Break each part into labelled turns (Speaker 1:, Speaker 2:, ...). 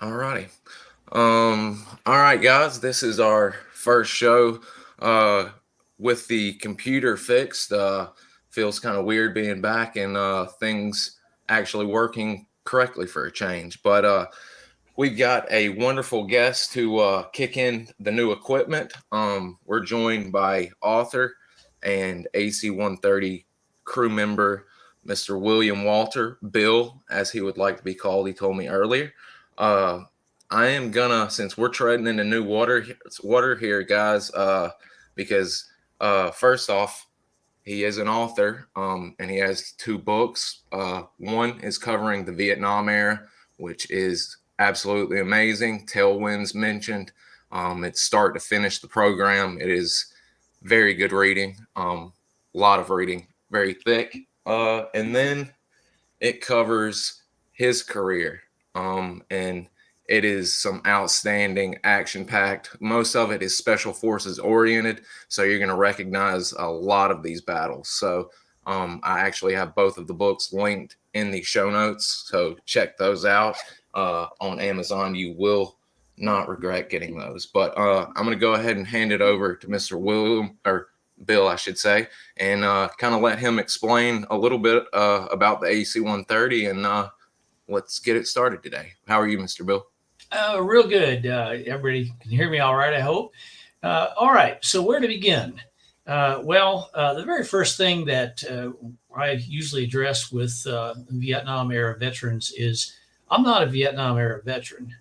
Speaker 1: All righty. All right, guys. This is our first show with the computer fixed. Feels kind of weird being back and things actually working correctly for a change. But we've got a wonderful guest to kick in the new equipment. We're joined by author and AC-130 crew member, Mr. William Walter, Bill, as he would like to be called. He told me earlier. Uh, I am gonna, since we're treading into new water here, guys. Because first off, he is an author, and he has two books. One is covering the Vietnam era, which is absolutely amazing. Tailwinds mentioned. It's start to finish the program. It is very good reading. A lot of reading, very thick. And then it covers his career. And it is some outstanding action packed. Most of it is special forces oriented. So you're going to recognize a lot of these battles. So I actually have both of the books linked in the show notes. So check those out on Amazon. You will not regret getting those. But I'm going to go ahead and hand it over to Mr. William, or Bill, I should say, and kind of let him explain a little bit about the AC-130, and let's get it started today. How are you, Mr. Bill?
Speaker 2: Real good. Everybody can hear me all right, I hope. All right, so where to begin? The very first thing that I usually address with Vietnam era veterans is I'm not a Vietnam era veteran.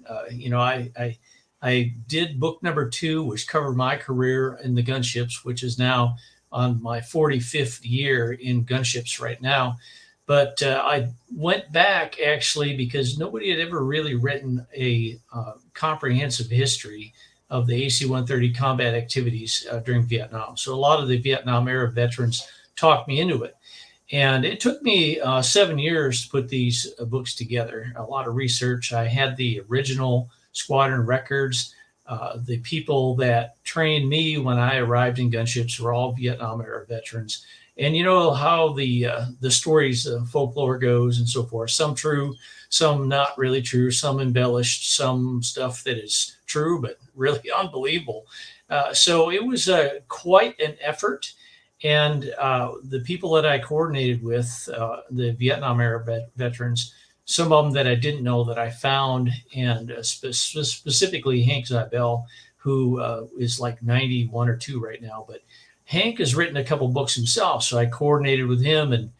Speaker 2: I did book number 2, which covered my career in the gunships, which is now on my 45th year in gunships right now. But I went back actually because nobody had ever really written a comprehensive history of the AC-130 combat activities during Vietnam. So a lot of the Vietnam era veterans talked me into it. And it took me 7 years to put these books together, a lot of research. I had the original squadron records. The people that trained me when I arrived in gunships were all Vietnam era veterans. And you know how the stories, folklore goes and so forth. Some true, some not really true, some embellished, some stuff that is true but really unbelievable. So it was quite an effort. And the people that I coordinated with, the Vietnam era veterans, some of them that I didn't know that I found, and specifically Hank Zybel, who is like 91 or 2 right now. But Hank has written a couple books himself, so I coordinated with him, and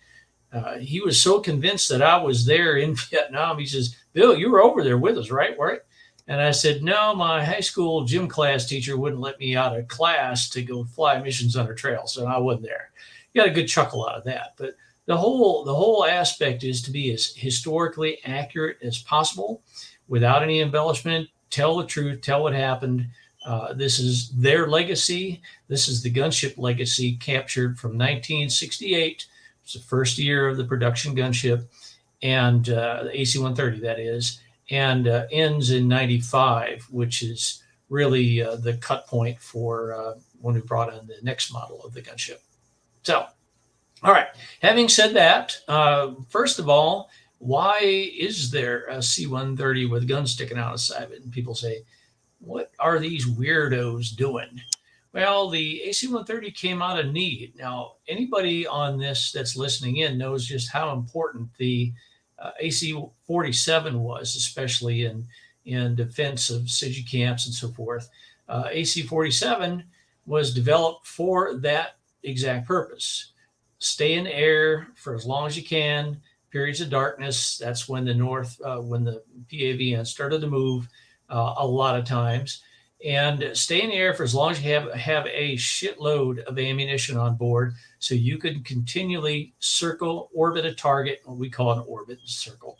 Speaker 2: he was so convinced that I was there in Vietnam. He says, "Bill, you were over there with us, right? Right?" And I said, "No, my high school gym class teacher wouldn't let me out of class to go fly missions on a trail, so I wasn't there." You got a good chuckle out of that, but the whole aspect is to be as historically accurate as possible, without any embellishment. Tell the truth, tell what happened. This is their legacy. This is the gunship legacy captured from 1968. It's the first year of the production gunship, and the AC-130, that is, and ends in 95, which is really the cut point for when we brought on the next model of the gunship. So, all right, having said that, first of all, why is there a C-130 with guns sticking out of the side of it? And people say, what are these weirdos doing? Well, the AC-130 came out of need. Now, anybody on this that's listening in knows just how important the AC-47 was, especially in defense of Sigi camps and so forth. AC-47 was developed for that exact purpose. Stay in the air for as long as you can. Periods of darkness, that's when when the PAVN started to move a lot of times. And stay in the air for as long as you have a shitload of ammunition on board, so you can continually orbit a target, what we call an orbit circle,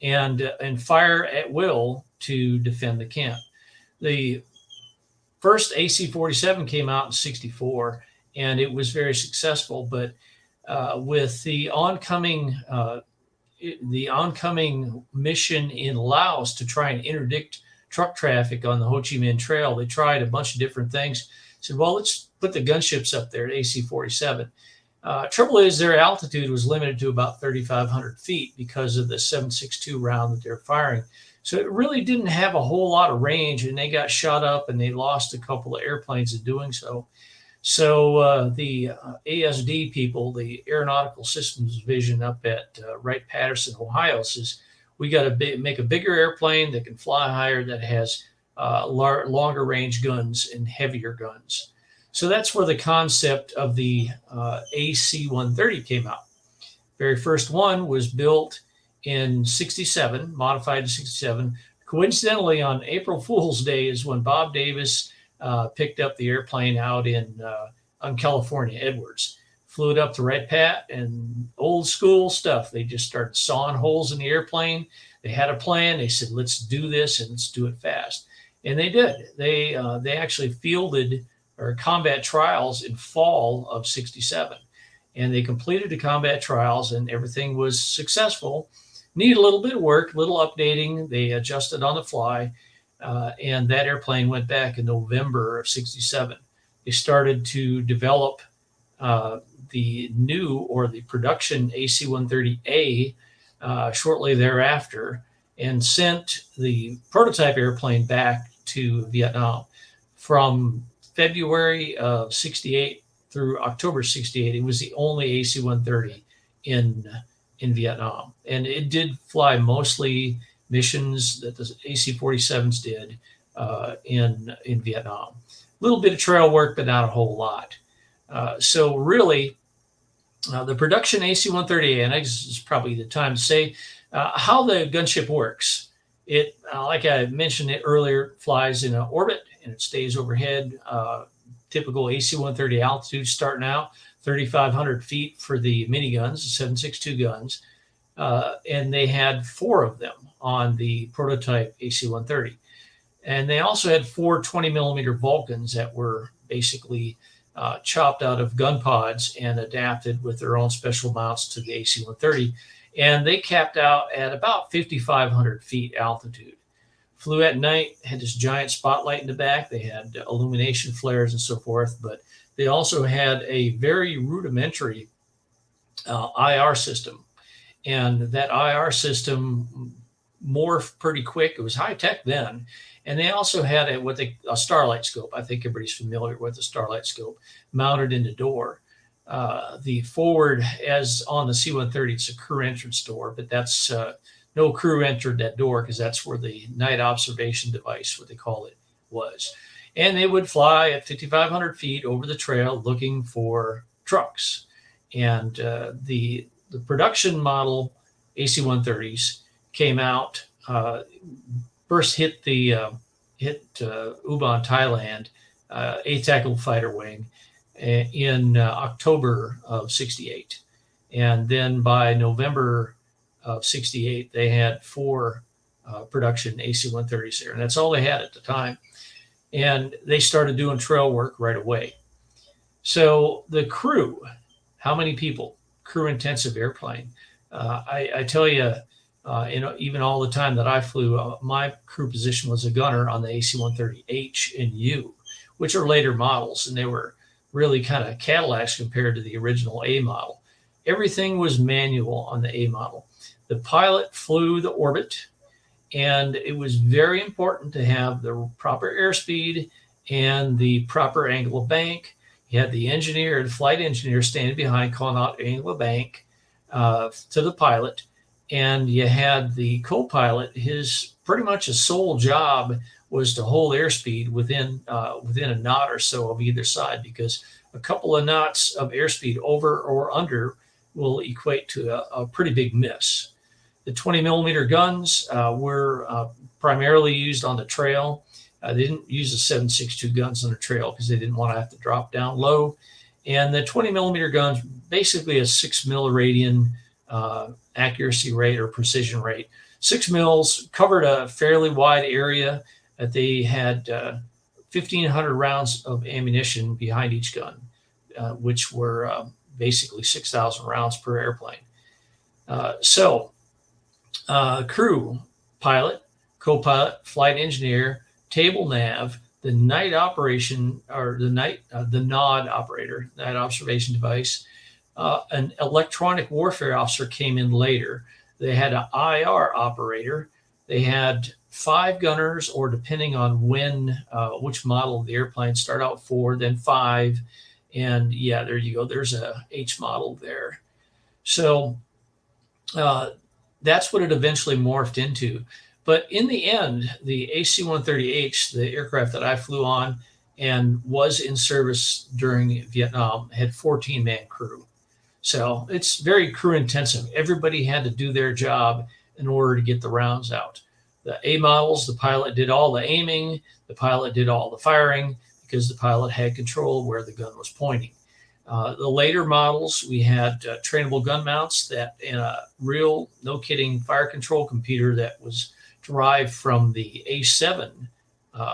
Speaker 2: and fire at will to defend the camp. The first AC-47 came out in '64, and it was very successful. But with the oncoming mission in Laos to try and interdict truck traffic on the Ho Chi Minh Trail, they tried a bunch of different things. Said, well, let's put the gunships up there at AC-47. Trouble is, their altitude was limited to about 3,500 feet because of the 7.62 round that they're firing. So it really didn't have a whole lot of range, and they got shot up and they lost a couple of airplanes in doing so. So the ASD people, the Aeronautical Systems Division up at Wright-Patterson, Ohio, says we got to make a bigger airplane that can fly higher, that has longer range guns and heavier guns. So that's where the concept of the AC-130 came out. Very first one was built in 67, modified in 67. Coincidentally, on April Fool's Day is when Bob Davis picked up the airplane out on California, Edwards. Flew it up to Red Pat, and old school stuff. They just started sawing holes in the airplane. They had a plan. They said, let's do this and let's do it fast. And they did. They actually fielded or combat trials in fall of 67. And they completed the combat trials and everything was successful. Need a little bit of work, a little updating. They adjusted on the fly. And that airplane went back in November of 67. They started to develop the new or the production AC-130A shortly thereafter, and sent the prototype airplane back to Vietnam. From February of 68 through October 68, it was the only AC-130 in Vietnam. And it did fly mostly missions that the AC-47s did in Vietnam. A little bit of trail work, but not a whole lot. So really, the production AC-130A, and this is probably the time to say how the gunship works. It, like I mentioned it earlier, flies in an orbit and it stays overhead. Typical AC-130 altitude starting out 3,500 feet for the miniguns, the 7.62 guns. And they had 4 of them on the prototype AC-130. And they also had 4 20 millimeter Vulcans that were basically chopped out of gun pods and adapted with their own special mounts to the AC-130. And they capped out at about 5,500 feet altitude. Flew at night, had this giant spotlight in the back. They had illumination flares and so forth, but they also had a very rudimentary IR system. And that IR system morphed pretty quick. It was high tech then. And they also had a starlight scope. I think everybody's familiar with the starlight scope mounted in the door. The forward, as on the C-130, it's a crew entrance door, but that's no crew entered that door because that's where the night observation device, what they call it, was. And they would fly at 5,500 feet over the trail looking for trucks. And the production model AC-130s came out, first hit Ubon, Thailand, 8th Tactical Fighter Wing in October of 68. And then by November of 68, they had 4 production AC-130s there. And that's all they had at the time. And they started doing trail work right away. So the crew, how many people? Crew intensive airplane. I tell you, even all the time that I flew, my crew position was a gunner on the AC-130H and U, which are later models, and they were really kind of Cadillacs compared to the original A model. Everything was manual on the A model. The pilot flew the orbit, and it was very important to have the proper airspeed and the proper angle of bank. You had the engineer, the flight engineer, standing behind calling out angle of bank to the pilot. And you had the co-pilot, his pretty much his sole job was to hold airspeed within a knot or so of either side, because a couple of knots of airspeed over or under will equate to a pretty big miss. The 20 millimeter guns were primarily used on the trail. They didn't use the 7.62 guns on the trail because they didn't want to have to drop down low. And the 20 millimeter guns, basically a 6 mil radian accuracy rate or precision rate. 6 mils covered a fairly wide area. They had 1,500 rounds of ammunition behind each gun, which were basically 6,000 rounds per airplane. Crew, pilot, co-pilot, flight engineer, table nav, the night operation or the NOD operator, night observation device, An electronic warfare officer came in later. They had an IR operator. They had 5 gunners, or depending on which model of the airplane, start out 4, then 5. And yeah, there you go. There's a H model there. So uh, that's what it eventually morphed into. But in the end, the AC-130H, the aircraft that I flew on and was in service during Vietnam, had 14-man crew. So it's very crew intensive. Everybody had to do their job in order to get the rounds out. The A models, the pilot did all the aiming, the pilot did all the firing, because the pilot had control where the gun was pointing. The later models, we had trainable gun mounts that in a real, no kidding, fire control computer that was derived from the A7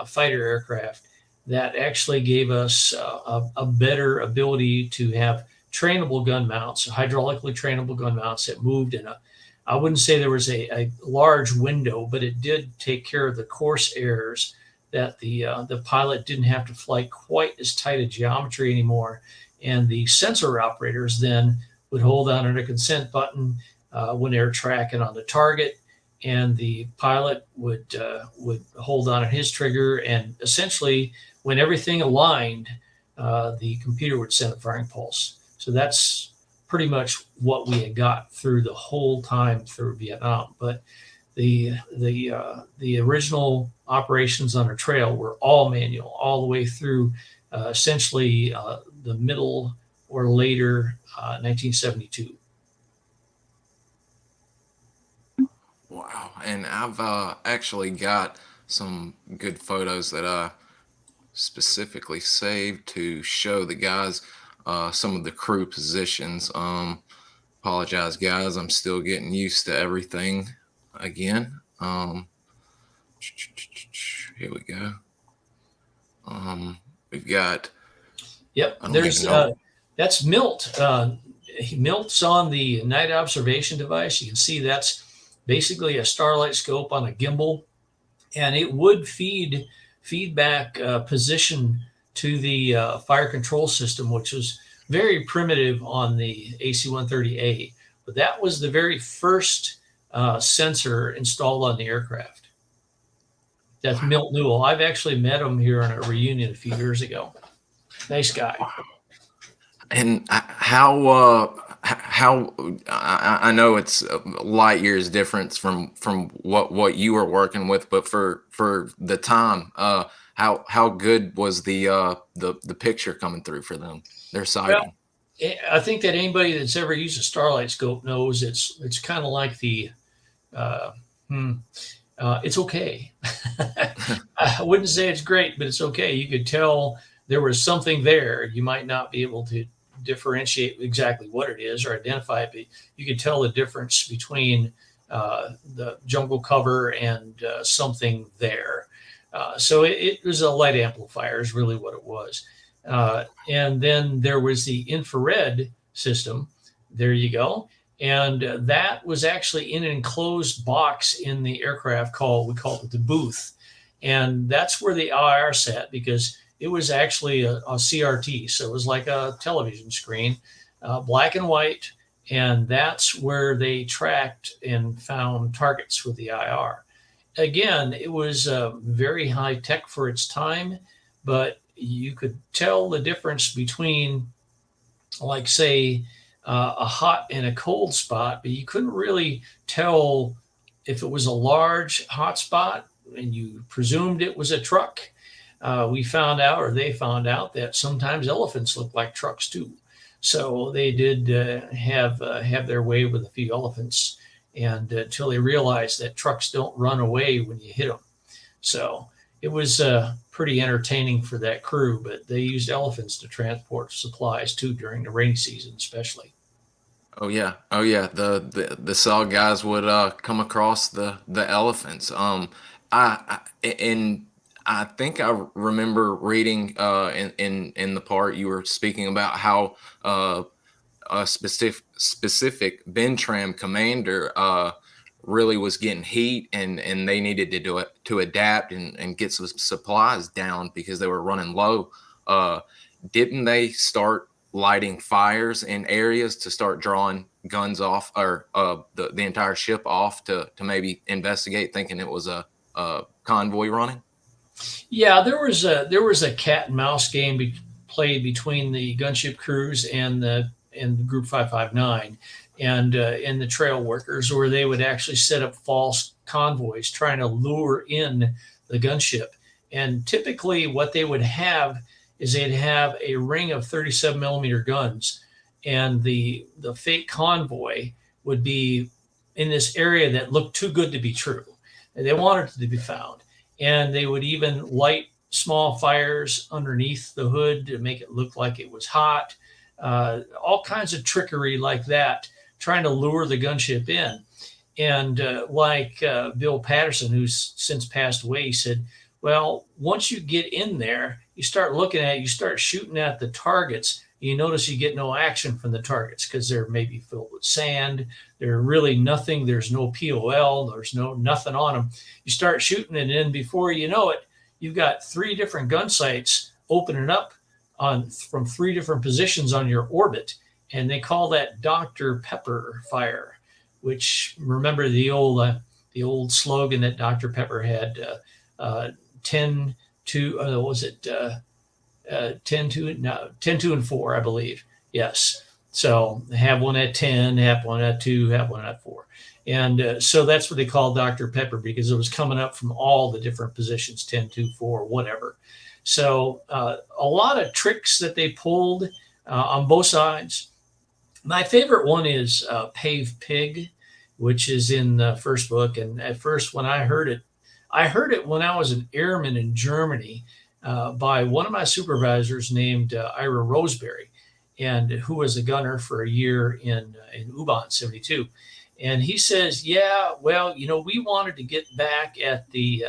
Speaker 2: fighter aircraft that actually gave us a better ability to have trainable gun mounts, hydraulically trainable gun mounts that moved in a, I wouldn't say there was a large window, but it did take care of the course errors that the pilot didn't have to fly quite as tight a geometry anymore. And the sensor operators then would hold down on a consent button when they were tracking on the target, and the pilot would hold on his trigger, and essentially, when everything aligned, the computer would send a firing pulse. So that's pretty much what we had got through the whole time through Vietnam. But the original operations on a trail were all manual, all the way through essentially the middle or later 1972.
Speaker 1: Wow. And I've actually got some good photos that I specifically saved to show the guys some of the crew positions. Apologize, guys. I'm still getting used to everything again. Here we go. We've got.
Speaker 2: Yep, that's Milt. Milt's on the night observation device. You can see that's basically a starlight scope on a gimbal, and it would feedback position to the fire control system, which was very primitive on the AC-130A. But that was the very first sensor installed on the aircraft. That's Milt Newell. I've actually met him here on a reunion a few years ago. Nice guy.
Speaker 1: And how I know it's light years difference from what you were working with, but for the time, how good was the picture coming through for them, their sighting?
Speaker 2: Well, I think that anybody that's ever used a starlight scope knows it's kind of like the it's okay. I wouldn't say it's great, but it's okay. You could tell there was something there. You might not be able to differentiate exactly what it is or identify it, but you could tell the difference between the jungle cover and something there. So it was a light amplifier is really what it was. And then there was the infrared system. There you go. And that was actually in an enclosed box in the aircraft we call it the booth. And that's where the IR sat, because it was actually a CRT. So it was like a television screen, black and white. And that's where they tracked and found targets with the IR. Again, it was very high tech for its time, but you could tell the difference between, like, say, a hot and a cold spot, but you couldn't really tell if it was a large hot spot and you presumed it was a truck. We found out, or they found out, that sometimes elephants look like trucks too. So they did have their way with a few elephants, and until they realized that trucks don't run away when you hit them. So it was pretty entertaining for that crew, but they used elephants to transport supplies too during the rainy season, especially.
Speaker 1: Oh yeah, The cell guys would come across the elephants. I think I remember reading in the part you were speaking about how a specific Bentram commander really was getting heat, and they needed to do it to adapt and get some supplies down because they were running low. Didn't they start lighting fires in areas to start drawing guns off, or the entire ship off to maybe investigate, thinking it was a convoy running?
Speaker 2: Yeah, there was a cat and mouse game played between the gunship crews and the Group 559 and the trail workers, where they would actually set up false convoys trying to lure in the gunship. And typically, what they would have is they'd have a ring of 37 millimeter guns, and the fake convoy would be in this area that looked too good to be true. And they wanted it to be found, and they would even light small fires underneath the hood to make it look like it was hot. All kinds of trickery like that, trying to lure the gunship in. And Bill Patterson, who's since passed away, said, well, once you get in there, you start looking at it, you start shooting at the targets. You notice you get no action from the targets because they're maybe filled with sand. They're really nothing. There's no POL. There's nothing on them. You start shooting it in, before you know it, you've got 3 different gun sites opening up from 3 different positions on your orbit. And they call that Dr. Pepper fire, which, remember the old slogan that Dr. Pepper had, 10 to, was it 10 to, no, 10, 2, and 4, I believe. Yes. So have one at 10, have one at 2, have one at 4. And so that's what they call Dr. Pepper, because it was coming up from all the different positions, 10, 2, 4, whatever. So a lot of tricks that they pulled on both sides. My favorite one is Pave Pig, which is in the first book. And at first, when I heard it when I was an airman in Germany by one of my supervisors named Ira Roseberry, and who was a gunner for a year in U-Bahn 72. And he says, yeah, well, we wanted to get back at the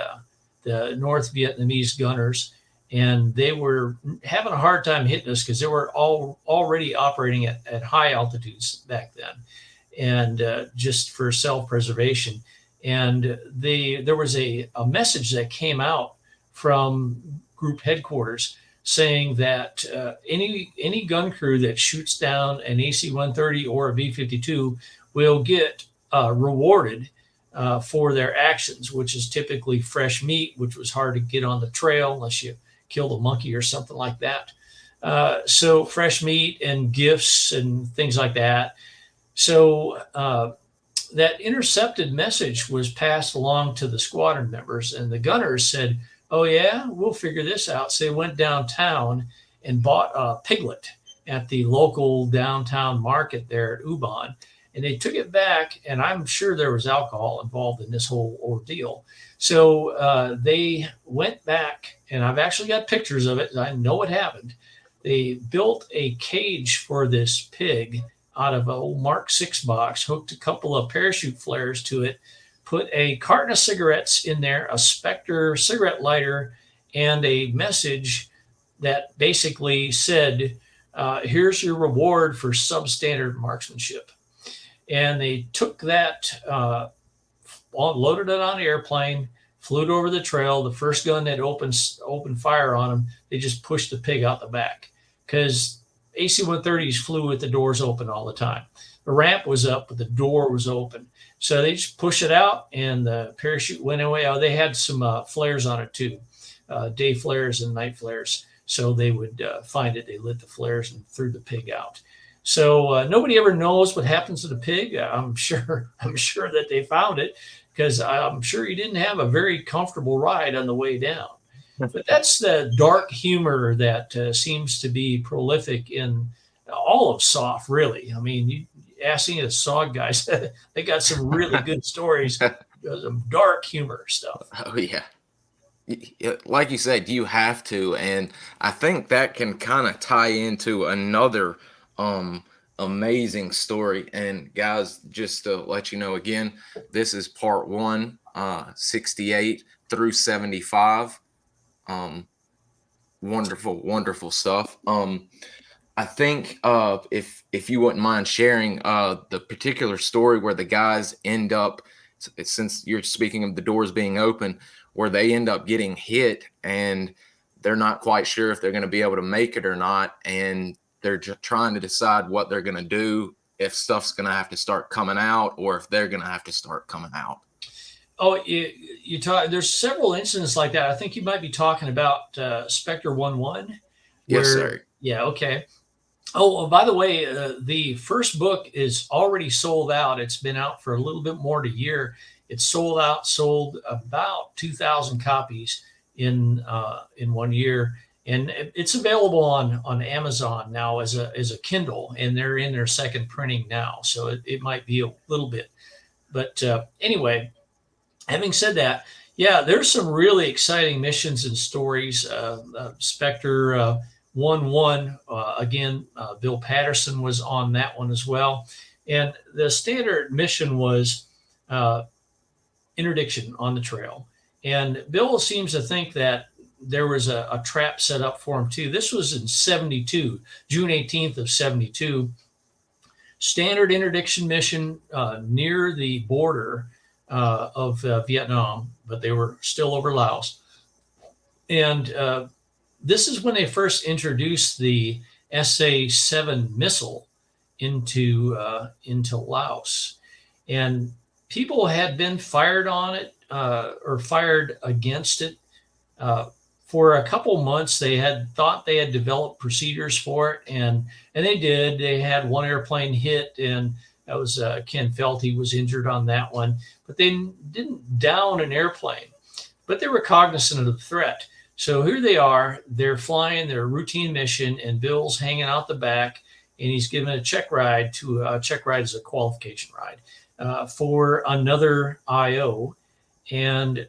Speaker 2: North Vietnamese gunners, and they were having a hard time hitting us because they were already operating at high altitudes back then, and just for self-preservation. And there was a message that came out from group headquarters saying that any gun crew that shoots down an AC-130 or a B-52 will get rewarded for their actions, which is typically fresh meat, which was hard to get on the trail unless you killed a monkey or something like that. So fresh meat and gifts and things like that. So that intercepted message was passed along to the squadron members, and the gunners said, oh yeah, we'll figure this out. So they went downtown and bought a piglet at the local downtown market there at U-Bahn. And they took it back, and I'm sure there was alcohol involved in this whole ordeal. So they went back, and I've actually got pictures of it. I know what happened. They built a cage for this pig out of an old Mark 6 box, hooked a couple of parachute flares to it, put a carton of cigarettes in there, a Specter cigarette lighter, and a message that basically said, here's your reward for substandard marksmanship. And they took that, loaded it on an airplane, flew it over the trail. The first gun that opened fire on them, they just pushed the pig out the back, because AC-130s flew with the doors open all the time. The ramp was up, but the door was open. So they just pushed it out, and the parachute went away. Oh, they had some flares on it too, day flares and night flares. So they would find it. They lit the flares and threw the pig out. So nobody ever knows what happens to the pig. I'm sure that they found it, because I'm sure he didn't have a very comfortable ride on the way down. But that's the dark humor that seems to be prolific in all of SOF, really. I mean, you ask any of the SOG guys, they got some really good stories, some dark humor stuff.
Speaker 1: Oh yeah. Like you said, you have to, and I think that can kind of tie into another amazing story. And guys, just to let you know again, this is part 1, 68 through 75. Wonderful stuff. I think if you wouldn't mind sharing the particular story where the guys end up, since you're speaking of the doors being open, where they end up getting hit and they're not quite sure if they're going to be able to make it or not, and they're just trying to decide what they're going to do, if stuff's going to have to start coming out or if they're going to have to start coming out.
Speaker 2: Oh, you talk. There's several incidents like that. I think you might be talking about Specter 1-1,
Speaker 1: Yes,
Speaker 2: where
Speaker 1: sir.
Speaker 2: yeah, okay. Oh, by the way, the first book is already sold out. It's been out for a little bit more than a year. It's sold out, sold about 2,000 copies in 1 year, and it's available on Amazon now as a Kindle, and they're in their second printing now. So it might be a little bit, but anyway, having said that, yeah, there's some really exciting missions and stories. Spectre 1-1, again, Bill Patterson was on that one as well. And the standard mission was uh, interdiction on the trail. And Bill seems to think that there was a trap set up for him too. This was in 72, June 18th of 72. Standard interdiction mission near the border of Vietnam, but they were still over Laos. And this is when they first introduced the SA-7 missile into Laos, and people had been fired on it or fired against it for a couple months. They had thought they had developed procedures for it, and they did. They had one airplane hit, and that was Ken Felty was injured on that one, but they didn't down an airplane. But they were cognizant of the threat. So here they are. They're flying their routine mission, and Bill's hanging out the back, and he's given a check ride to check ride as a qualification ride for another IO, and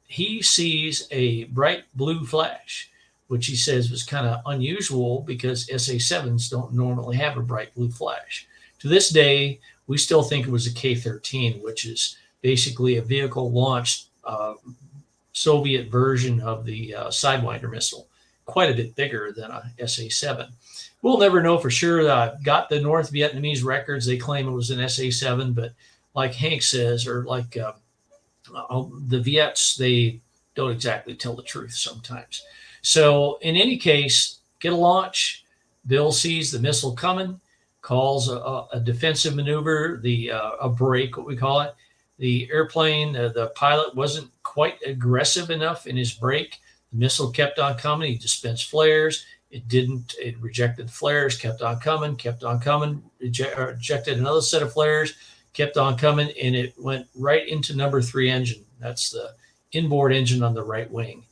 Speaker 2: he sees a bright blue flash, which he says was kind of unusual because SA-7s don't normally have a bright blue flash. To this day, we still think it was a K-13, which is basically a vehicle launched Soviet version of the Sidewinder missile, quite a bit bigger than a SA-7. We'll never know for sure. Got the North Vietnamese records. They claim it was an SA-7, but like Hank says, or like the Viets, they don't exactly tell the truth sometimes. So in any case, get a launch. Bill sees the missile coming, calls a defensive maneuver, a break, what we call it. The airplane, the pilot wasn't quite aggressive enough in his break. The missile kept on coming. He dispensed flares. It didn't. It rejected flares, kept on coming, rejected another set of flares, kept on coming, and it went right into number 3 engine. That's the inboard engine on the right wing.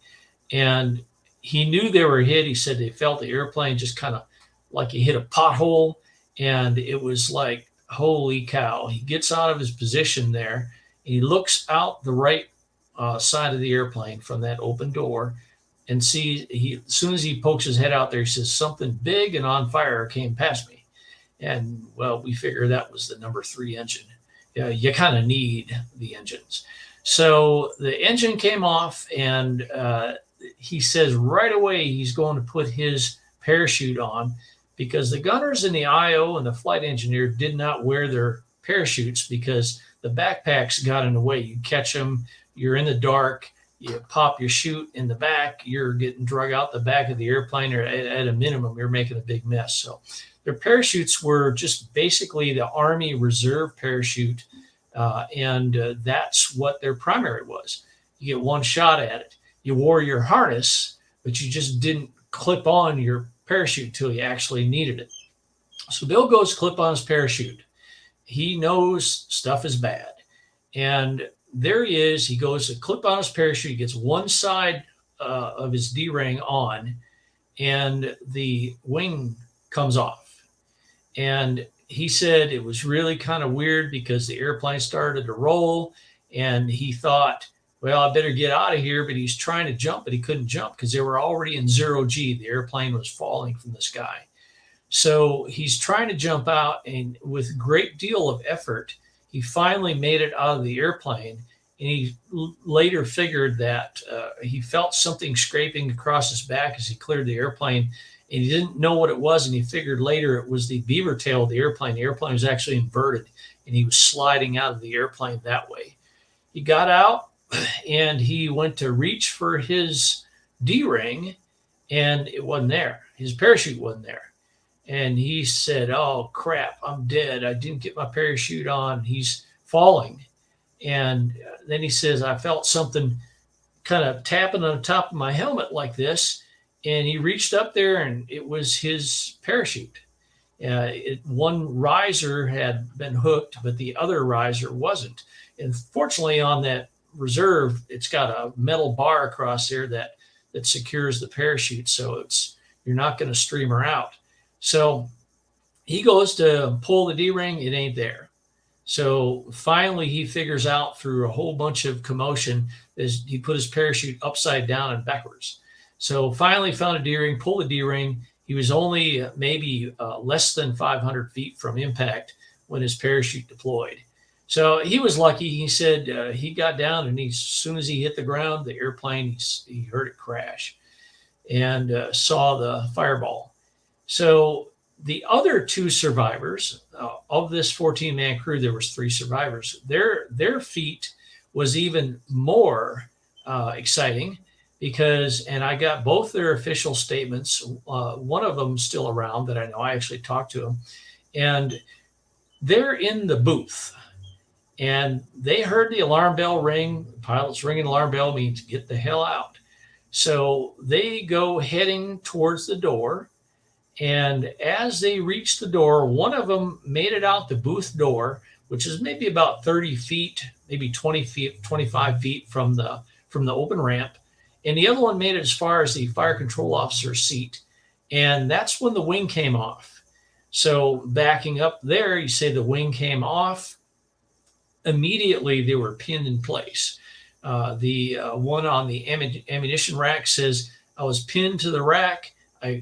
Speaker 2: And he knew they were hit. He said they felt the airplane just kind of like he hit a pothole, and it was like, holy cow. He gets out of his position there, and he looks out the right side of the airplane from that open door and sees, as soon as he pokes his head out there, he says, something big and on fire came past me. And, well, we figure that was the number 3 engine. You kind of need the engines. So the engine came off, and he says right away he's going to put his parachute on, because the gunners and the IO and the flight engineer did not wear their parachutes because the backpacks got in the way. You catch them, you're in the dark, you pop your chute in the back, you're getting drug out the back of the airplane, or at a minimum, you're making a big mess. So their parachutes were just basically the Army Reserve parachute, and that's what their primary was. You get one shot at it. You wore your harness, but you just didn't clip on your parachute until you actually needed it. So Bill goes to clip on his parachute. He knows stuff is bad. And there he is. He goes to clip on his parachute. He gets one side of his D-ring on, and the wing comes off. And he said it was really kind of weird because the airplane started to roll, and he thought, well, I better get out of here. But he's trying to jump, but he couldn't jump because they were already in 0G. The airplane was falling from the sky. So he's trying to jump out, and with a great deal of effort, he finally made it out of the airplane. And he later figured that he felt something scraping across his back as he cleared the airplane, and he didn't know what it was. And he figured later it was the beaver tail of the airplane. The airplane was actually inverted, and he was sliding out of the airplane that way. He got out, and he went to reach for his D-ring, and it wasn't there. His parachute wasn't there. and he said, "Oh crap, I'm dead. I didn't get my parachute on." He's falling, and then he says, "I felt something kind of tapping on the top of my helmet like this," and he reached up there, and it was his parachute. One riser had been hooked, but the other riser wasn't. And fortunately, on that reserve, it's got a metal bar across there that secures the parachute, so it's you're not going to stream her out. So he goes to pull the D ring, it ain't there. So finally, he figures out through a whole bunch of commotion is he put his parachute upside down and backwards. So finally, found a D ring, pulled the D ring. He was only maybe less than 500 feet from impact when his parachute deployed. So he was lucky. He said he got down, and as soon as he hit the ground, the airplane, he heard it crash and saw the fireball. So the other two survivors of this 14-man crew, there was three survivors. Their feat was even more exciting because, and I got both their official statements. One of them still around that I know. I actually talked to him, and they're in the booth, and they heard the alarm bell ring. The pilot's ringing the alarm bell means get the hell out. So they go heading towards the door. And as they reached the door, one of them made it out the booth door, which is maybe about 30 feet, maybe 20 feet, 25 feet from the open ramp. And the other one made it as far as the fire control officer's seat. And that's when the wing came off. So backing up there, you say the wing came off. Immediately, they were pinned in place. The one on the ammunition rack says, I was pinned to the rack.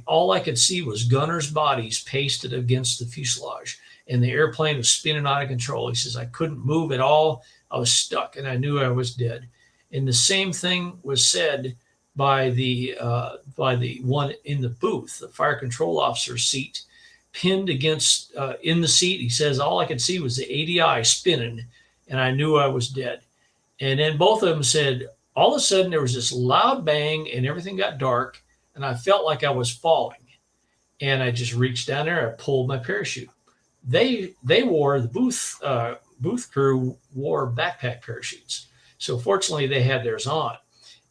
Speaker 2: All I could see was gunners' bodies pasted against the fuselage, and the airplane was spinning out of control. He says, I couldn't move at all. I was stuck, and I knew I was dead. And the same thing was said by the one in the booth, the fire control officer's seat, pinned against in the seat. He says, all I could see was the ADI spinning, and I knew I was dead. And then both of them said, all of a sudden there was this loud bang, and everything got dark, and I felt like I was falling. And I just reached down there, I pulled my parachute. They wore, the booth crew wore backpack parachutes. So fortunately they had theirs on.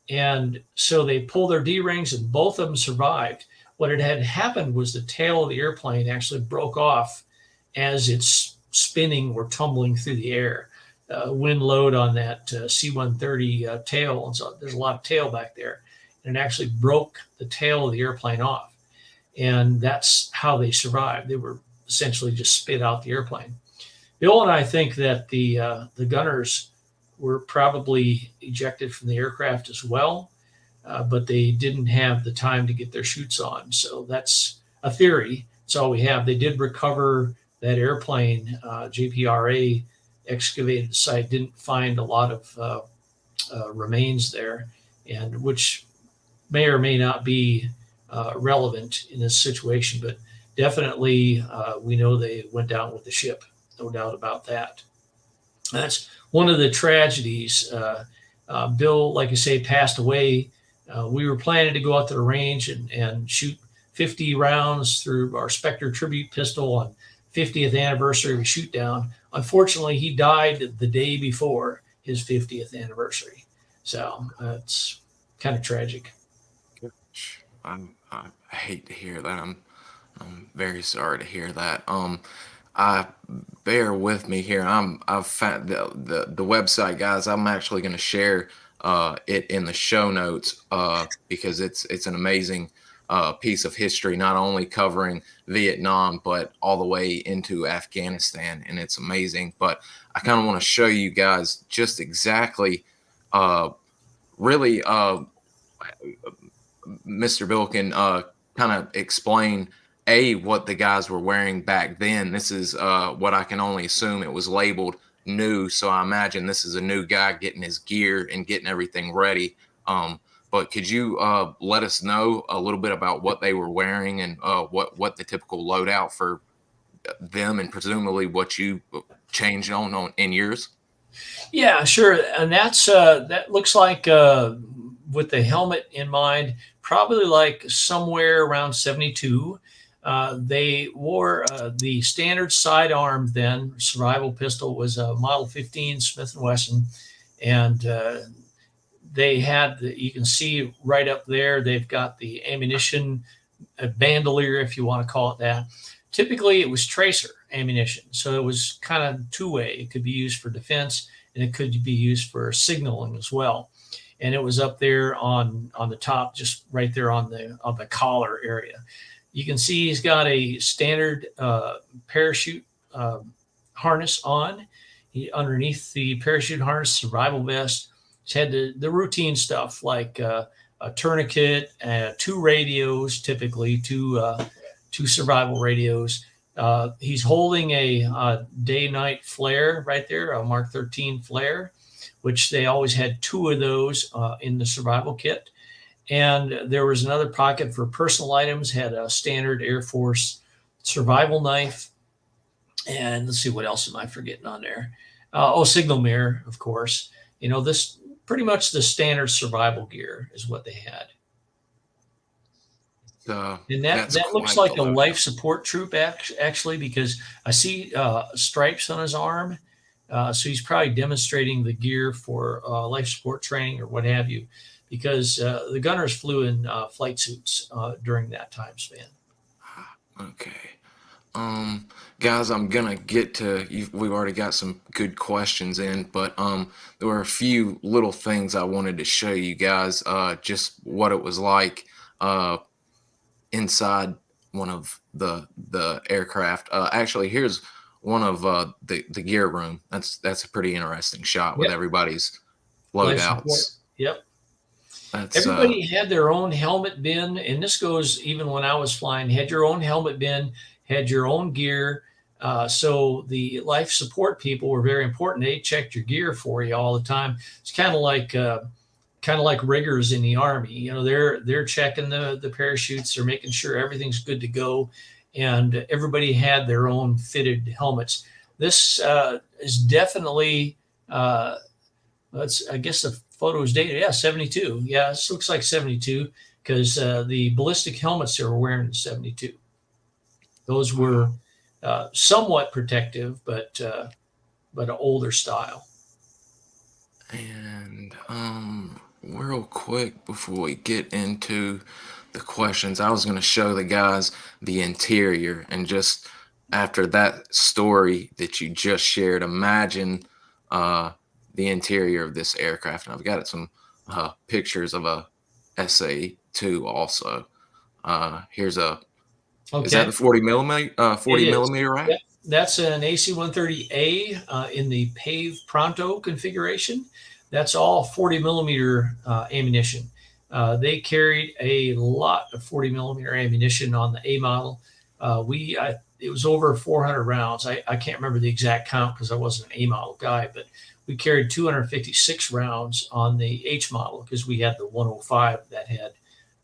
Speaker 2: And so they pulled their D-rings, and both of them survived. What had happened was the tail of the airplane actually broke off as it's spinning or tumbling through the air. Wind load on that C-130 tail, and so there's a lot of tail back there. And it actually broke the tail of the airplane off. And that's how they survived. They were essentially just spit out the airplane. Bill and I think that the gunners were probably ejected from the aircraft as well, but they didn't have the time to get their chutes on. So that's a theory. That's all we have. They did recover that airplane. JPRA excavated the site, didn't find a lot of remains there, and which may or may not be relevant in this situation, but definitely we know they went down with the ship. No doubt about that. That's one of the tragedies. Bill, like I say, passed away. We were planning to go out to the range and shoot 50 rounds through our Specter tribute pistol on 50th anniversary of a shoot down. Unfortunately, he died the day before his 50th anniversary. So it's kind of tragic.
Speaker 1: I hate to hear that. I'm very sorry to hear that. I bear with me here. I've found the website, guys. I'm actually going to share it in the show notes because it's an amazing piece of history, not only covering Vietnam but all the way into Afghanistan, and it's amazing. But I kind of want to show you guys just exactly, really, Mr. Bill can kind of explain what the guys were wearing back then. This is what I can only assume it was labeled new. So I imagine this is a new guy getting his gear and getting everything ready. But could you let us know a little bit about what they were wearing and what the typical loadout for them, and presumably what you changed on in yours?
Speaker 2: Yeah, sure. And that's that looks like with the helmet in mind, probably like somewhere around 72. They wore the standard sidearm then. Survival pistol was a Model 15 Smith & Wesson, and they had you can see right up there, they've got the ammunition bandolier, if you want to call it that. Typically, it was tracer ammunition, so it was kind of two-way. It could be used for defense, and it could be used for signaling as well. And it was up there on the top, just right there on the collar area. You can see he's got a standard parachute harness on. Underneath the parachute harness, survival vest. He's had the routine stuff like a tourniquet, 2 radios, typically two survival radios. He's holding a day-night flare right there, a Mark 13 flare, which they always had 2 of those in the survival kit. And there was another pocket for personal items, had a standard Air Force survival knife. And let's see, what else am I forgetting on there? Signal mirror, of course. This pretty much the standard survival gear is what they had. And that looks like a life support troop, actually, because I see stripes on his arm. So he's probably demonstrating the gear for life support training or what have you, because the gunners flew in flight suits during that time span.
Speaker 1: Okay. Guys, I'm gonna get to you. We've already got some good questions in, but there were a few little things I wanted to show you guys, just what it was like inside one of the aircraft. Actually, here's one of the gear room. That's a pretty interesting shot with everybody's loadouts.
Speaker 2: Yep. Everybody had their own helmet bin, and this goes even when I was flying. Had your own helmet bin, had your own gear. So the life support people were very important. They checked your gear for you all the time. It's kind of like riggers in the Army. They're checking the parachutes. They're making sure everything's good to go, and everybody had their own fitted helmets. This is definitely I guess the photo is dated. Yeah, 72. Yeah, this looks like 72 because the ballistic helmets they were wearing in 72. Those were somewhat protective, but an older style.
Speaker 1: And real quick before we get into the questions, I was going to show the guys the interior, and just after that story that you just shared, imagine the interior of this aircraft. And I've got some pictures of a SA-2 also. Here's a Is that the 40 millimeter, right?
Speaker 2: Yep. That's an AC-130A in the PAVE Pronto configuration. That's all 40 millimeter ammunition. They carried a lot of 40 millimeter ammunition on the A model. It was over 400 rounds. I can't remember the exact count because I wasn't an A model guy, but we carried 256 rounds on the H model because we had the 105 that had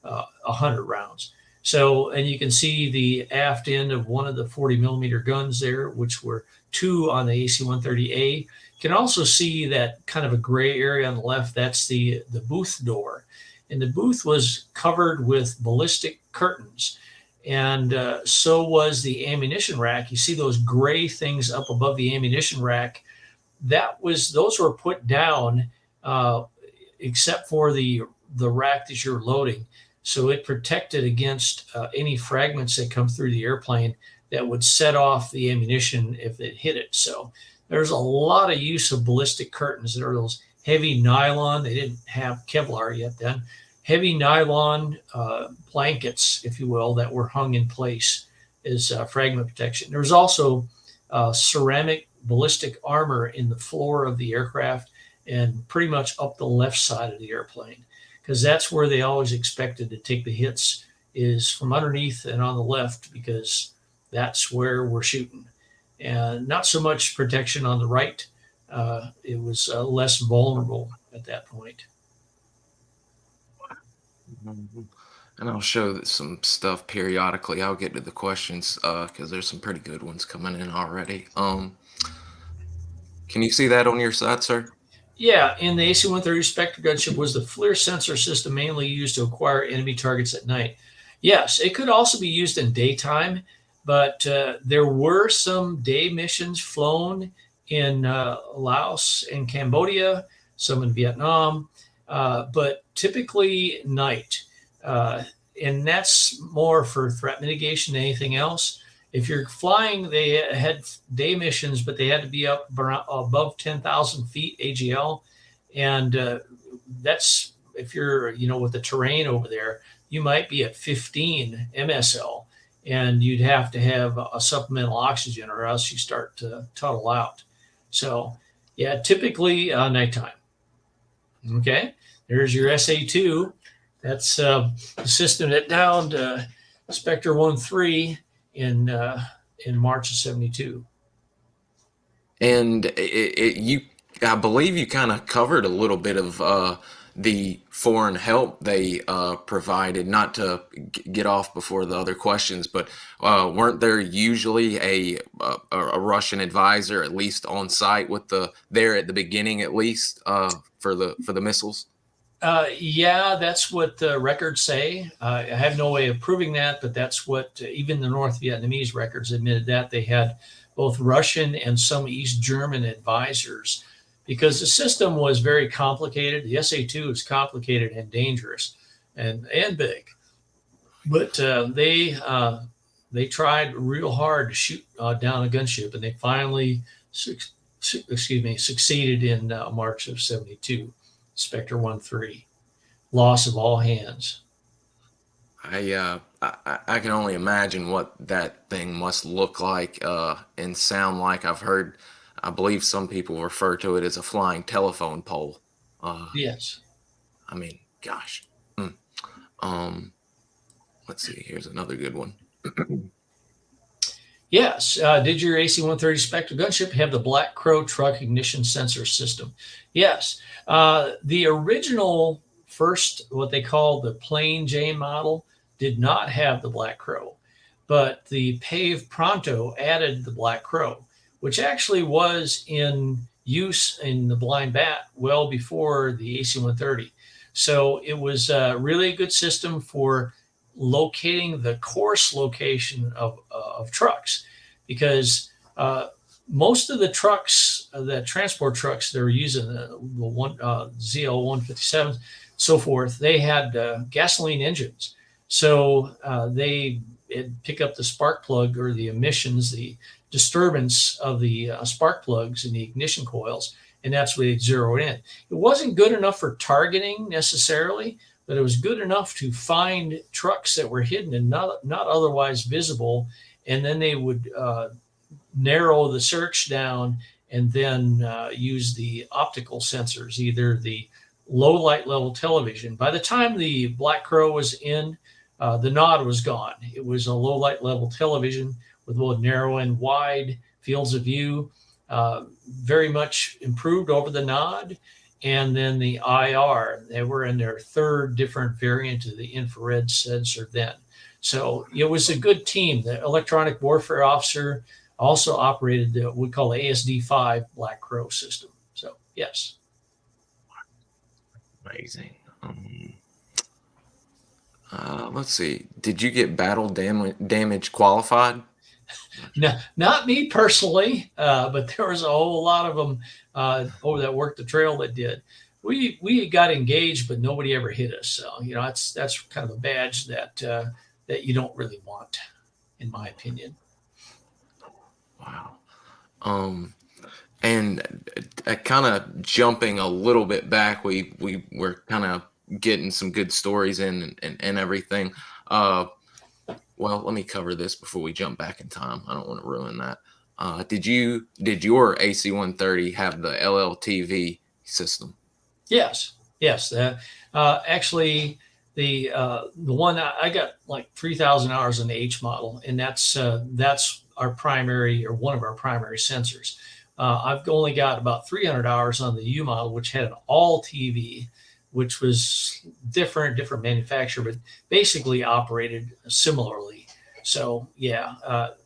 Speaker 2: 100 rounds. So, and you can see the aft end of one of the 40 millimeter guns there, which were 2 on the AC-130A. You can also see that kind of a gray area on the left. That's the booth door. And the booth was covered with ballistic curtains. And so was the ammunition rack. You see those gray things up above the ammunition rack. Those were put down except for the rack that you're loading. So it protected against any fragments that come through the airplane that would set off the ammunition if it hit it. So there's a lot of use of ballistic curtains. There are those heavy nylon. They didn't have Kevlar yet then. Heavy nylon blankets, if you will, that were hung in place as fragment protection. There was also ceramic ballistic armor in the floor of the aircraft and pretty much up the left side of the airplane, because that's where they always expected to take the hits, is from underneath and on the left, because that's where we're shooting. And not so much protection on the right. It was less vulnerable at that point.
Speaker 1: And I'll show some stuff periodically. I'll get to the questions because there's some pretty good ones coming in already. Can you see that on your side, sir?
Speaker 2: Yeah, in the AC-130 Specter gunship was the FLIR sensor system mainly used to acquire enemy targets at night. Yes, it could also be used in daytime, but there were some day missions flown in Laos and Cambodia, some in Vietnam, but typically night. Uh, and that's more for threat mitigation than anything else. If you're flying, they had day missions, but they had to be up above 10,000 feet AGL. And that's if you're, with the terrain over there, you might be at 15 MSL, and you'd have to have a supplemental oxygen or else you start to tuttle out. So, yeah, typically nighttime. Okay, there's your SA2. That's the system that downed Specter 1-3 in March of '72.
Speaker 1: And I believe you kind of covered a little bit of the foreign help they provided. Not to get off before the other questions, but weren't there usually a Russian advisor at least on site with there at the beginning at least for the missiles?
Speaker 2: Yeah, that's what the records say. I have no way of proving that, but that's what even the North Vietnamese records admitted that they had both Russian and some East German advisors because the system was very complicated. The SA-2 is complicated and dangerous and big, but they tried real hard to shoot down a gunship, and they finally succeeded in March of '72. Specter 1-3, loss of all hands.
Speaker 1: I can only imagine what that thing must look like and sound like. I believe some people refer to it as a flying telephone pole. Uh,
Speaker 2: Yes.
Speaker 1: I mean, gosh. Mm. Um, let's see. Here's another good one.
Speaker 2: Yes. Did your AC-130 Spectre gunship have the Black Crow truck ignition sensor system? Yes. The original first, what they call the plain Jane model, did not have the Black Crow, but the Pave Pronto added the Black Crow, which actually was in use in the blind bat well before the AC-130. So it was really a good system for locating the course location of trucks because most of the trucks, the transport trucks that were using the ZL 157, so forth, they had gasoline engines. So they pick up the spark plug or the emissions, the disturbance of the spark plugs in the ignition coils, and that's where they zero it in. It wasn't good enough for targeting necessarily, but it was good enough to find trucks that were hidden and not otherwise visible, and then they would narrow the search down and then use the optical sensors, either the low light level television. By the time the Black Crow was in, the nod was gone. It was a low light level television with both narrow and wide fields of view, very much improved over the nod. And then the IR, they were in their third different variant of the infrared sensor then. So it was a good team. The electronic warfare officer also operated what we call the ASD-5 Black Crow system. So, yes.
Speaker 1: Amazing. Let's see. Did you get battle damage qualified?
Speaker 2: No, not me personally, but there was a whole lot of them over that worked the trail that did. We got engaged, but nobody ever hit us. So that's kind of a badge that that you don't really want, in my opinion.
Speaker 1: Wow. And kind of jumping a little bit back, we were kind of getting some good stories in and everything. Well, let me cover this before we jump back in time. I don't want to ruin that. Did your AC-130 have the LLTV system?
Speaker 2: Yes, yes. Actually, the one I got like 3,000 hours in the H model, and that's our primary or one of our primary sensors. I've only got about 300 hours on the U model, which had an all TV, which was different manufacturer, but basically operated similarly. So yeah,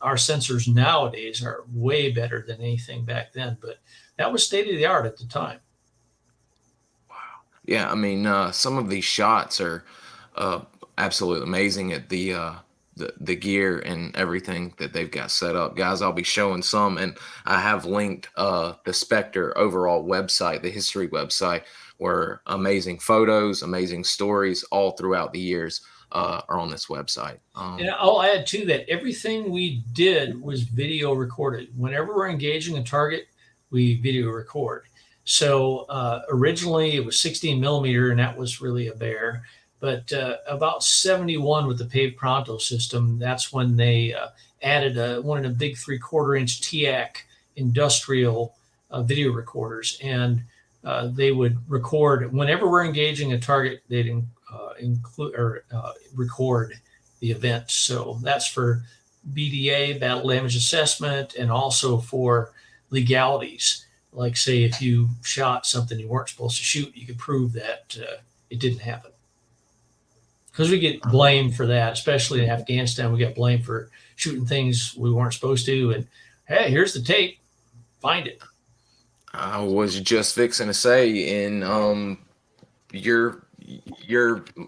Speaker 2: our sensors nowadays are way better than anything back then, but that was state of the art at the time.
Speaker 1: Yeah, I mean, some of these shots are absolutely amazing at the gear and everything that they've got set up. Guys, I'll be showing some, and I have linked the Specter overall website, the history website, where amazing photos, amazing stories all throughout the years are on this website.
Speaker 2: And I'll add to that, everything we did was video recorded. Whenever we're engaging a target, we video record. So originally it was 16 millimeter, and that was really a bear. But about 71 with the Pave Pronto system, that's when they added one of the big 3/4 inch TAC industrial video recorders. And they would record whenever we're engaging a target, they'd include or record the event. So that's for BDA, battle damage assessment, and also for legalities. Like, say, if you shot something you weren't supposed to shoot, you could prove that it didn't happen. Because we get blamed for that, especially in Afghanistan. We get blamed for shooting things we weren't supposed to. And hey, here's the tape. Find it.
Speaker 1: I was just fixing to say in your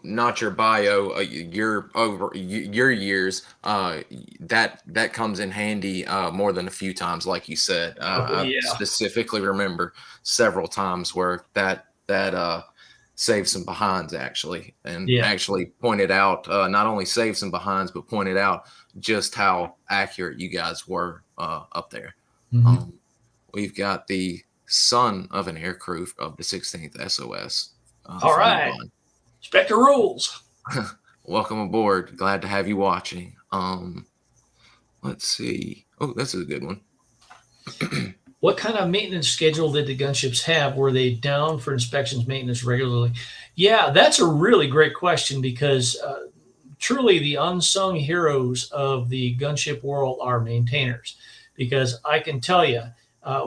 Speaker 1: not your bio, your over your years, that comes in handy more than a few times, like you said.
Speaker 2: Oh,
Speaker 1: I
Speaker 2: yeah.
Speaker 1: specifically remember several times where that saved some behinds, actually, and
Speaker 2: Yeah.
Speaker 1: actually pointed out, not only saved some behinds, but pointed out just how accurate you guys were up there.
Speaker 2: Mm-hmm.
Speaker 1: We've got the son of an aircrew of the 16th SOS
Speaker 2: All
Speaker 1: from
Speaker 2: right.
Speaker 1: Ubon.
Speaker 2: Specter rules.
Speaker 1: Welcome aboard. Glad to have you watching. Let's see. Oh, this is a good one.
Speaker 2: What kind of maintenance schedule did the gunships have? Were they down for inspections, maintenance regularly? Yeah, that's a really great question, because truly the unsung heroes of the gunship world are maintainers. Because I can tell you,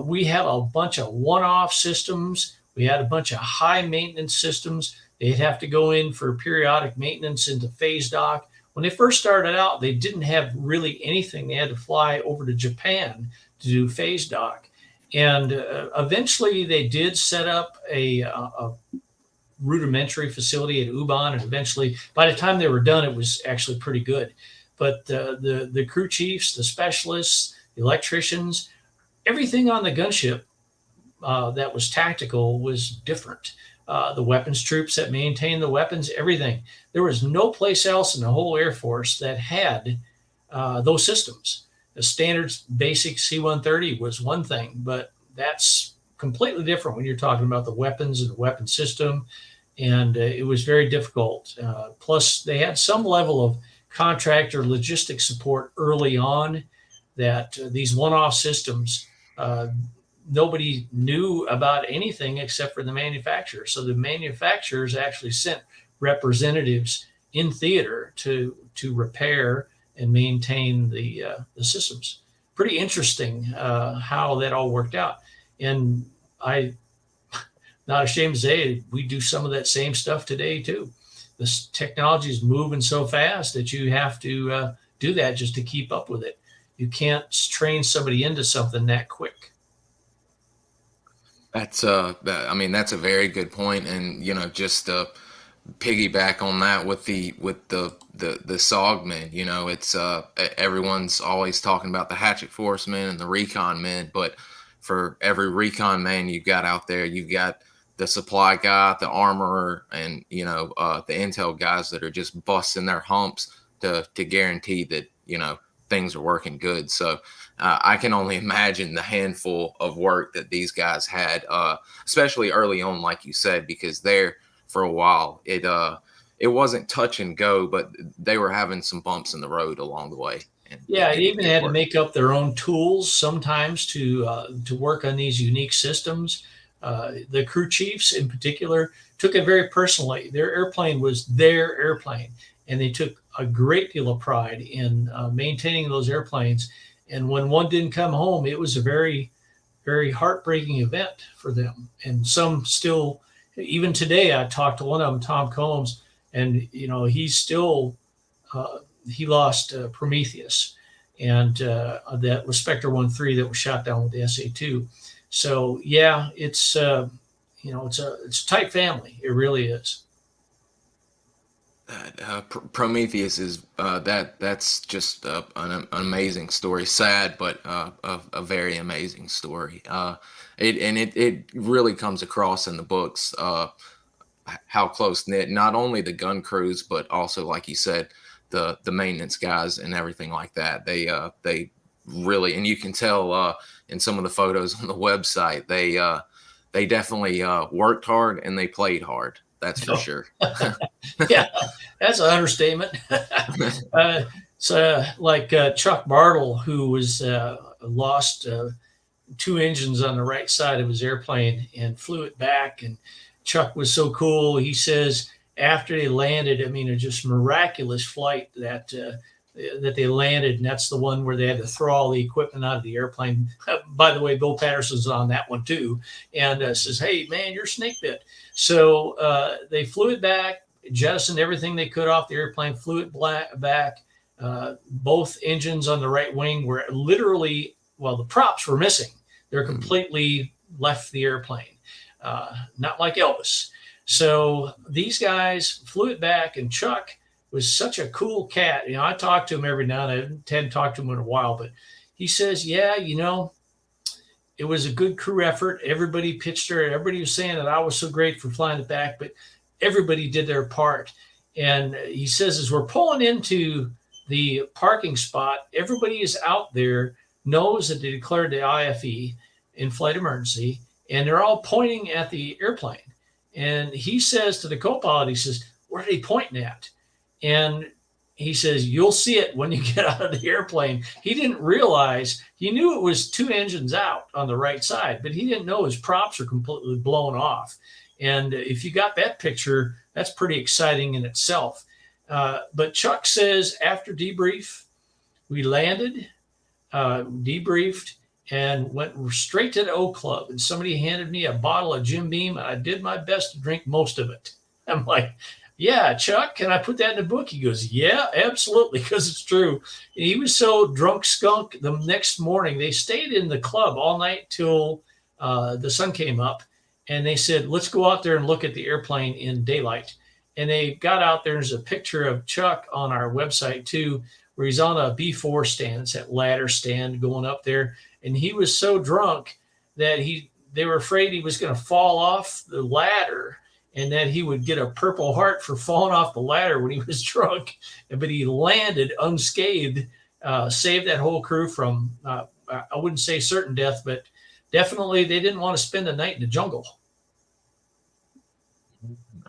Speaker 2: we had a bunch of one-off systems. We had a bunch of high maintenance systems. They'd have to go in for periodic maintenance into phase dock. When they first started out, they didn't have really anything. They had to fly over to Japan to do phase dock. And eventually they did set up a rudimentary facility at Ubon, and eventually, by the time they were done, it was actually pretty good. But the crew chiefs, the specialists, the electricians, everything on the gunship that was tactical was different. The weapons troops that maintained the weapons, everything. There was no place else in the whole Air Force that had those systems. The standard basic C-130 was one thing, but that's completely different when you're talking about the weapons and the weapon system. And it was very difficult. Plus, they had some level of contractor logistic support early on, that these one-off systems, nobody knew about anything except for the manufacturer. So the manufacturers actually sent representatives in theater to repair and maintain the systems. Pretty interesting how that all worked out. And I, not ashamed to say, we do some of that same stuff today too. This technology is moving so fast that you have to do that just to keep up with it. You can't train somebody into something that quick.
Speaker 1: That's I mean, that's a very good point, and just piggyback on that with the SOG men. It's everyone's always talking about the hatchet force men and the recon men, but for every recon man you've got out there, you've got the supply guy, the armorer, and the intel guys that are just busting their humps to guarantee that things are working good. So I can only imagine the handful of work that these guys had, especially early on, like you said, because there for a while it wasn't touch and go, but they were having some bumps in the road along the way. And
Speaker 2: Yeah, they even had to
Speaker 1: work.
Speaker 2: make up their own tools sometimes to work on these unique systems. The crew chiefs, in particular, took it very personally. Their airplane was their airplane, and they took a great deal of pride in maintaining those airplanes. And when one didn't come home, it was a very, very heartbreaking event for them. And some still, even today, I talked to one of them, Tom Combs, and he's still he lost Prometheus, and that was Specter 1-3 that was shot down with the SA-2. So yeah, it's it's a tight family. It really is.
Speaker 1: Prometheus is that's just an amazing story. Sad, but a very amazing story. It really comes across in the books how close knit not only the gun crews, but also, like you said, the maintenance guys and everything like that. They really, and you can tell in some of the photos on the website, they definitely worked hard and they played hard. That's for sure.
Speaker 2: Yeah, that's an understatement. So, like Chuck Bartle, who was lost two engines on the right side of his airplane and flew it back. And Chuck was so cool. He says after they landed, I mean, a just miraculous flight that they landed, and that's the one where they had to throw all the equipment out of the airplane. By the way, Bill Patterson's on that one too, and says, "Hey, man, you're snake bit." So they flew it back, jettisoned everything they could off the airplane, flew it back. Both engines on the right wing were literally, well, the props were missing. They're completely left the airplane, not like Elvis. So these guys flew it back, and Chuck was such a cool cat. You know, I talk to him every now and then. I hadn't talked to him in a while, but he says, yeah, you know, it was a good crew effort. Everybody pitched her. Everybody was saying that I was so great for flying it back, but everybody did their part. And he says, as we're pulling into the parking spot, everybody is out there, knows that they declared the IFE, in-flight emergency, and they're all pointing at the airplane. And he says to the co-pilot, he says, "Where are they pointing at?" And he says, "You'll see it when you get out of the airplane." He didn't realize, he knew it was two engines out on the right side, but he didn't know his props are completely blown off. And if you got that picture, that's pretty exciting in itself. But Chuck says after debrief, we landed, debriefed, and went straight to the O Club. And somebody handed me a bottle of Jim Beam, and I did my best to drink most of it. I'm like, "Yeah, Chuck, can I put that in the book?" He goes, "Yeah, absolutely," because it's true. And he was so drunk skunk the next morning. They stayed in the club all night till the sun came up. And they said, "Let's go out there and look at the airplane in daylight." And they got out there. There's a picture of Chuck on our website too, where he's on a B4 stand. It's that ladder stand going up there. And he was so drunk that they were afraid he was going to fall off the ladder and that he would get a Purple Heart for falling off the ladder when he was drunk. But he landed unscathed, saved that whole crew from, I wouldn't say certain death, but definitely they didn't want to spend the night in the jungle.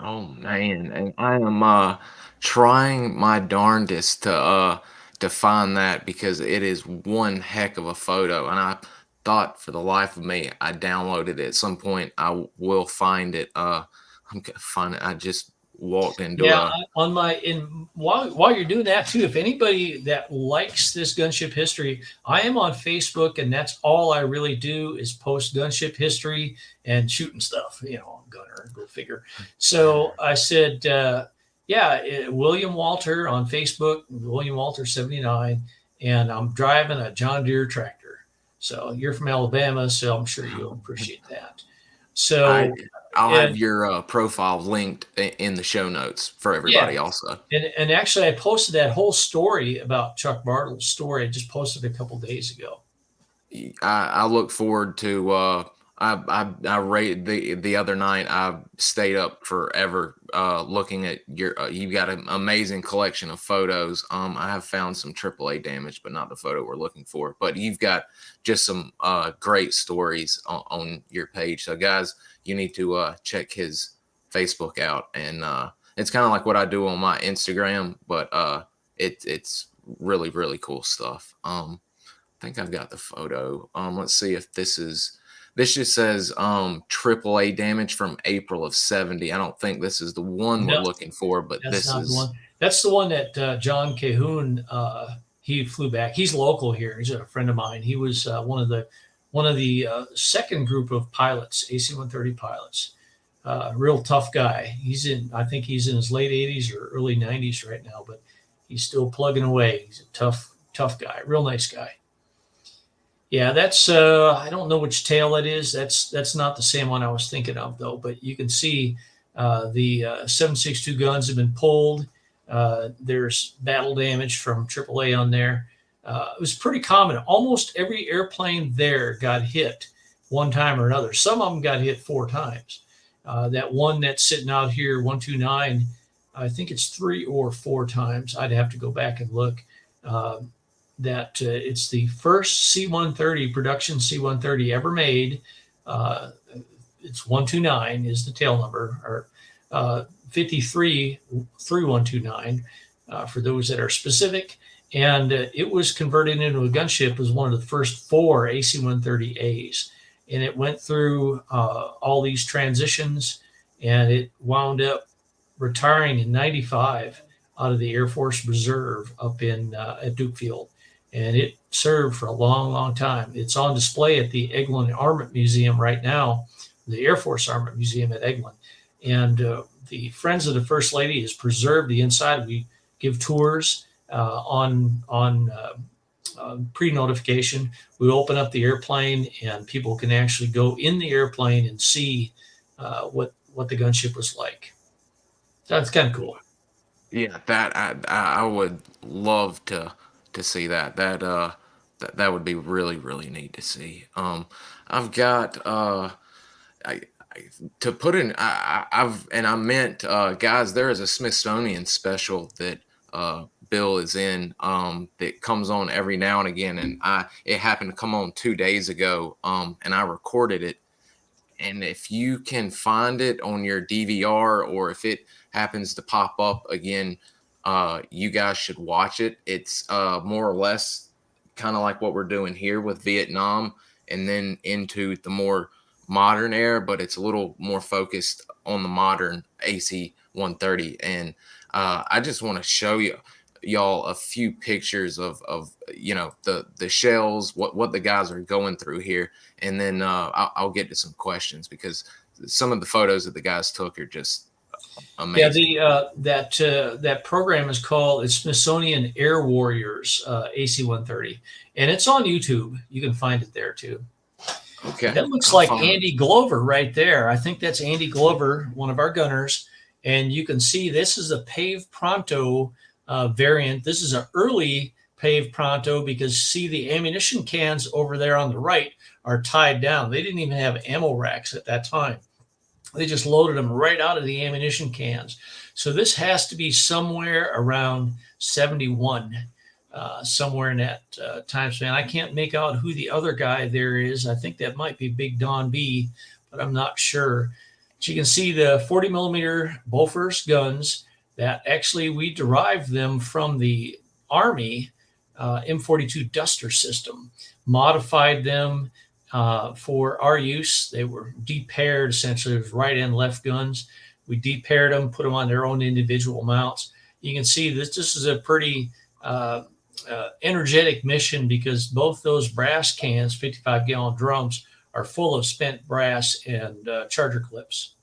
Speaker 1: Oh man, and I am trying my darndest to find that because it is one heck of a photo, and I thought for the life of me I downloaded it. At some point I will find it. I'm gonna find it. I just walked into
Speaker 2: Yeah, on my while you're doing that too, if anybody that likes this gunship history, I am on Facebook, and that's all I really do is post gunship history and shooting stuff. You know, gunner, go figure. So I said, William Walter on Facebook, William Walter 79, and I'm driving a John Deere tractor. So you're from Alabama, so I'm sure you'll appreciate that. So
Speaker 1: I'll have your profile linked in the show notes for everybody also.
Speaker 2: And actually, I posted that whole story about Chuck Bartle's story. I just posted a couple days ago.
Speaker 1: I look forward to. I rated the other night. I stayed up forever looking at your. You've got an amazing collection of photos. I have found some AAA damage, but not the photo we're looking for. But you've got just some great stories on your page. So guys, you need to check his Facebook out, and it's kind of like what I do on my Instagram, but it's really cool stuff. I think I've got the photo. Let's see if this just says AAA damage from April of 70. I don't think this is the one we're looking for, but this is
Speaker 2: the one. That's the one that John Cahoon he flew back. He's local here. He's a friend of mine. He was one of the second group of pilots, AC-130 pilots. Real tough guy. I think he's in his late 80s or early 90s right now, but he's still plugging away. He's a tough guy, real nice guy. Yeah, that's I don't know which tail it is. That's not the same one I was thinking of though. But you can see the 7.62 guns have been pulled. There's battle damage from AAA on there. It was pretty common. Almost every airplane there got hit one time or another. Some of them got hit 4 times. That one that's sitting out here, 129, I think it's 3 or 4 times. I'd have to go back and look. It's the first C-130 production C-130 ever made. It's 129 is the tail number, or 533129 for those that are specific. And it was converted into a gunship as one of the first 4 AC-130As. And it went through all these transitions, and it wound up retiring in 95 out of the Air Force Reserve up in at Duke Field. And it served for a long, long time. It's on display at the Eglin Armament Museum right now, the Air Force Armament Museum at Eglin. And the Friends of the First Lady has preserved the inside. We give tours on pre-notification. We open up the airplane, and people can actually go in the airplane and see what the gunship was like. So that's kind of cool.
Speaker 1: Yeah, that I would love to see that. That would be really really neat to see. I've got I, to put in I meant guys, there is a Smithsonian special that Bill is in that comes on every now and again, and it happened to come on 2 days ago, and I recorded it. And if you can find it on your DVR, or if it happens to pop up again, you guys should watch it. It's more or less kind of like what we're doing here with Vietnam, and then into the more modern era, but it's a little more focused on the modern AC-130. And I just want to show y'all a few pictures of the shells, what the guys are going through here, and then I'll get to some questions, because some of the photos that the guys took are just amazing.
Speaker 2: Yeah, that program is called Smithsonian Air Warriors AC-130, and it's on YouTube. You can find it there too.
Speaker 1: Okay,
Speaker 2: that looks like Andy Glover right there. I think that's Andy Glover, one of our gunners, and you can see this is a Pave Pronto variant. This is an early Pave Pronto, because see, the ammunition cans over there on the right are tied down. They didn't even have ammo racks at that time. They just loaded them right out of the ammunition cans. So this has to be somewhere around 71, somewhere in that time span. I can't make out who the other guy there is. I think that might be Big Don B, but I'm not sure. But you can see the 40 millimeter Bofors guns that actually we derived them from the Army M42 Duster system, modified them for our use. They were depaired, essentially. It was right and left guns. We depaired them, put them on their own individual mounts. You can see this is a pretty energetic mission, because both those brass cans, 55-gallon drums, are full of spent brass and charger clips.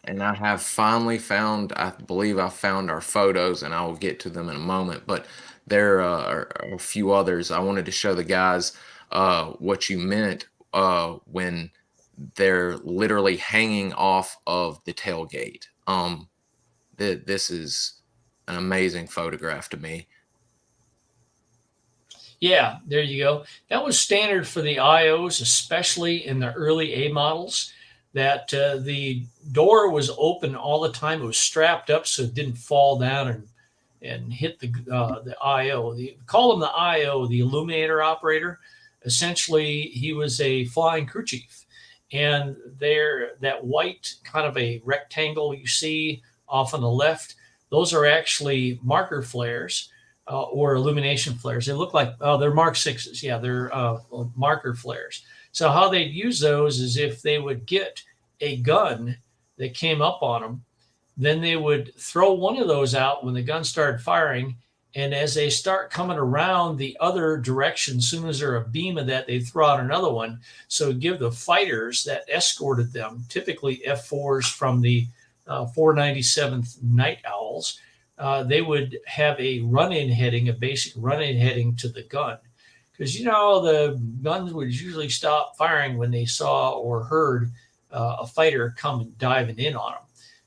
Speaker 1: And I have finally found, I believe I found our photos, and I will get to them in a moment. But there are a few others. I wanted to show the guys what you meant when they're literally hanging off of the tailgate. This is an amazing photograph to me.
Speaker 2: Yeah, there you go. That was standard for the IOs, especially in the early A models, that the door was open all the time. It was strapped up so it didn't fall down and hit the IO. We call him the IO, the Illuminator operator. Essentially, he was a flying crew chief. And there, that white kind of a rectangle you see off on the left, those are actually marker flares or illumination flares. They look like, they're Mark 6s. Yeah, they're marker flares. So how they'd use those is if they would get a gun that came up on them, then they would throw one of those out when the gun started firing. And as they start coming around the other direction, as soon as there's a beam of that, they throw out another one. So give the fighters that escorted them, typically F4s from the 497th Night Owls, they would have a run-in heading, a basic run-in heading to the gun. Because, the guns would usually stop firing when they saw or heard a fighter come diving in on them.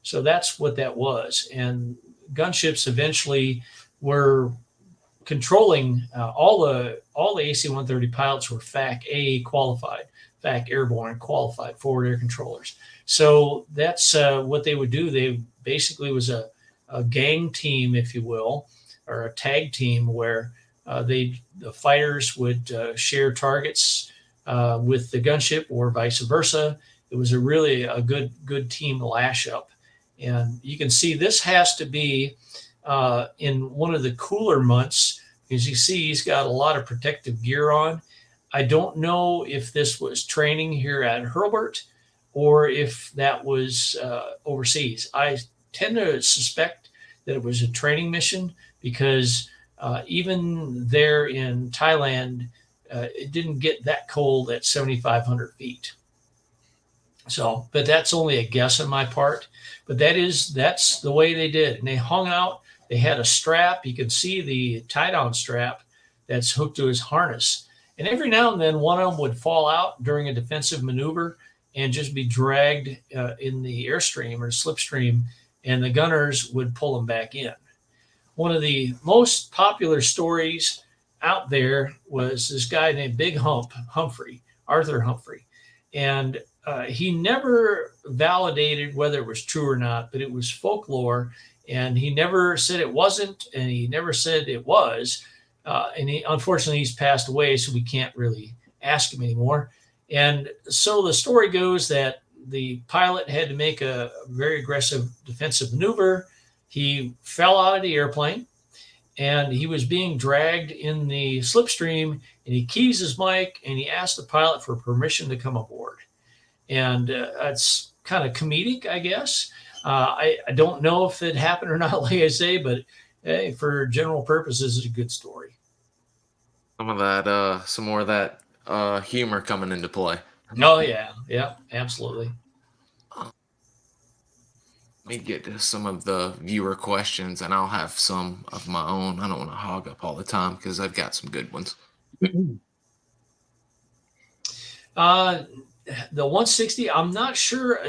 Speaker 2: So that's what that was. And gunships eventually were controlling all the AC-130 pilots were FAC-A qualified, FAC airborne qualified forward air controllers. So that's what they would do. They basically was a gang team, if you will, or a tag team where the fighters would share targets with the gunship or vice versa. It was really a good team lash up. And you can see this has to be in one of the cooler months. As you see, he's got a lot of protective gear on. I don't know if this was training here at Hurlburt or if that was overseas. I tend to suspect that it was a training mission because even there in Thailand, it didn't get that cold at 7,500 feet. So, but that's only a guess on my part. But that's the way they did. And they hung out. They had a strap. You can see the tie-down strap that's hooked to his harness. And every now and then, one of them would fall out during a defensive maneuver and just be dragged in the airstream or slipstream, and the gunners would pull them back in. One of the most popular stories out there was this guy named Big Humphrey, Arthur Humphrey. And he never validated whether it was true or not, but it was folklore. And he never said it wasn't, and he never said it was. And unfortunately, he's passed away, so we can't really ask him anymore. And so the story goes that the pilot had to make a very aggressive defensive maneuver. He fell out of the airplane, and he was being dragged in the slipstream, and he keys his mic, and he asked the pilot for permission to come aboard. And it's kind of comedic, I guess. I don't know if it happened or not, like I say, but hey, for general purposes, it's a good story.
Speaker 1: Some of that, some more of that humor coming into play.
Speaker 2: Oh yeah, absolutely.
Speaker 1: Let me get to some of the viewer questions, and I'll have some of my own. I don't want to hog up all the time because I've got some good ones.
Speaker 2: The 160, I'm not sure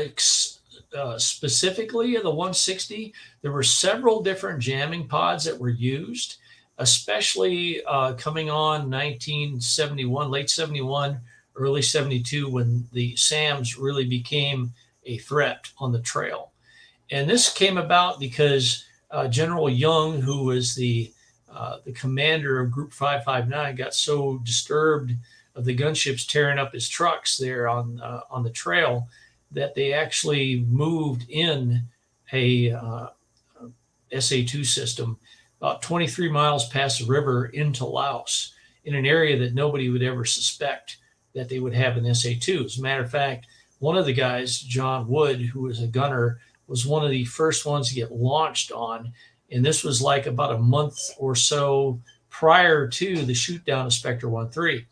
Speaker 2: specifically of the 160. There were several different jamming pods that were used, especially coming on 1971, late 71, early 72, when the SAMs really became a threat on the trail. And this came about because General Young, who was the commander of Group 559, got so disturbed of the gunships tearing up his trucks there on the trail that they actually moved in a SA-2 system about 23 miles past the river into Laos in an area that nobody would ever suspect that they would have an SA-2. As a matter of fact, one of the guys, John Wood, who was a gunner, was one of the first ones to get launched on. And this was like about a month or so prior to the shoot down of Specter 1-3.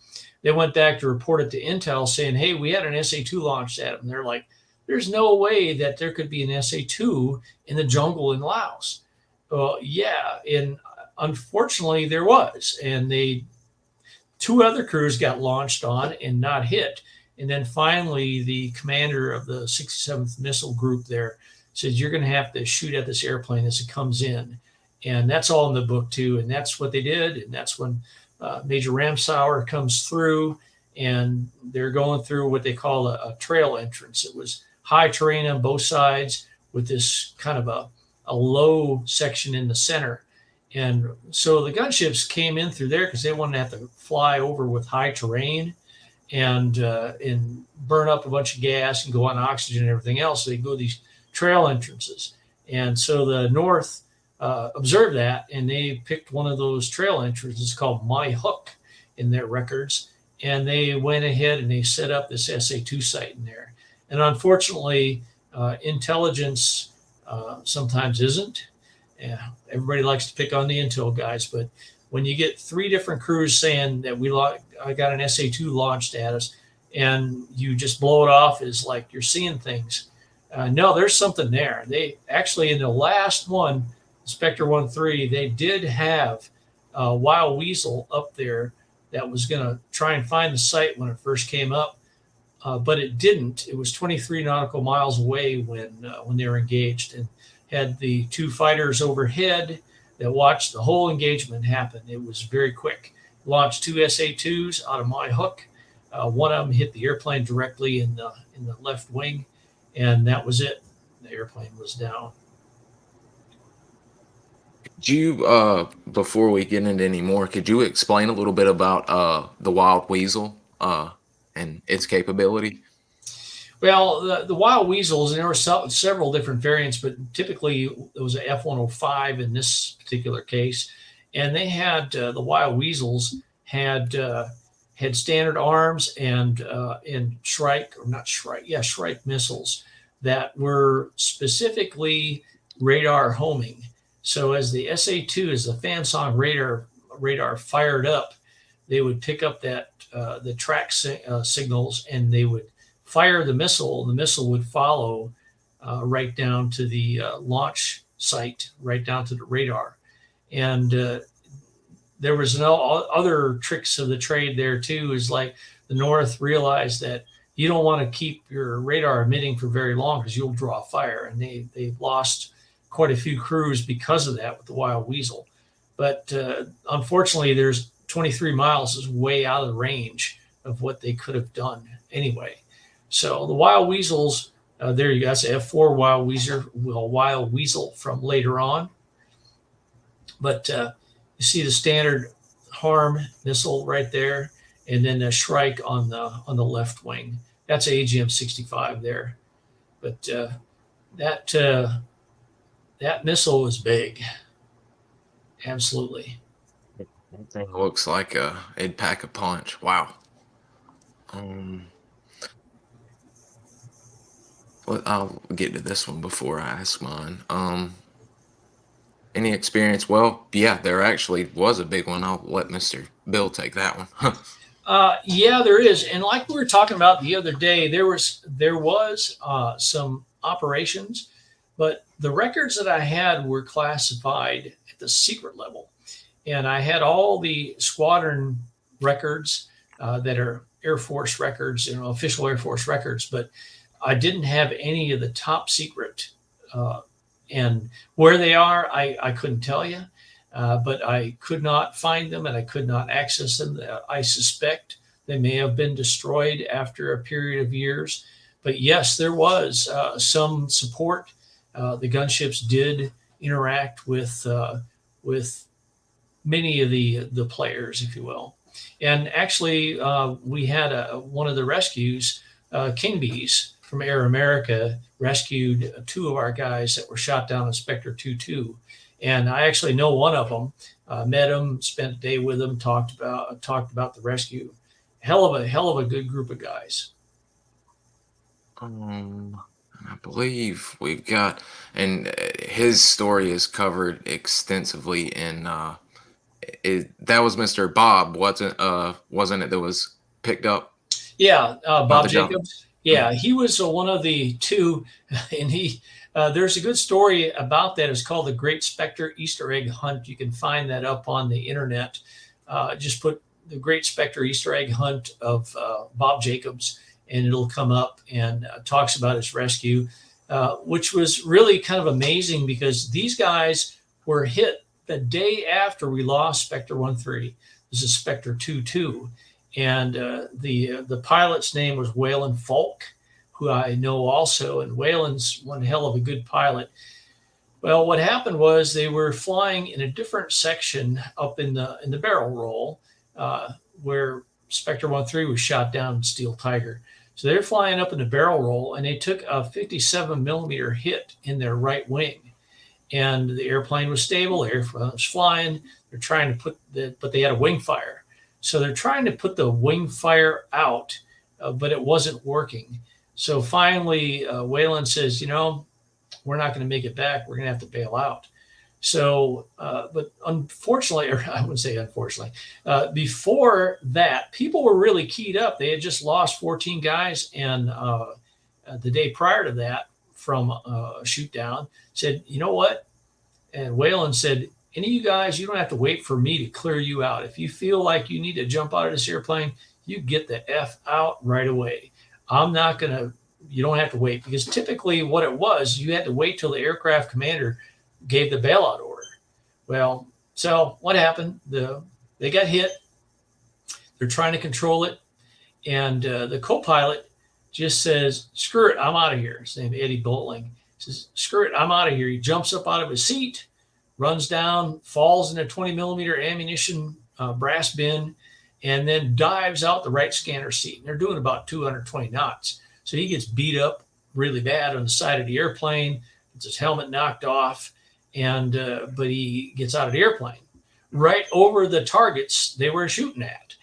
Speaker 2: They went back to report it to Intel saying, hey, we had an SA-2 launched at them. And they're like, there's no way that there could be an SA-2 in the jungle in Laos. Well, yeah, and unfortunately there was. And two other crews got launched on and not hit. And then finally the commander of the 67th Missile Group there says, you're going to have to shoot at this airplane as it comes in. And that's all in the book too. And that's what they did. And that's when Major Ramsauer comes through, and they're going through what they call a trail entrance. It was high terrain on both sides with this kind of a low section in the center. And so the gunships came in through there because they wanted to have to fly over with high terrain and burn up a bunch of gas and go on oxygen and everything else. So they go these trail entrances. And so the North observed that, and they picked one of those trail entrances called My Hook in their records, and they went ahead and they set up this SA-2 site in there. And unfortunately, intelligence sometimes isn't. Yeah, everybody likes to pick on the intel guys, but when you get three different crews saying that I got an SA-2 launched at us, and you just blow it off as like you're seeing things. No, there's something there. They actually, in the last one, Specter 1-3, they did have a wild weasel up there that was going to try and find the site when it first came up. but it didn't. It was 23 nautical miles away when they were engaged, and had the two fighters overhead that watched the whole engagement happen. It was very quick. Launched two SA-2s out of my hook. One of them hit the airplane directly in the left wing, and that was it. The airplane was down.
Speaker 1: Could you, before we get into any more, could you explain a little bit about the Wild Weasel and its capability?
Speaker 2: Well, the Wild Weasels, and there were several different variants, but typically it was a F-105 in this particular case. And they had the Wild Weasels had standard arms and Shrike, or not Shrike, yeah, Shrike missiles that were specifically radar homing. So as the SA-2, as the Fansong radar fired up, they would pick up that the track signals, and they would fire the missile. The missile would follow right down to the launch site, right down to the radar. And there was no other tricks of the trade there too. Is like the North realized that you don't want to keep your radar emitting for very long because you'll draw fire, and they lost quite a few crews because of that with the Wild Weasel. But unfortunately, there's 23 miles is way out of the range of what they could have done anyway. So the Wild Weasels, there you go. That's F4 Wild Weasel from later on. But you see the standard harm missile right there, and then a Shrike on the left wing. That's AGM-65 there. But that missile was big, absolutely.
Speaker 1: That thing looks like it'd pack a punch. Wow. Well, I'll get to this one before I ask mine. Any experience? Well, yeah, there actually was a big one. I'll let Mr. Bill take that one.
Speaker 2: Yeah, there is, and like we were talking about the other day, there was some operations, but the records that I had were classified at the secret level, and I had all the squadron records that are Air Force records, official Air Force records, but I didn't have any of the top secret, and where they are, I couldn't tell you, but I could not find them and I could not access them. I suspect they may have been destroyed after a period of years. But yes, there was some support. The gunships did interact with many of the players, if you will. And actually, we had one of the rescues, King Bees from Air America, rescued two of our guys that were shot down in Specter 2-2. And I actually know one of them, met him, spent a day with him, talked about the rescue. Hell of a good group of guys.
Speaker 1: I believe we've got, and his story is covered extensively in that was Mr. Bob, wasn't it, that was picked up?
Speaker 2: Yeah, Bob
Speaker 1: Jacobs.
Speaker 2: Jacobs. Yeah, he was one of the two, and there's a good story about that. It's called the Great Specter Easter Egg Hunt. You can find that up on the internet. Just put the Great Specter Easter Egg Hunt of Bob Jacobs, and it'll come up, and talks about his rescue, which was really kind of amazing because these guys were hit the day after we lost Specter 130. This is Specter 2-2. And the pilot's name was Waylon Falk, who I know also. And Waylon's one hell of a good pilot. Well, what happened was they were flying in a different section up in the barrel roll where Specter 130 was shot down in Steel Tiger. So they're flying up in the barrel roll, and they took a 57 millimeter hit in their right wing. And the airplane was stable. The airplane was flying. They're trying to but they had a wing fire. So they're trying to put the wing fire out, but it wasn't working. So finally, Waylon says, we're not going to make it back. We're going to have to bail out. So, but unfortunately, or I wouldn't say unfortunately, before that, people were really keyed up. They had just lost 14 guys. And the day prior to that, from a shoot down, said, you know what? And Waylon said, any of you guys, you don't have to wait for me to clear you out. If you feel like you need to jump out of this airplane, you get the F out right away. I'm not going to, you don't have to wait, because typically what it was, you had to wait till the aircraft commander gave the bailout order. Well, so what happened? They got hit. They're trying to control it, and the co-pilot just says, "Screw it, I'm out of here." His name Eddie Bowling. He says, "Screw it, I'm out of here." He jumps up out of his seat, runs down, falls in a 20 millimeter ammunition brass bin, and then dives out the right scanner seat. And they're doing about 220 knots, so he gets beat up really bad on the side of the airplane. Gets his helmet knocked off, and but he gets out of the airplane right over the targets they were shooting at.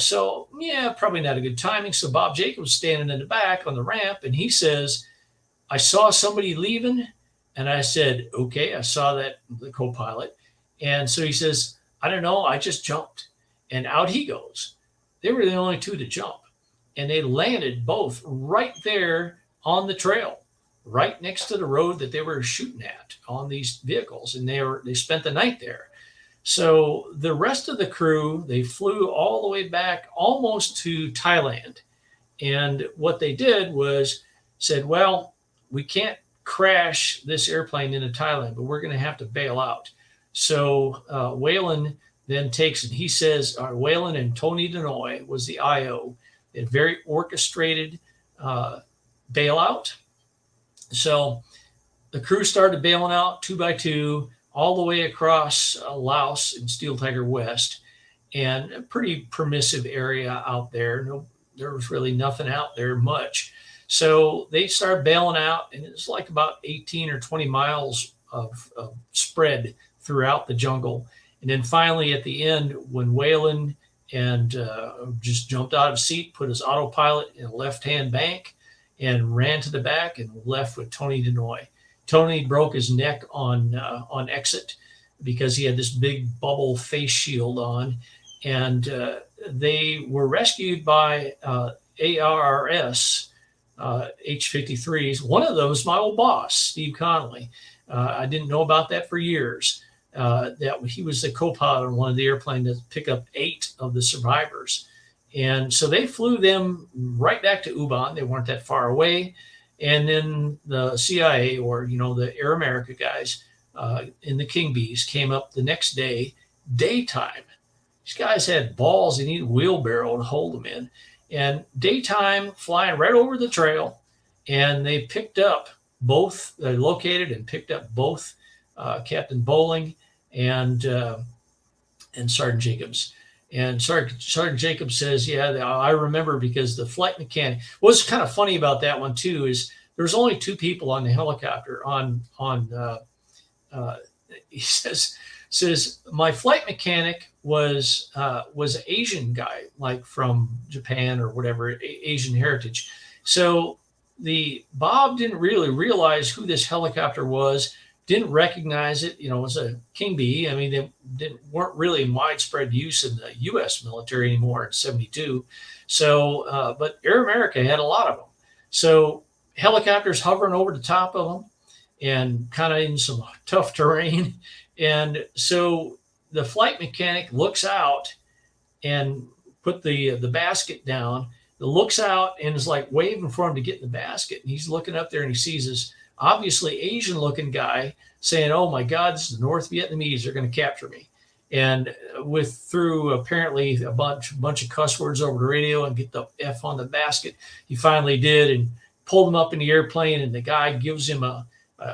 Speaker 2: So yeah, probably not a good timing. So Bob Jacobs standing in the back on the ramp, and he says, "I saw somebody leaving," and I said, "Okay, I saw that," the co-pilot, and so he says, "I don't know, I just jumped," and out he goes. They were the only two to jump, and they landed both right there on the trail, right next to the road that they were shooting at on these vehicles, and they spent the night there. So the rest of the crew, they flew all the way back almost to Thailand. And what they did was said, well, we can't crash this airplane into Thailand, but we're going to have to bail out. So Whalen then takes, and he says, Whalen and Tony Denoy was the IO, a very orchestrated bailout. So the crew started bailing out two by two all the way across Laos and Steel Tiger West, and a pretty permissive area out there. No, there was really nothing out there much. So they started bailing out, and it's like about 18 or 20 miles of spread throughout the jungle. And then finally, at the end, when Whalen and just jumped out of seat, put his autopilot in a left-hand bank, and ran to the back and left with Tony Denoy. Tony broke his neck on exit because he had this big bubble face shield on, and they were rescued by ARRS H-53s. One of those, my old boss, Steve Connolly. I didn't know about that for years. That he was the co-pilot on one of the airplanes to pick up 8 of the survivors. And so they flew them right back to Ubon. They weren't that far away. And then the CIA, or the Air America guys in the King Bees, came up the next day, daytime. These guys had balls. They needed a wheelbarrow to hold them in. And daytime, flying right over the trail, and they picked up both. They located and picked up both Captain Bowling and Sergeant Jacobs. And Sergeant Jacobs says, "Yeah, I remember, because the flight mechanic." What's kind of funny about that one too is there's only 2 people on the helicopter. He says my flight mechanic was an Asian guy, like from Japan or whatever, Asian heritage. So the Bob didn't really realize who this helicopter was. Didn't recognize it. It was a King Bee. I mean, they weren't really in widespread use in the U.S. military anymore in '72. So, but Air America had a lot of them. So helicopters hovering over the top of them, and kind of in some tough terrain. And so the flight mechanic looks out and put the basket down. It looks out and is like waving for him to get in the basket. And he's looking up there, and he sees this obviously Asian looking guy saying, "Oh my God, this is the North Vietnamese. They're going to capture me." And through apparently a bunch of cuss words over the radio and get the F on the basket, he finally did, and pulled him up in the airplane. And the guy gives him a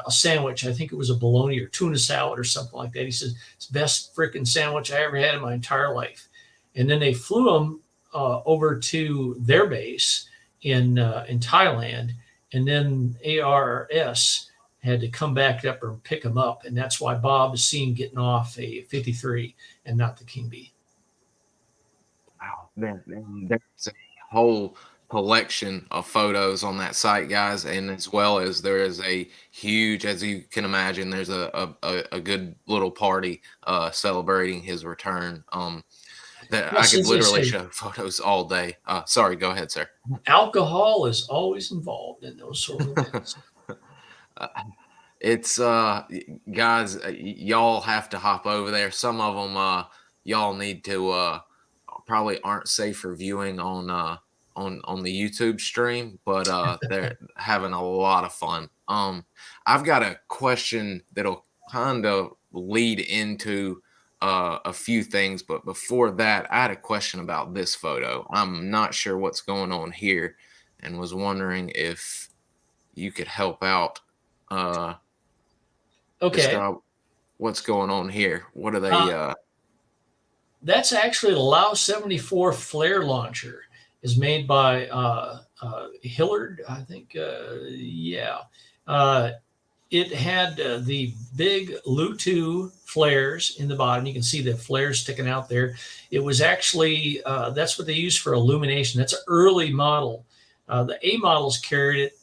Speaker 2: sandwich. I think it was a bologna or tuna salad or something like that. He says, "It's the best freaking sandwich I ever had in my entire life." And then they flew him over to their base in Thailand. And then ARS had to come back up and pick him up. And that's why Bob is seen getting off a 53 and not the King Bee.
Speaker 1: Wow. There's a whole collection of photos on that site, guys. And as well as there is a huge, as you can imagine, there's a good little party celebrating his return. That I could literally show photos all day. Sorry, go ahead, sir.
Speaker 2: Alcohol is always involved in those sort of events.
Speaker 1: It's guys, y'all have to hop over there. Some of them y'all need to probably aren't safe for viewing on on the YouTube stream, but they're having a lot of fun. I've got a question that'll kind of lead into a few things, but before that, I had a question about this photo. I'm not sure what's going on here, and was wondering if you could help out
Speaker 2: Okay.
Speaker 1: describe what's going on here. What are
Speaker 2: Uh,
Speaker 1: they?
Speaker 2: that's actually the Laos 74 flare launcher. Is made by Hillard, I think. Yeah. Uh, it had the big Lu-2 flares in the bottom. You can see the flares sticking out there. It was actually, that's what they used for illumination. That's an early model. The A models carried it.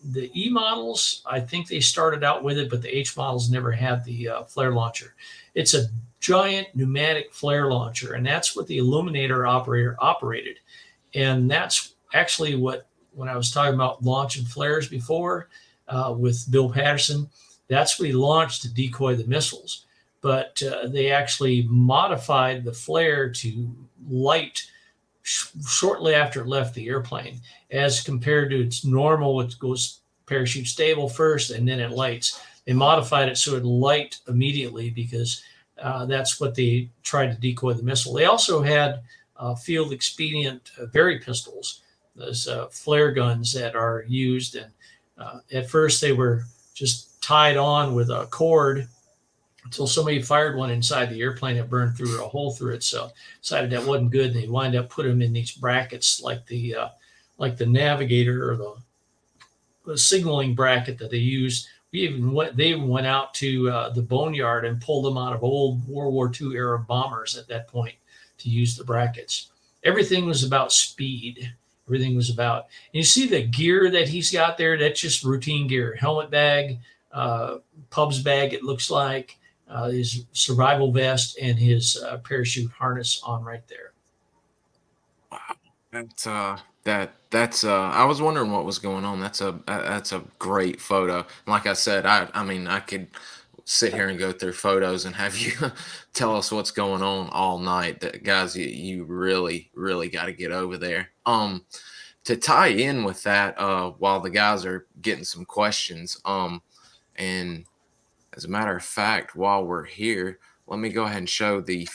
Speaker 2: The E models, I think they started out with it, but the H models never had the flare launcher. It's a giant pneumatic flare launcher, and that's what the Illuminator operator operated. And that's actually what, when I was talking about launching flares before, with Bill Patterson, that's what he launched to decoy the missiles. But they actually modified the flare to light shortly after it left the airplane, as compared to its normal, it goes parachute stable first and then it lights. They modified it so it light immediately because that's what they tried to decoy the missile. They also had field expedient Very pistols, those flare guns that are used. And at first they were just tied on with a cord until somebody fired one inside the airplane that burned through a hole through it. So decided that wasn't good. And they wind up putting them in these brackets like the navigator or the signaling bracket that they used. They even went out to the boneyard and pulled them out of old World War II era bombers at that point to use the brackets. Everything was about speed. Everything was about, and you see the gear that he's got there, that's just routine gear. Helmet bag, pubs bag, it looks like, his survival vest, and his parachute harness on right there.
Speaker 1: That's I was wondering what was going on. That's a great photo. Like I said, I mean I could sit here and go through photos and have you tell us what's going on all night. That guys, you really got to get over there. To tie in with that, while the guys are getting some questions, and as a matter of fact, while we're here, let me go ahead and show the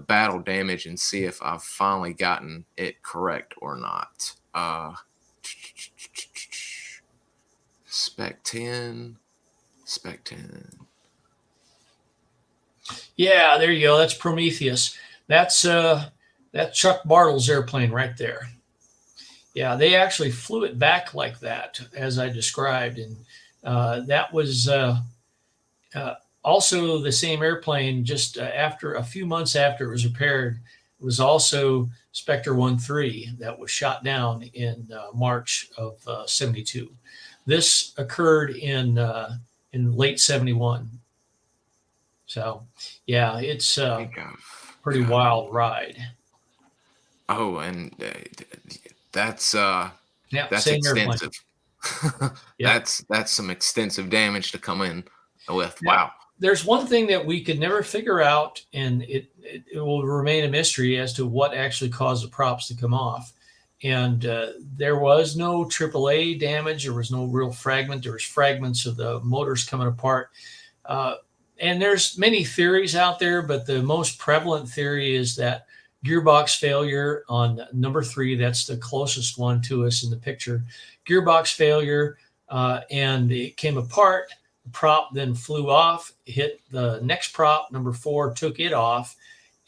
Speaker 1: battle damage and see if I've finally gotten it correct or not. Spec 10.
Speaker 2: Yeah, there you go. That's Prometheus. That's Chuck Bartle's airplane right there. Yeah, they actually flew it back like that, as I described, and that was also the same airplane. Just after a few months after it was repaired, it was also Specter 1-3 that was shot down in March of '72. This occurred in late '71. So, yeah, it's a pretty wild ride.
Speaker 1: Oh, and that's
Speaker 2: Yeah,
Speaker 1: that's
Speaker 2: same airplane.
Speaker 1: extensive.
Speaker 2: Yeah.
Speaker 1: That's some extensive damage to come in with.
Speaker 2: Now,
Speaker 1: Wow.
Speaker 2: there's one thing that we could never figure out, and it will remain a mystery as to what actually caused the props to come off. And there was no AAA damage. There was no real fragment. There was fragments of the motors coming apart. And there's many theories out there, but the most prevalent theory is that gearbox failure on number 3, that's the closest one to us in the picture, gearbox failure, and it came apart. The prop then flew off, hit the next prop, number 4, took it off,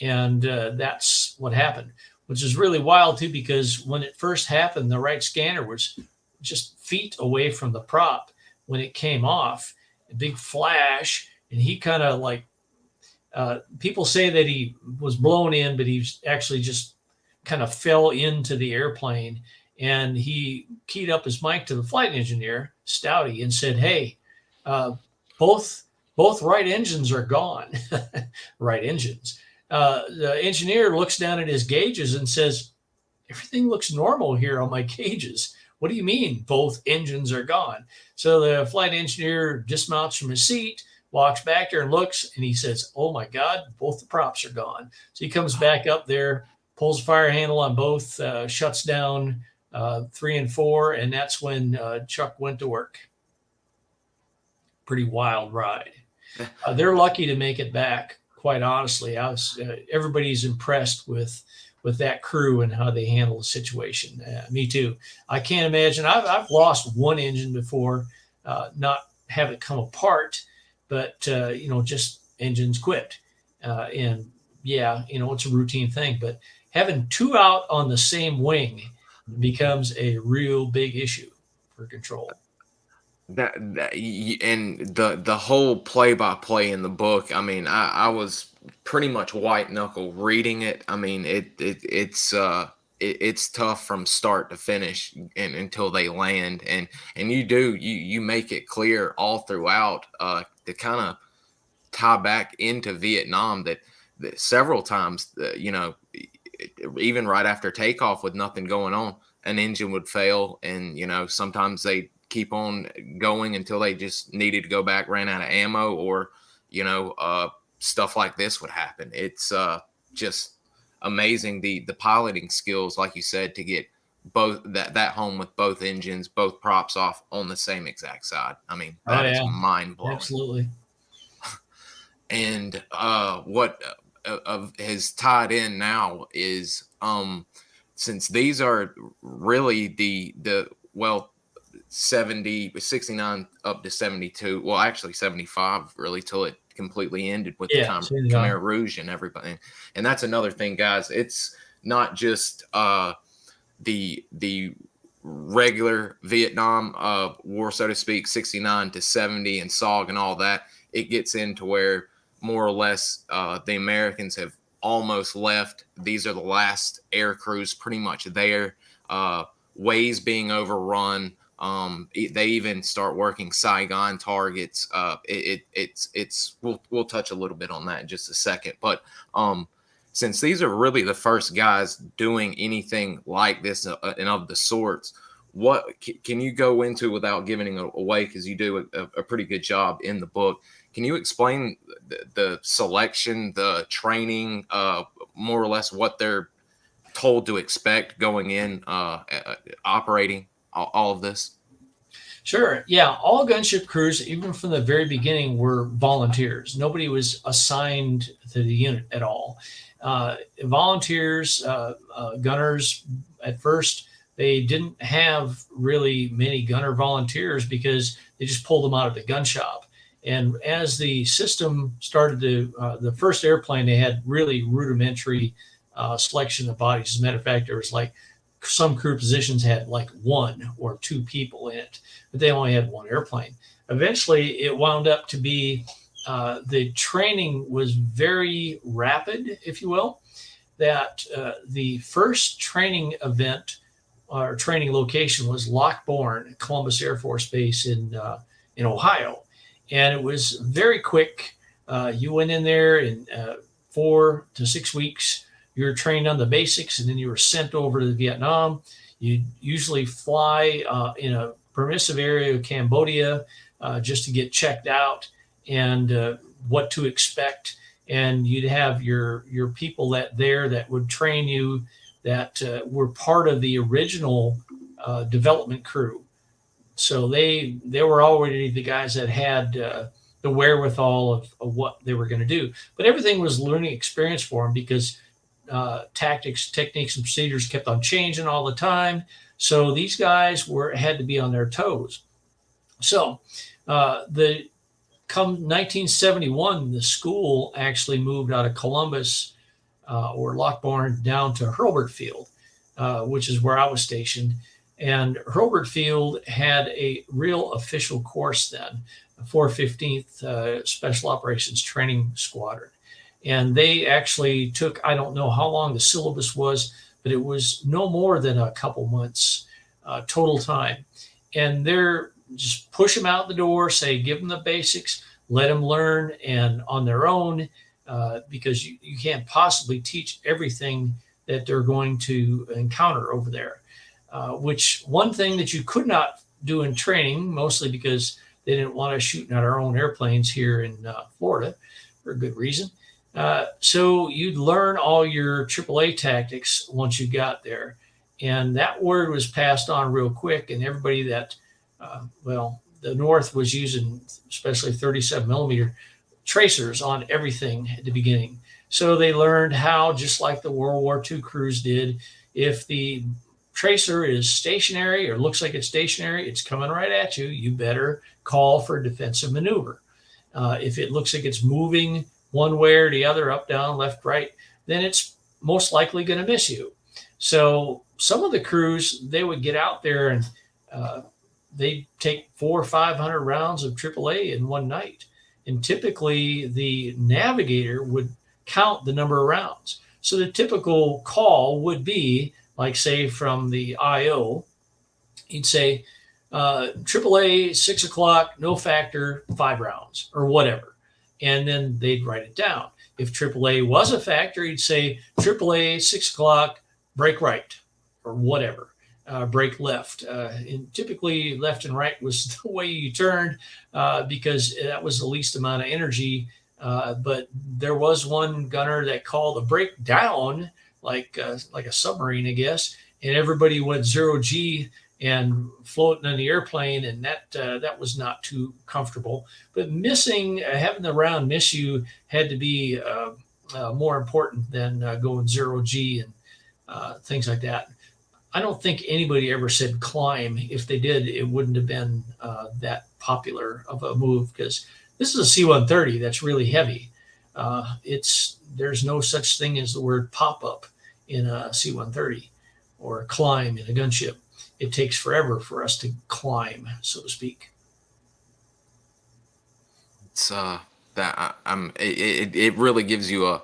Speaker 2: and that's what happened, which is really wild too, because when it first happened, the right scanner was just feet away from the prop when it came off, a big flash, and he kind of like, people say that he was blown in, but he actually just kind of fell into the airplane, and he keyed up his mic to the flight engineer, Stouty, and said, "Hey, both right engines are gone." Right engines. The engineer looks down at his gauges and says, "Everything looks normal here on my gauges. What do you mean both engines are gone?" So the flight engineer dismounts from his seat, walks back there and looks, and he says, "Oh my God, both the props are gone." So he comes back up there, pulls the fire handle on both, shuts down 3 and 4, and that's when Chuck went to work. Pretty wild ride. They're lucky to make it back. Quite honestly, everybody's impressed with that crew and how they handle the situation. Me too. I can't imagine. I've lost one engine before, not have it come apart, but just engines quit, and yeah, it's a routine thing. But having two out on the same wing becomes a real big issue for control.
Speaker 1: And the whole play by play in the book. I mean, I was pretty much white knuckle reading it. I mean, it's tough from start to finish and until they land, and you make it clear all throughout to kind of tie back into Vietnam that several times, even right after takeoff with nothing going on, an engine would fail, and sometimes they keep on going until they just needed to go back, ran out of ammo, or stuff like this would happen. It's just amazing the piloting skills, like you said, to get both that home with both engines, both props off on the same exact side. I mean,
Speaker 2: Oh
Speaker 1: that is
Speaker 2: yeah,
Speaker 1: mind blowing.
Speaker 2: absolutely.
Speaker 1: And what has tied in now is since these are really the 69 up to 72, well actually 75 really, till it completely ended with the
Speaker 2: Yeah,
Speaker 1: Khmer Rouge and everybody. And that's another thing, guys. It's not just the regular Vietnam war, so to speak, 69 to 70 and SOG and all that. It gets into where more or less the Americans have almost left. These are the last air crews pretty much there. Ways being overrun. They even start working Saigon targets. We'll touch a little bit on that in just a second. But since these are really the first guys doing anything like this and of the sorts, what can you go into without giving it away, because you do a pretty good job in the book? Can you explain the selection, the training, more or less what they're told to expect going in, operating all of this?
Speaker 2: Sure. Yeah. All gunship crews, even from the very beginning, were volunteers. Nobody was assigned to the unit at all. Volunteers, gunners, at first, they didn't have really many gunner volunteers because they just pulled them out of the gun shop. And as the system started the first airplane, they had really rudimentary selection of bodies. As a matter of fact, there was like some crew positions had like one or two people in it, but they only had one airplane. Eventually, it wound up to be the training was very rapid, if you will, that the first training event or training location was Lockbourne, Columbus Air Force Base in Ohio. And it was very quick. You went in there in 4 to 6 weeks. You were trained on the basics, and then you were sent over to Vietnam. You usually fly in a permissive area of Cambodia just to get checked out and what to expect. And you'd have your people that would train you that were part of the original development crew. So they were already the guys that had the wherewithal of what they were going to do. But everything was learning experience for them because tactics, techniques, and procedures kept on changing all the time. So these guys had to be on their toes. So come 1971, the school actually moved out of Columbus or Lockbourne down to Hurlburt Field, which is where I was stationed. And Hurlburt Field had a real official course then, the 415th Special Operations Training Squadron. And they actually took, I don't know how long the syllabus was, but it was no more than a couple months total time. And they're just push them out the door, say, give them the basics, let them learn and on their own, because you can't possibly teach everything that they're going to encounter over there. Which one thing that you could not do in training, mostly because they didn't want us shooting at our own airplanes here in Florida for a good reason. So you'd learn all your AAA tactics once you got there. And that word was passed on real quick. And everybody that, the North was using, especially 37 millimeter tracers on everything at the beginning. So they learned how, just like the World War II crews did, if the tracer is stationary or looks like it's stationary, it's coming right at you, you better call for defensive maneuver. If it looks like it's moving one way or the other, up, down, left, right, then it's most likely going to miss you. So some of the crews, they would get out there and they'd take 400 or 500 rounds of AAA in one night. And typically the navigator would count the number of rounds. So the typical call would be, like, say, from the IO, he'd say, AAA, 6 o'clock, no factor, 5 rounds, or whatever. And then they'd write it down. If AAA was a factor, he'd say, AAA, 6 o'clock, break right, or whatever, break left. And typically, left and right was the way you turned because that was the least amount of energy. But there was one gunner that called a break down, like a submarine, I guess, and everybody went 0G and floating in the airplane, and that was not too comfortable. But having the round miss you had to be more important than going 0G and things like that. I don't think anybody ever said climb. If they did, it wouldn't have been that popular of a move, because this is a C-130 that's really heavy. There's no such thing as the word pop up in a C-130 or climb in a gunship. It takes forever for us to climb, so to speak.
Speaker 1: It's it really gives you a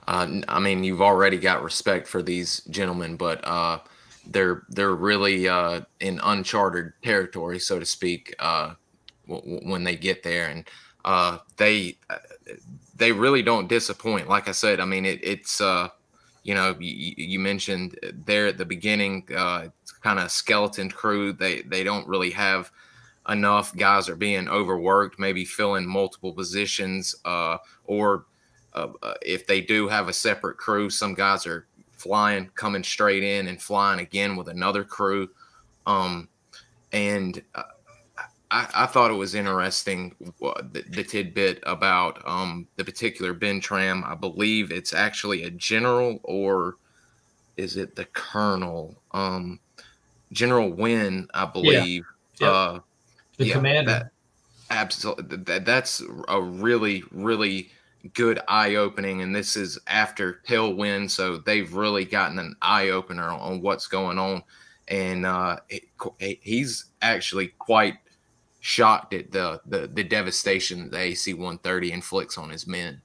Speaker 1: I mean, you've already got respect for these gentlemen, but they're really in uncharted territory, so to speak, when they get there, and they really don't disappoint. Like I said, I mean, it's you mentioned there at the beginning, it's kind of skeleton crew. They don't really have enough. Guys are being overworked, maybe filling multiple positions, or if they do have a separate crew, some guys are coming straight in and flying again with another crew. And I thought it was interesting, the tidbit about the particular Ben Tram. I believe it's actually a general, or is it the colonel? General Wynn, I
Speaker 2: Yeah.
Speaker 1: believe.
Speaker 2: Yep. The commander.
Speaker 1: Absolutely. That's a really, really good eye opening. And this is after Tailwind. So they've really gotten an eye opener on what's going on. And he's actually quite shocked at the devastation the AC-130 inflicts on his men.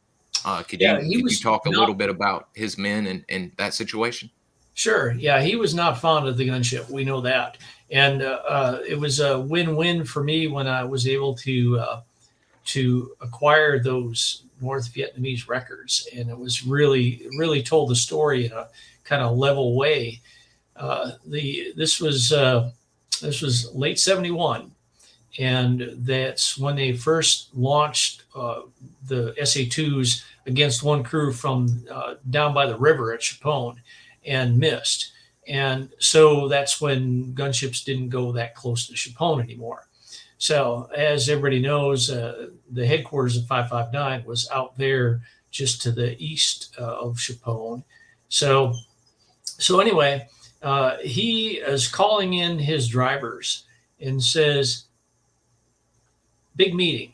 Speaker 1: Could you talk a little bit about his men and that situation?
Speaker 2: Sure. Yeah, he was not fond of the gunship. We know that, and it was a win-win for me when I was able to acquire those North Vietnamese records, and it was really told the story in a kind of level way. This was late '71, and that's when they first launched the SA-2s against one crew from down by the river at Chapone, and missed. And so that's when gunships didn't go that close to Chapone anymore. So as everybody knows, the headquarters of 559 was out there just to the east of Chapone. So anyway, he is calling in his drivers and says, "Big meeting.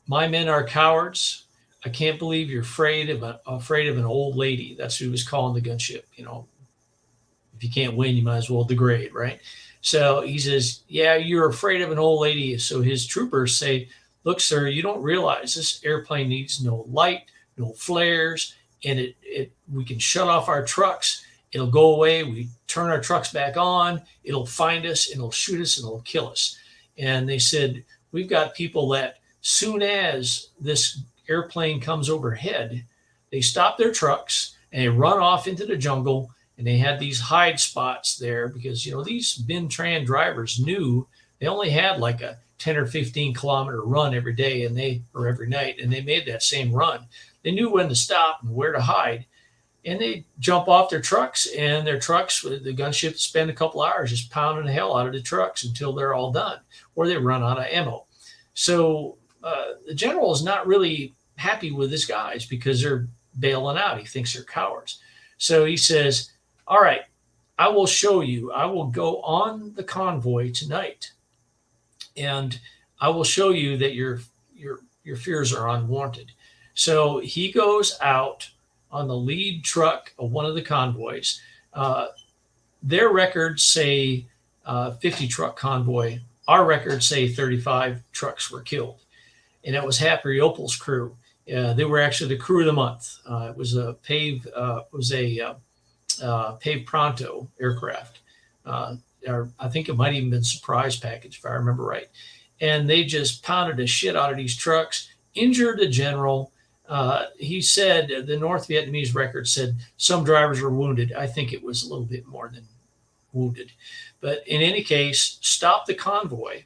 Speaker 2: My men are cowards. I can't believe you're afraid of an old lady." That's who he was calling the gunship. If you can't win, you might as well degrade, right? So he says, "Yeah, you're afraid of an old lady." So his troopers say, "Look, sir, you don't realize this airplane needs no light, no flares, and we can shut off our trucks. It'll go away. We turn our trucks back on. It'll find us, and it'll shoot us, and it'll kill us." And they said, "We've got people that soon as this airplane comes overhead, they stop their trucks and they run off into the jungle, and they had these hide spots there because these Ben Tran drivers knew they only had like a 10 or 15 kilometer run every day or every night, and they made that same run. They knew when to stop and where to hide, and they jump off their trucks, and their trucks, the gunship, spend a couple hours just pounding the hell out of the trucks until they're all done, or they run out of ammo. So the general is not really happy with his guys because they're bailing out. He thinks they're cowards. So he says, all right, I will show you. I will go on the convoy tonight, and I will show you that your fears are unwarranted. So he goes out on the lead truck of one of the convoys. Uh, their records say 50 truck convoy. Our records say 35 trucks were killed, and it was Happy Opal's crew. They were actually the crew of the month. It was a Pave Pronto aircraft. Or I think it might even been surprise package if I remember right. And they just pounded the shit out of these trucks, injured the general. He said the North Vietnamese record said some drivers were wounded. I think it was a little bit more than wounded. But in any case, stopped the convoy.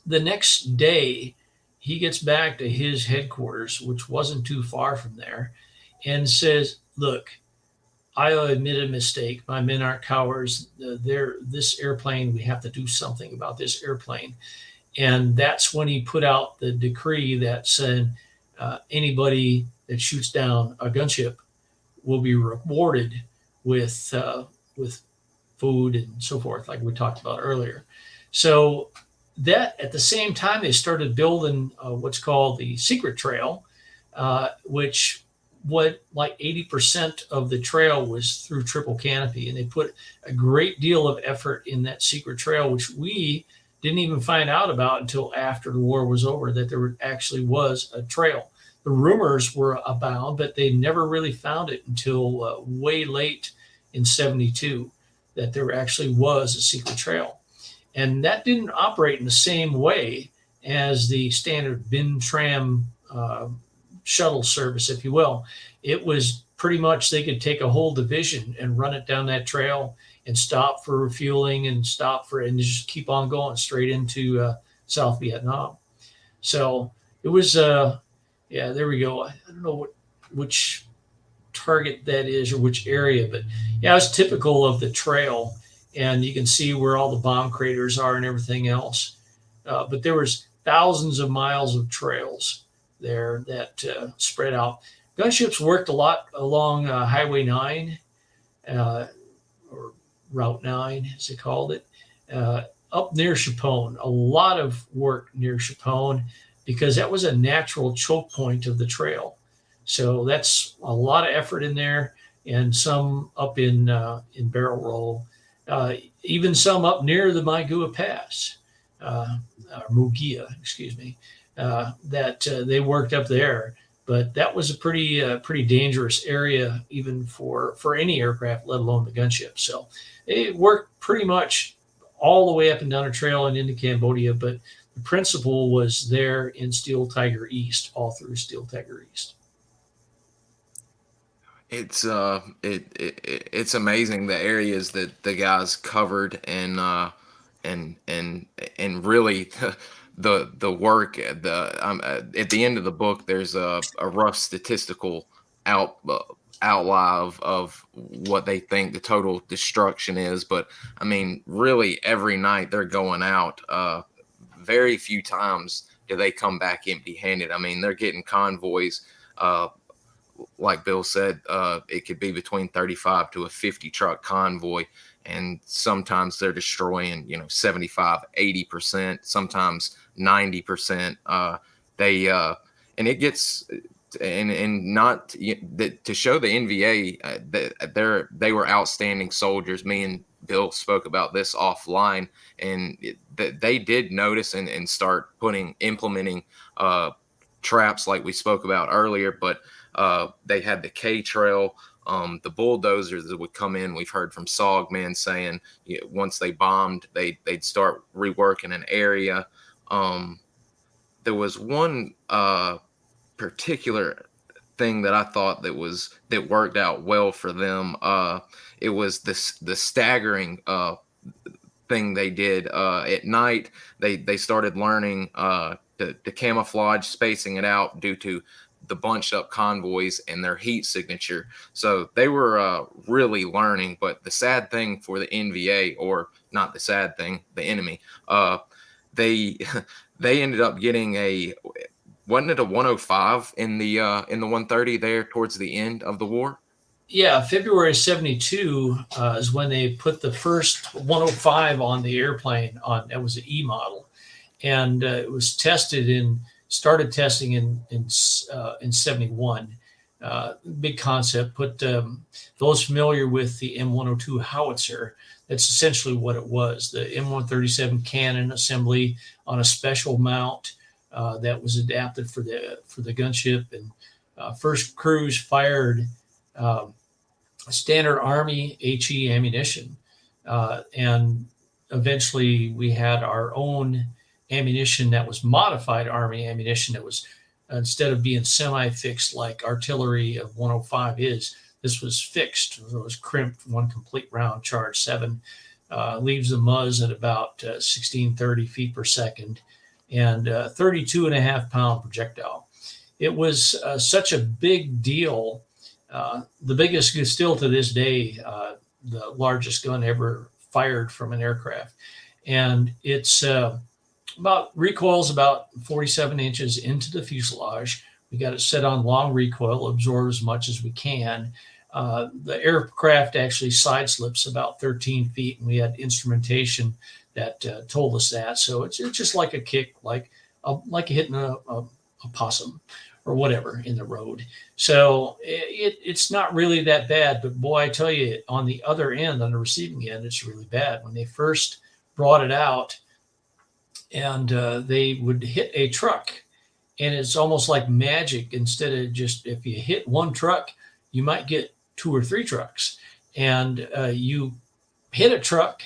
Speaker 2: The next day, he gets back to his headquarters, which wasn't too far from there, and says, look, I admit a mistake. My men aren't cowards. This airplane, we have to do something about this airplane. And that's when he put out the decree that said anybody that shoots down a gunship will be rewarded with food and so forth, like we talked about earlier. So that at the same time, they started building what's called the secret trail, which like 80% of the trail was through triple canopy, and they put a great deal of effort in that secret trail, which we didn't even find out about until after the war was over, that there actually was a trail. The rumors were abound, but they never really found it until way late in 72, that there actually was a secret trail. And that didn't operate in the same way as the standard bin tram shuttle service, if you will. It was pretty much they could take a whole division and run it down that trail and stop for refueling and and just keep on going straight into South Vietnam. So it was, yeah, there we go. I don't know which target that is or which area, but yeah, it's typical of the trail, and you can see where all the bomb craters are and everything else. But there was thousands of miles of trails there that spread out. Gunships worked a lot along Highway 9, or Route 9, as they called it, up near Chapone. A lot of work near Chapone because that was a natural choke point of the trail. So that's a lot of effort in there, and some up in Barrel Roll, even some up near the Maigua Pass, Mugia, excuse me, that they worked up there. But that was a pretty dangerous area, even for any aircraft, let alone the gunship. So it worked pretty much all the way up and down the trail and into Cambodia. But the principle was there in Steel Tiger East, all through Steel Tiger East.
Speaker 1: It's amazing the areas that the guys covered, and really the work. At the end of the book, there's a rough statistical out outline of what they think the total destruction is. But I mean, really, every night they're going out. Very few times do they come back empty-handed. I mean, they're getting convoys. Like Bill said, it could be between 35 to a 50 truck convoy. And sometimes they're destroying, 75, 80%, sometimes 90%. And it gets, and not to show the NVA that they were outstanding soldiers. Me and Bill spoke about this offline, and that they did notice and start implementing traps like we spoke about earlier. But they had the K trail, the bulldozers that would come in. We've heard from SOG men saying once they bombed, they'd start reworking an area. There was one particular thing that I thought that worked out well for them. It was the staggering thing they did. At night, they started learning to camouflage, spacing it out due to the bunched up convoys and their heat signature. So they were really learning. But the sad thing for the NVA, or not the sad thing, the enemy, they they ended up getting a, wasn't it a 105 in the 130 there towards the end of the war?
Speaker 2: Yeah, February 72 is when they put the first 105 on the airplane. On That was the E model, and it was started testing in 71. Big concept. Put those familiar with the M102 howitzer. That's essentially what it was. The M137 cannon assembly on a special mount that was adapted for the gunship, and first crews fired standard Army HE ammunition, and eventually we had our own ammunition that was modified Army ammunition that was, instead of being semi-fixed like artillery of 105 is, this was fixed. It was crimped, one complete round, charge 7, leaves the muzz at about 1630 feet per second, and 32.5-pound projectile. It was such a big deal. The biggest is still to this day the largest gun ever fired from an aircraft, and it's recoils about 47 inches into the fuselage. We got it set on long recoil, absorb as much as we can. The aircraft actually side slips about 13 feet, and we had instrumentation that told us that. So it's just like a kick, like hitting a possum or whatever in the road. So it's not really that bad. But boy, I tell you, on the other end, on the receiving end, it's really bad. When they first brought it out, and they would hit a truck, and it's almost like magic. Instead of just, if you hit one truck, you might get 2 or 3 trucks. And you hit a truck,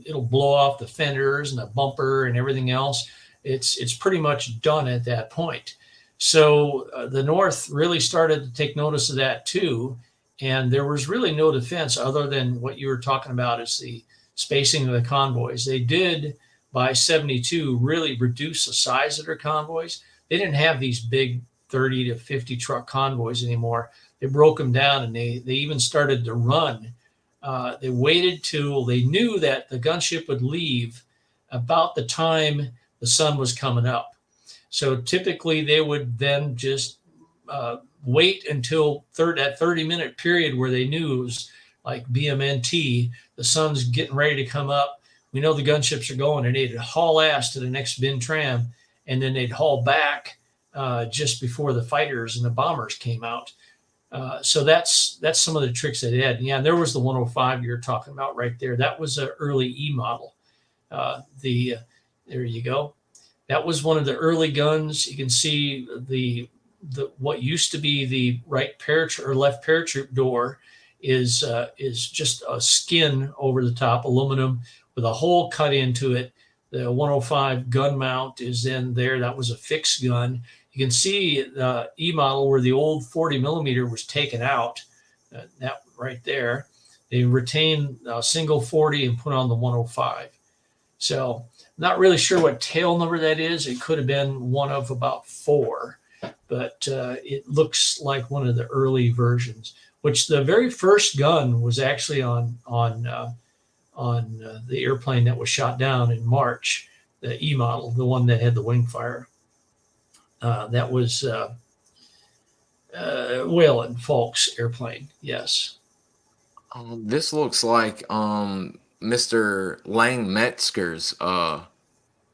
Speaker 2: it'll blow off the fenders and the bumper and everything else. It's pretty much done at that point. So the North really started to take notice of that too. And there was really no defense other than what you were talking about, is the spacing of the convoys. They did, by 72, really reduce the size of their convoys. They didn't have these big 30 to 50 truck convoys anymore. They broke them down, and they even started to run. They waited till they knew that the gunship would leave about the time the sun was coming up. So typically they would then just wait until that 30-minute period where they knew it was like BMNT, the sun's getting ready to come up. We know the gunships are going, and they'd haul ass to the next bin tram, and then they'd haul back just before the fighters and the bombers came out. So that's some of the tricks they had. Yeah, and there was the 105 you're talking about right there. That was an early E model. There you go. That was one of the early guns. You can see the what used to be the right parachute or left parachute door is just a skin over the top, aluminum with a hole cut into it. The 105 gun mount is in there. That was a fixed gun. You can see the E model where the old 40 millimeter was taken out. That right there. They retained a single 40 and put on the 105. So not really sure what tail number that is. It could have been one of about 4, but it looks like one of the early versions, which the very first gun was actually on the airplane that was shot down in March, the E model, the one that had the wing fire. That was Whalen Falk's airplane. Yes.
Speaker 1: This looks like Mr. Lang Metzger's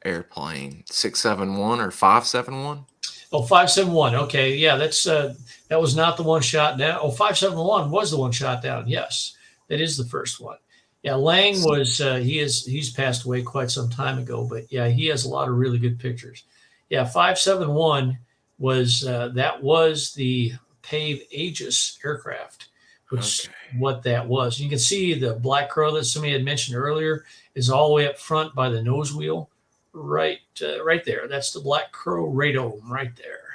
Speaker 1: airplane, 671 or 571.
Speaker 2: Oh, 571. Okay, yeah, that was not the one shot down. Oh, 571 was the one shot down. Yes, that is the first one. Yeah, Lang was he's passed away quite some time ago, but yeah, he has a lot of really good pictures. Yeah, 571 was that was the PAVE Aegis aircraft, which what that was. You can see the Black Crow that somebody had mentioned earlier is all the way up front by the nose wheel, right there. That's the Black Crow radome right there.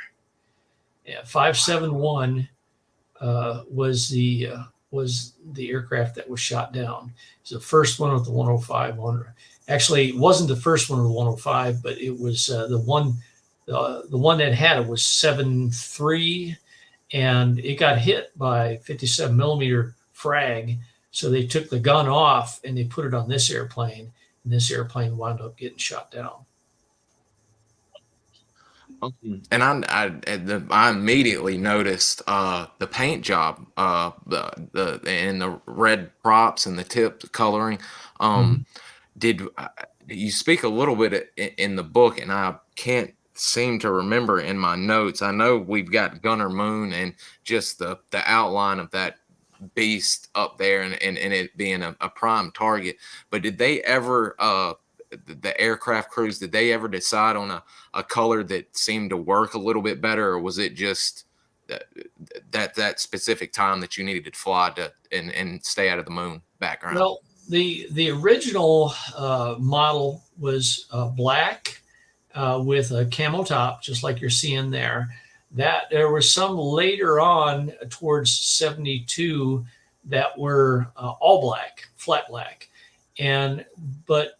Speaker 2: Yeah, 571 was was the aircraft that was shot down. It's the first one with the 105 on. Actually, it wasn't the first one with the 105, but it was the one that had it was 7.3, and it got hit by 57 millimeter frag. So they took the gun off and they put it on this airplane, and this airplane wound up getting shot down.
Speaker 1: And I immediately noticed the paint job, the and the red props and the tip coloring.
Speaker 2: Mm-hmm.
Speaker 1: Did you speak a little bit in the book, and I can't seem to remember in my notes. I know we've got Gunner Moon and just the outline of that beast up there, and it being a prime target. But did they ever the aircraft crews, did they ever decide on a color that seemed to work a little bit better, or was it just that specific time that you needed to fly to and stay out of the moon background?
Speaker 2: Well, the original model was black with a camo top, just like you're seeing there. That there was some later on towards 72 that were all black, flat black, and but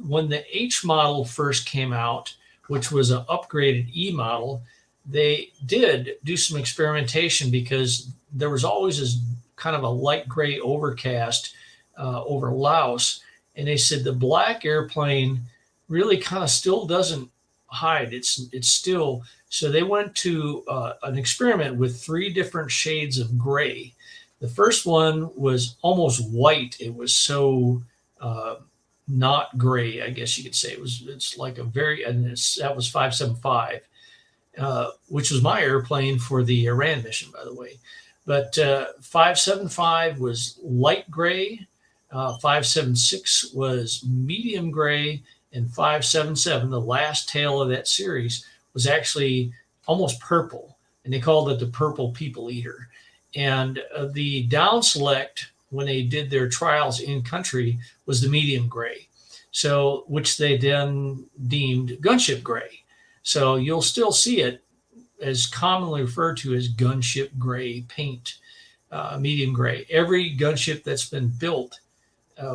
Speaker 2: when the H model first came out, which was an upgraded E model, they did do some experimentation because there was always this kind of a light gray overcast over Laos, and they said the black airplane really kind of still doesn't hide. It's still, so they went to an experiment with 3 different shades of gray. The first one was almost white. It was so not gray, I guess you could say. It's like a very, and that was 575, which was my airplane for the Iran mission, by the way. But 575 was light gray, 576 was medium gray, and 577, the last tail of that series, was actually almost purple, and they called it the purple people eater. And the down select, when they did their trials in country, was the medium gray, so which they then deemed gunship gray. So you'll still see it as commonly referred to as gunship gray paint, medium gray. Every gunship that's been built,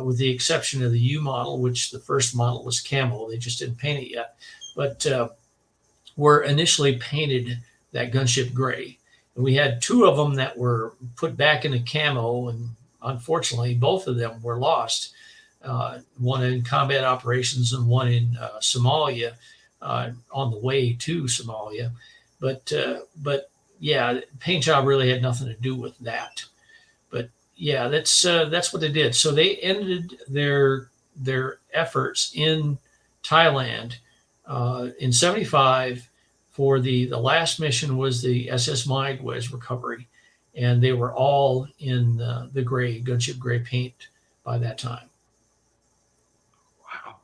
Speaker 2: with the exception of the U model, which the first model was camo, they just didn't paint it yet, but were initially painted that gunship gray. And we had 2 of them that were put back into camo, and unfortunately, both of them were lost. One in combat operations and one in Somalia, on the way to Somalia. But yeah, paint job really had nothing to do with that. But yeah, that's what they did. So they ended their efforts in Thailand in 75. For the last mission was the SS Maigwes recovery, and they were all in the gray gunship gray paint by that time.
Speaker 1: Wow.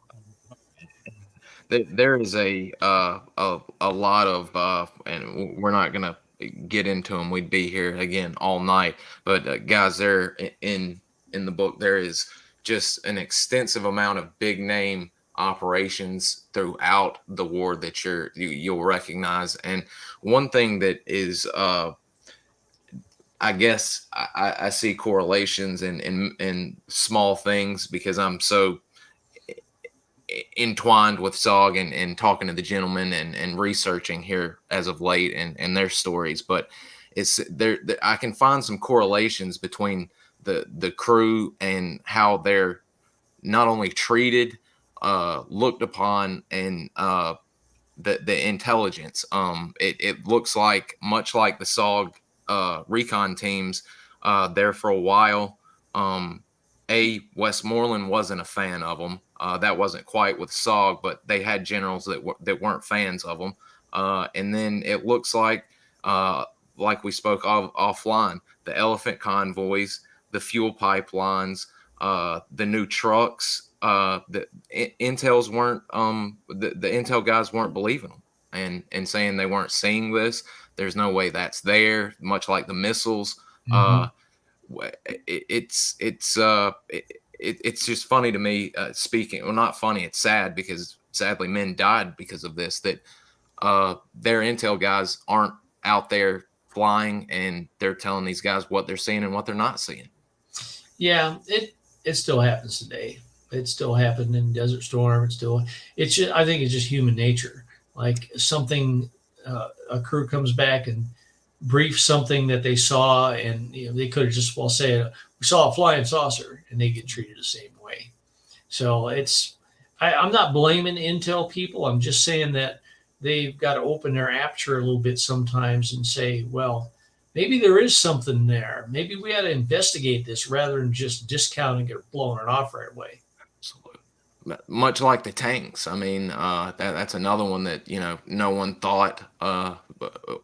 Speaker 1: There is a lot of and we're not gonna get into them. We'd be here again all night. But guys, there in the book there is just an extensive amount of big name operations throughout the war that you'll recognize. And one thing that is I guess I see correlations in small things because I'm so entwined with SOG and talking to the gentlemen and researching here as of late and their stories. But it's there, I can find some correlations between the crew and how they're not only treated, looked upon, and the intelligence. It looks like much like the SOG recon teams there for a while. Westmoreland wasn't a fan of them. That wasn't quite with SOG, but they had generals that weren't fans of them. And then it looks like we spoke of offline, the elephant convoys, the fuel pipelines, the new trucks. The Intels weren't the Intel guys weren't believing them and saying they weren't seeing this. There's no way that's there. Much like the missiles.
Speaker 2: Mm-hmm.
Speaker 1: It's it's just funny to me, speaking, well, not funny, it's sad because sadly men died because of this, that their intel guys aren't out there flying and they're telling these guys what they're seeing and what they're not seeing.
Speaker 2: Yeah, it still happens today. It still happened in Desert Storm. It's just, I think it's just human nature. Like something, a crew comes back and briefs something that they saw, and they could have just well said, "We saw a flying saucer," and they get treated the same way. So I'm not blaming Intel people. I'm just saying that they've got to open their aperture a little bit sometimes and say, well, maybe there is something there. Maybe we ought to investigate this rather than just discounting it or blowing it off right away.
Speaker 1: Absolutely. Much like the tanks. I mean, that's another one that no one thought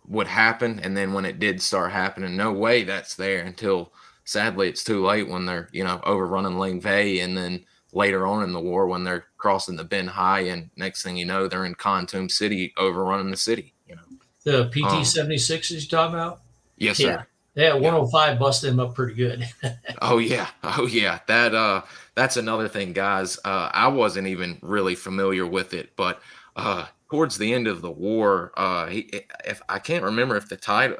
Speaker 1: would happen, and then when it did start happening, no way that's there until sadly it's too late when they're overrunning Lane Bay, and then later on in the war when they're crossing the Ben High, and next thing you know they're in Khartoum City overrunning the city.
Speaker 2: The PT
Speaker 1: Um,
Speaker 2: 76s you talking about?
Speaker 1: yes,
Speaker 2: Yeah.
Speaker 1: sir.
Speaker 2: Yeah,
Speaker 1: Yeah.
Speaker 2: 105 busted them up pretty good.
Speaker 1: Oh yeah. Oh yeah. That's another thing, guys. I wasn't even really familiar with it, but towards the end of the war, if I can't remember if the title,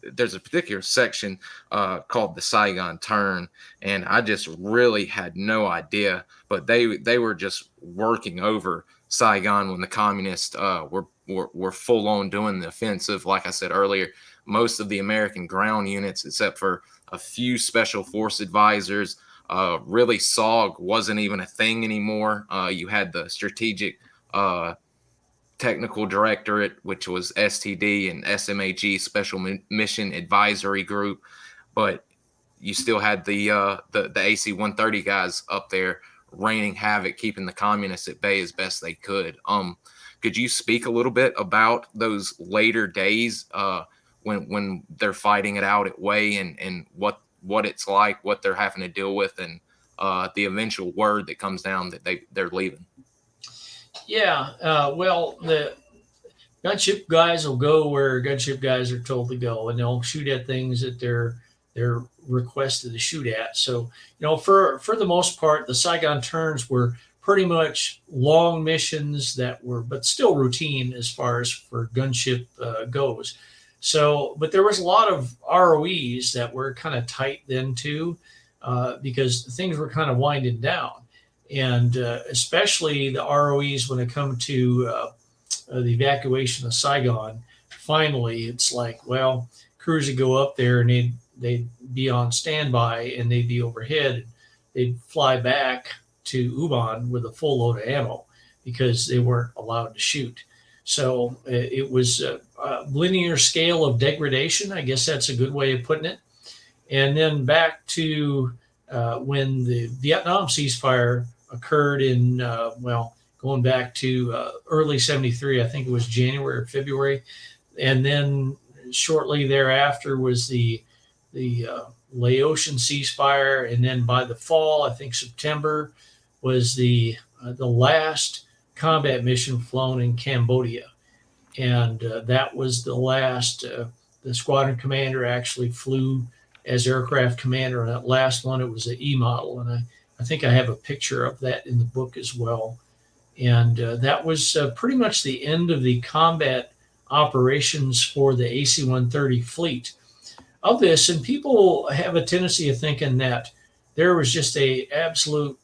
Speaker 1: there's a particular section called the Saigon Turn, and I just really had no idea. But they were just working over Saigon when the communists were full on doing the offensive. Like I said earlier, most of the American ground units, except for a few special force advisors, really SOG wasn't even a thing anymore. You had the strategic technical directorate, which was STD, and SMAG, Special Mission Advisory Group, but you still had the AC-130 guys up there raining havoc, keeping the communists at bay as best they could. Could you speak a little bit about those later days when they're fighting it out at Way, and what it's like, what they're having to deal with, and the eventual word that comes down that they're leaving?
Speaker 2: Yeah, well, the gunship guys will go where gunship guys are told to go, and they'll shoot at things that they're requested to shoot at. So, for the most part, the Saigon turns were pretty much long missions that were, but still routine as far as for gunship goes. So, but there was a lot of ROEs that were kind of tight then too, because things were kind of winding down, and especially the ROEs when it come to the evacuation of Saigon. Finally, it's like, well, crews would go up there and they'd be on standby and they'd be overhead. They'd fly back to Uban with a full load of ammo because they weren't allowed to shoot. So it was a linear scale of degradation. I guess that's a good way of putting it. And then back to when the Vietnam ceasefire occurred in, going back to early 73, I think it was January or February. And then shortly thereafter was the Laotian ceasefire. And then by the fall, I think September, was the last combat mission flown in Cambodia. And that was the last, the squadron commander actually flew as aircraft commander on that last one. It was an E model. And I think I have a picture of that in the book as well. And that was pretty much the end of the combat operations for the AC-130 fleet of this. And people have a tendency of thinking that there was just a absolute,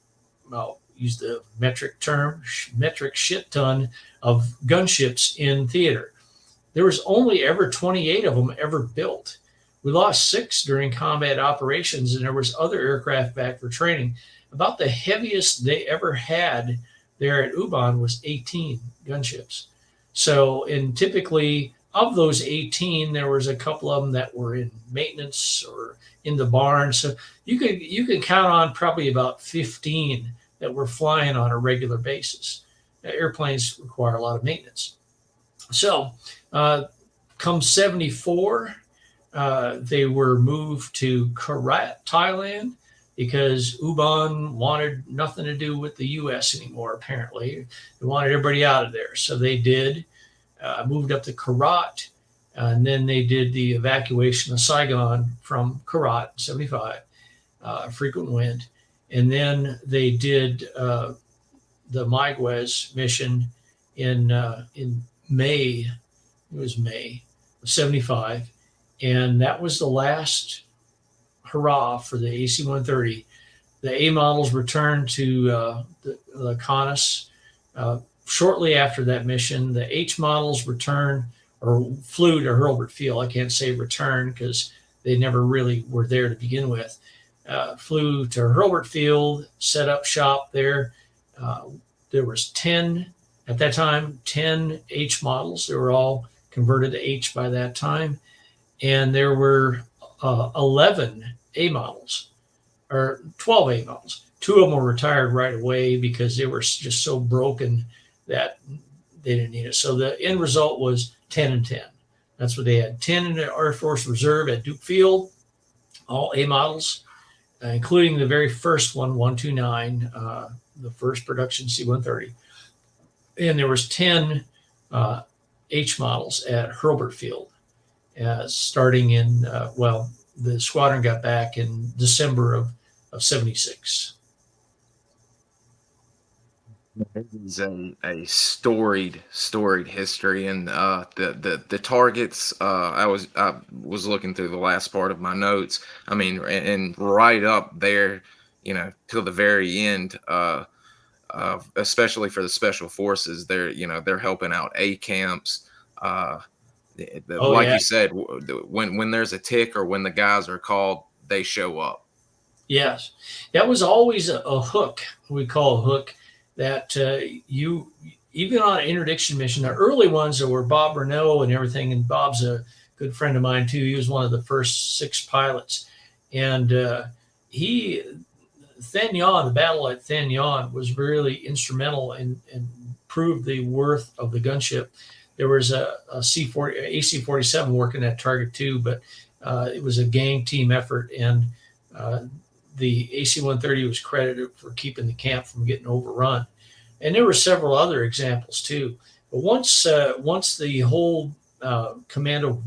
Speaker 2: well, use the metric term, metric shit ton of gunships in theater. There was only ever 28 of them ever built. We lost 6 during combat operations, and there was other aircraft back for training. About the heaviest they ever had there at Uban was 18 gunships. So, and typically of those 18, there was a couple of them that were in maintenance or in the barn. So you could count on probably about 15 that were flying on a regular basis. Airplanes require a lot of maintenance. So, come 74, they were moved to Korat, Thailand, because Uban wanted nothing to do with the U.S. anymore, apparently. They wanted everybody out of there. So they did, moved up to Korat, and then they did the evacuation of Saigon from Korat, 75, frequent wind. And then they did the Maiguez mission in May. It was May of 75. And that was the last, hurrah for the AC-130. The A models returned to the Reconnaissance. Shortly after that mission, the H models returned or flew to Hurlburt Field. I can't say return because they never really were there to begin with. Flew to Hurlburt Field, set up shop there. There was 10 at that time, 10 H models. They were all converted to H by that time, and there were 11 A models or 12 A models. Two of them were retired right away because they were just so broken that they didn't need it. So the end result was 10 and 10. That's what they had. 10 in the Air Force Reserve at Duke Field, all A models, including the very first one, 129, the first production C-130. And there was 10 H models at Hurlburt Field, starting in, the squadron got back in December of 76.
Speaker 1: It is a storied history, and the targets. I was looking through the last part of my notes. I mean, and right up there, till the very end. Especially for the special forces, they're helping out A camps.
Speaker 2: Oh
Speaker 1: Like
Speaker 2: yeah,
Speaker 1: you said, when there's a tick or when the guys are called, they show up.
Speaker 2: yes, that was always a hook. We call a hook that you even on an interdiction mission. The early ones that were Bob Renault and everything, and Bob's a good friend of mine too. He was one of the first 6 pilots, and he Thin Yan, the battle at Thin Yan was really instrumental and proved the worth of the gunship. There was a C-40, AC-47 working that target too, but it was a gang team effort, and the AC-130 was credited for keeping the camp from getting overrun. And there were several other examples too. But once the whole commando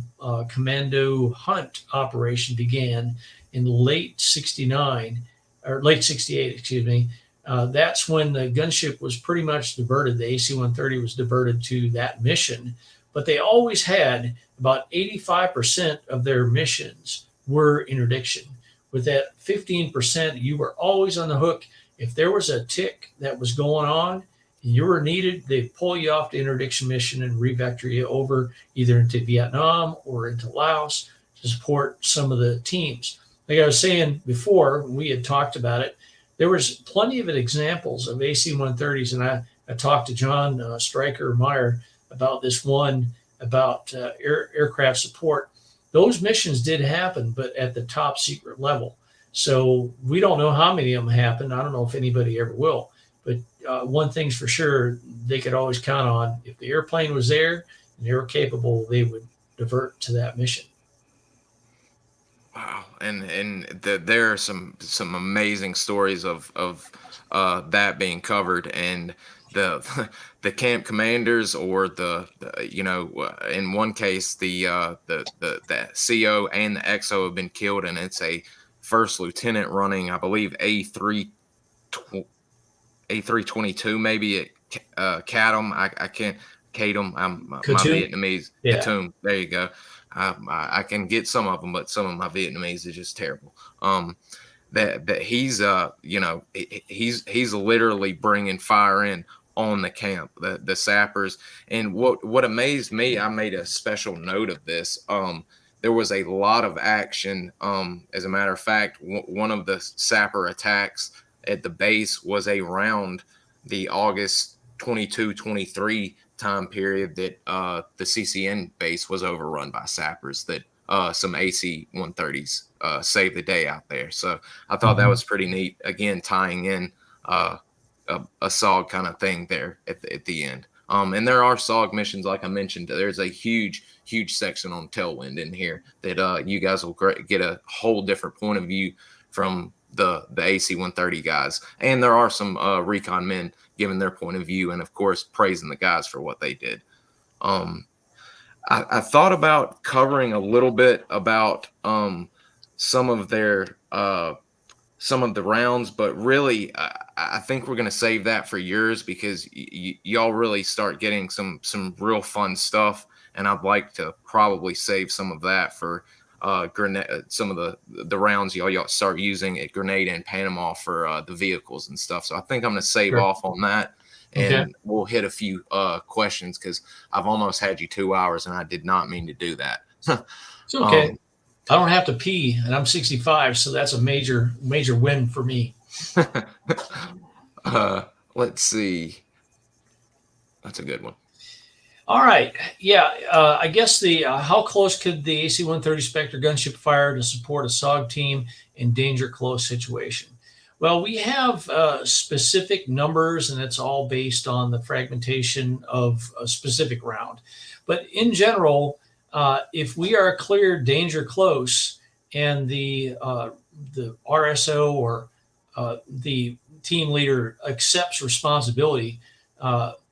Speaker 2: hunt operation began in late '69 or late '68, excuse me, that's when the gunship was pretty much diverted. The AC-130 was diverted to that mission, but they always had about 85% of their missions were interdiction. With that 15%, you were always on the hook. If there was a tick that was going on and you were needed, they'd pull you off the interdiction mission and re-vector you over either into Vietnam or into Laos to support some of the teams. Like I was saying before, we had talked about it. There was plenty of examples of AC-130s, and I talked to John Stryker Meyer about this one about aircraft support. Those missions did happen, but at the top secret level. So we don't know how many of them happened. I don't know if anybody ever will. But one thing's for sure, they could always count on if the airplane was there and they were capable, they would divert to that mission.
Speaker 1: Wow, and there are some amazing stories of that being covered, and the the camp commanders or in one case the CO and the XO have been killed, and it's a first lieutenant running, I believe, A322 maybe at Cadum. I can't Cadum. My
Speaker 2: Khartoum?
Speaker 1: Vietnamese
Speaker 2: Yeah.
Speaker 1: Khartoum. There you go. I can get some of them, but some of my Vietnamese is just terrible. That he's he's literally bringing fire in on the camp, the sappers. And what amazed me, I made a special note of this. There was a lot of action. As a matter of fact, one of the sapper attacks at the base was around the August 22-23 time period that the CCN base was overrun by sappers, that some AC-130s saved the day out there. So I thought that
Speaker 2: Mhm.
Speaker 1: was pretty neat. Again, tying in a SOG kind of thing there at the end. And there are SOG missions, like I mentioned. There's a huge section on Tailwind in here that you guys will get a whole different point of view from the AC-130 guys. And there are some recon men giving their point of view, and of course praising the guys for what they did. I thought about covering a little bit about some of their some of the rounds, but really I think we're going to save that for yours, because y'all really start getting some real fun stuff, and I'd like to probably save some of that for grenade, some of the rounds y'all start using at Grenada and Panama for the vehicles and stuff. So I think I'm going to save
Speaker 2: Sure.
Speaker 1: off on that,
Speaker 2: Okay.
Speaker 1: and we'll hit a few questions because I've almost had you 2 hours, and I did not mean to do that.
Speaker 2: It's okay.
Speaker 1: um,
Speaker 2: I don't have to pee, and I'm 65, so that's a major win for me.
Speaker 1: uh, let's see. That's a good one.
Speaker 2: All right. Yeah. I guess the how close could the AC-130 Specter gunship fire to support a SOG team in danger close situation? Well, we have specific numbers, and it's all based on the fragmentation of a specific round. But in general, if we are cleared danger close, and the RSO or the team leader accepts responsibility,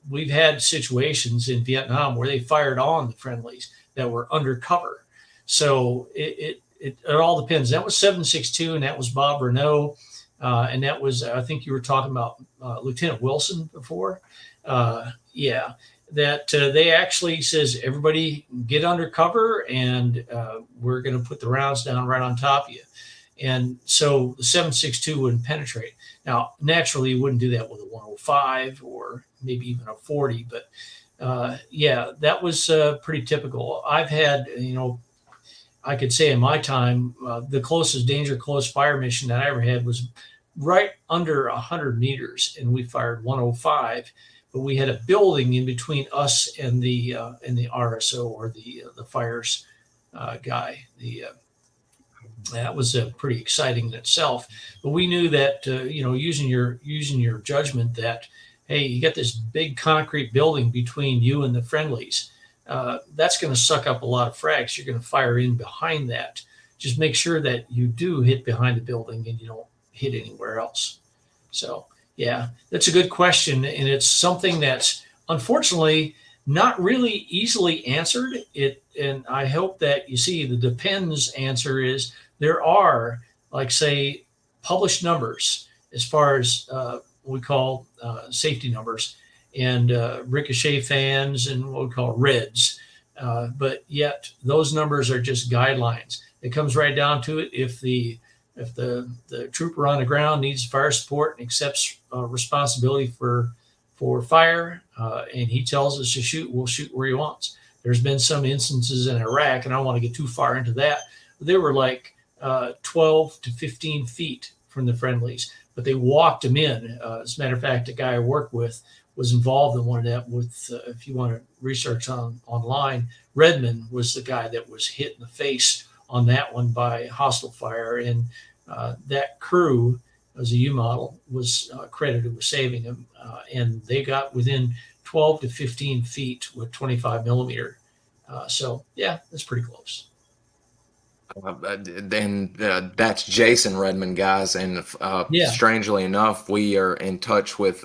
Speaker 2: we've had situations in Vietnam where they fired on the friendlies that were undercover. So it all depends. That was 762, and that was Bob Renault. And that was, I think you were talking about Lieutenant Wilson before. Yeah, that they actually says, everybody get under cover, and we're going to put the rounds down right on top of you. And so the 762 wouldn't penetrate. Now, naturally, you wouldn't do that with a 105 or maybe even a 40, but yeah, that was pretty typical. I've had, I could say in my time, the closest danger close fire mission that I ever had was right under 100 meters, and we fired 105. But we had a building in between us and the RSO, or the fires guy. That was pretty exciting in itself. But we knew that using your judgment, that hey, you got this big concrete building between you and the friendlies. That's going to suck up a lot of frags. You're going to fire in behind that. Just make sure that you do hit behind the building and you don't hit anywhere else. So yeah, that's a good question, and it's something that's unfortunately not really easily answered. And I hope that you see the depends answer is there are, like, say, published numbers as far as what we call safety numbers, and ricochet fans, and what we call reds. But yet those numbers are just guidelines. It comes right down to it. If the trooper on the ground needs fire support and accepts responsibility for fire, and he tells us to shoot, we'll shoot where he wants. There's been some instances in Iraq, and I don't want to get too far into that. They were like 12 to 15 feet from the friendlies, but they walked them in. As a matter of fact, a guy I worked with was involved in one of that. With if you want to research online, Redmond was the guy that was hit in the face on that one by hostile fire, and that crew, as a U model, was credited with saving him, and they got within 12 to 15 feet with 25 millimeter. So yeah, that's pretty close.
Speaker 1: Then that's Jason Redmond, guys, and
Speaker 2: Yeah.
Speaker 1: strangely enough, we are in touch with.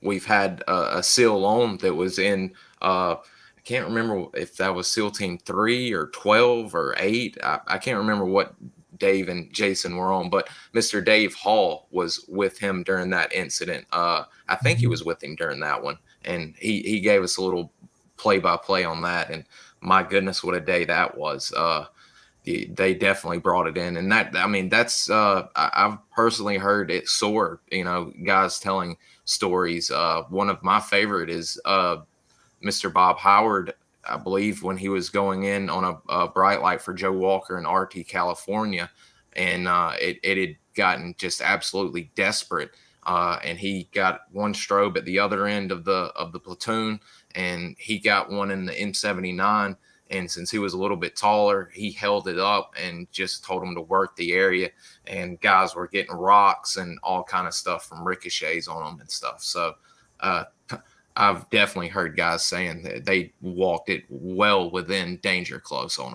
Speaker 1: We've had a SEAL on that was in. I can't remember if that was SEAL Team 3 or 12 or 8. I can't remember what Dave and Jason were on, but Mr. Dave Hall was with him during that incident. I think he
Speaker 2: Mhm.
Speaker 1: was with him during that one, and he gave us a little play by play on that. And my goodness, what a day that was! They definitely brought it in, and that, I mean, that's I've personally heard it soar. Guys telling stories. One of my favorite is Mr. Bob Howard. I believe when he was going in on a bright light for Joe Walker in RT, California, and it had gotten just absolutely desperate. And he got one strobe at the other end of the platoon, and he got one in the M79. And since he was a little bit taller, he held it up and just told him to work the area. And guys were getting rocks and all kind of stuff from ricochets on them and stuff. So I've definitely heard guys saying that they walked it well within danger close on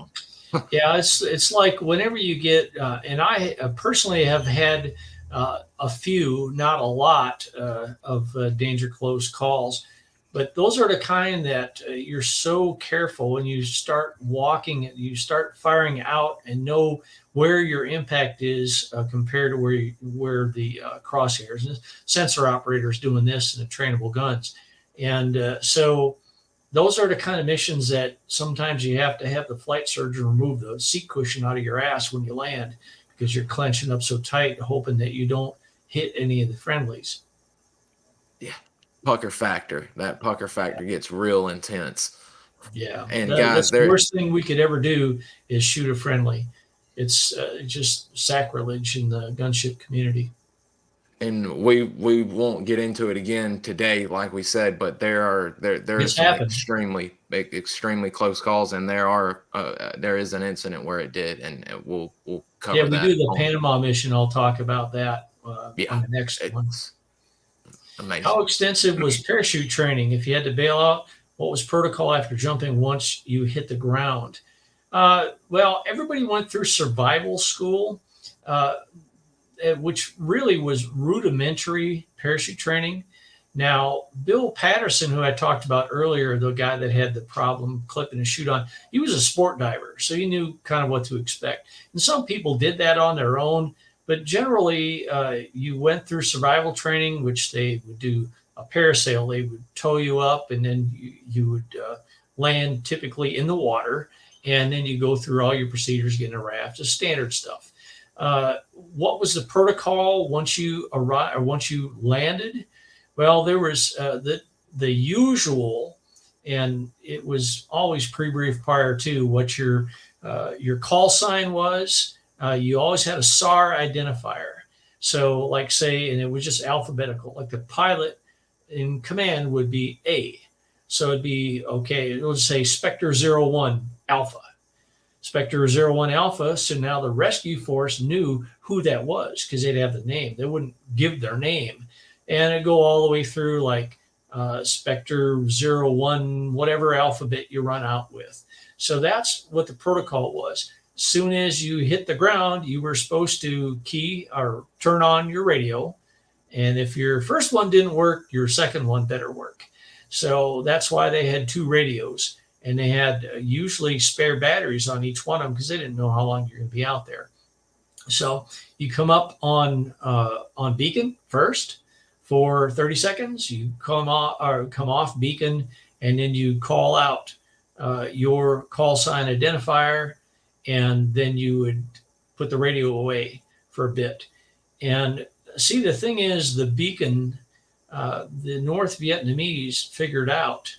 Speaker 1: them.
Speaker 2: Yeah, it's like whenever you get, and I personally have had a few, not a lot, of danger close calls, but those are the kind that you're so careful when you start walking, you start firing out, and know where your impact is compared to where the crosshairs. And sensor operators doing this in the trainable guns, and so those are the kind of missions that sometimes you have to have the flight surgeon remove the seat cushion out of your ass when you land because you're clenching up so tight, hoping that you don't hit any of the friendlies.
Speaker 1: Yeah. Pucker factor. That pucker factor gets real intense.
Speaker 2: Yeah,
Speaker 1: And guys,
Speaker 2: that's the
Speaker 1: there
Speaker 2: worst thing we could ever do is shoot a friendly. It's just sacrilege in the gunship community.
Speaker 1: and we won't get into it again today, like we said, but there is
Speaker 2: It's
Speaker 1: some
Speaker 2: happened.
Speaker 1: extremely close calls, and there is an incident where it did, and we'll
Speaker 2: Yeah,
Speaker 1: cover
Speaker 2: we do
Speaker 1: that
Speaker 2: the
Speaker 1: on.
Speaker 2: Panama mission. I'll talk about that
Speaker 1: Yeah,
Speaker 2: on the next one.
Speaker 1: it's
Speaker 2: How
Speaker 1: amazing.
Speaker 2: extensive was parachute training? If you had to bail out, what was protocol after jumping once you hit the ground? Well, everybody went through survival school, uh, which really was rudimentary parachute training. Now, Bill Patterson, who I talked about earlier, the guy that had the problem clipping his chute on, he was a sport diver, so he knew kind of what to expect. And some people did that on their own, but generally, you went through survival training, which they would do a parasail. They would tow you up, and then you would land typically in the water, and then you go through all your procedures, getting a raft, just standard stuff. What was the protocol once you arrived or once you landed? Well, there was the usual, and it was always pre-brief prior to what your call sign was. You always had a SAR identifier. So, like say, and it was just alphabetical. Like the pilot in command would be A. So it'd be okay. It would say Specter 01 Alpha. Specter 01 Alpha. So now the rescue force knew who that was because they'd have the name. They wouldn't give their name. And it'd go all the way through like Specter 01, whatever alphabet you run out with. So that's what the protocol was. As soon as you hit the ground, you were supposed to key or turn on your radio. And if your first one didn't work, your second one better work. So that's why they had two radios. And they had usually spare batteries on each one of them because they didn't know how long you're going to be out there. So you come up on beacon first for 30 seconds. You come off beacon, and then you call out your call sign identifier, and then you would put the radio away for a bit. And see, the thing is, the beacon, the North Vietnamese figured out.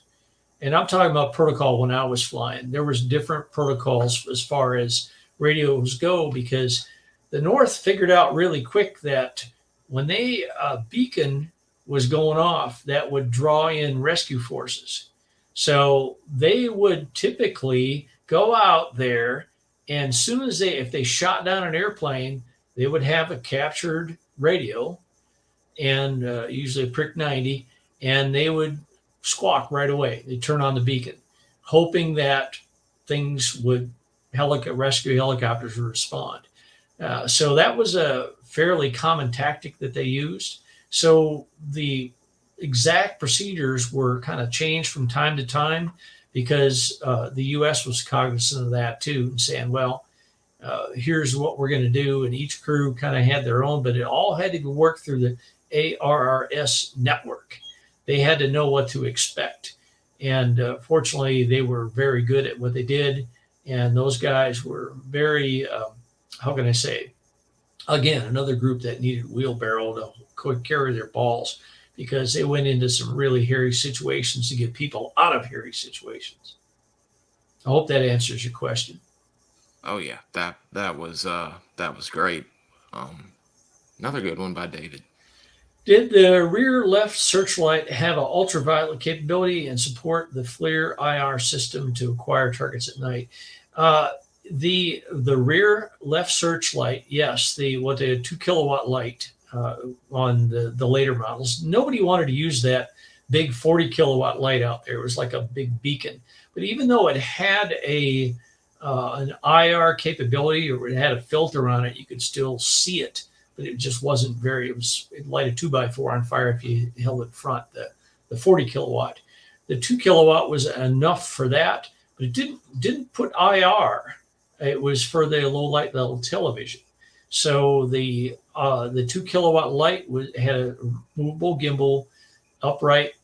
Speaker 2: And I'm talking about protocol when I was flying. There was different protocols as far as radios go because the North figured out really quick that when they beacon was going off, that would draw in rescue forces. So they would typically go out there, and as soon as if they shot down an airplane, they would have a captured radio, and usually a Prick 90, and they would squawk right away. They turn on the beacon, hoping that things would rescue helicopters would respond. So that was a fairly common tactic that they used. So the exact procedures were kind of changed from time to time because the U.S. was cognizant of that too, and saying, well, here's what we're going to do. And each crew kind of had their own, but it all had to work through the ARRS network. They had to know what to expect. And fortunately, they were very good at what they did. And those guys were very, how can I say, again, another group that needed wheelbarrow to carry their balls because they went into some really hairy situations to get people out of hairy situations. I hope that answers your question.
Speaker 1: Oh yeah, that was great. Another good one by David.
Speaker 2: Did the rear left searchlight have an ultraviolet capability and support the FLIR IR system to acquire targets at night? The rear left searchlight, yes, the 2 kilowatt light on the later models. Nobody wanted to use that big 40 kilowatt light out there. It was like a big beacon. But even though it had an IR capability or it had a filter on it, you could still see it. But it just wasn't it light a 2x4 on fire if you held it front, the 40 kilowatt. The 2 kilowatt was enough for that, but it didn't put IR. It was for the low light level television. So the 2 kilowatt light had a movable gimbal, upright,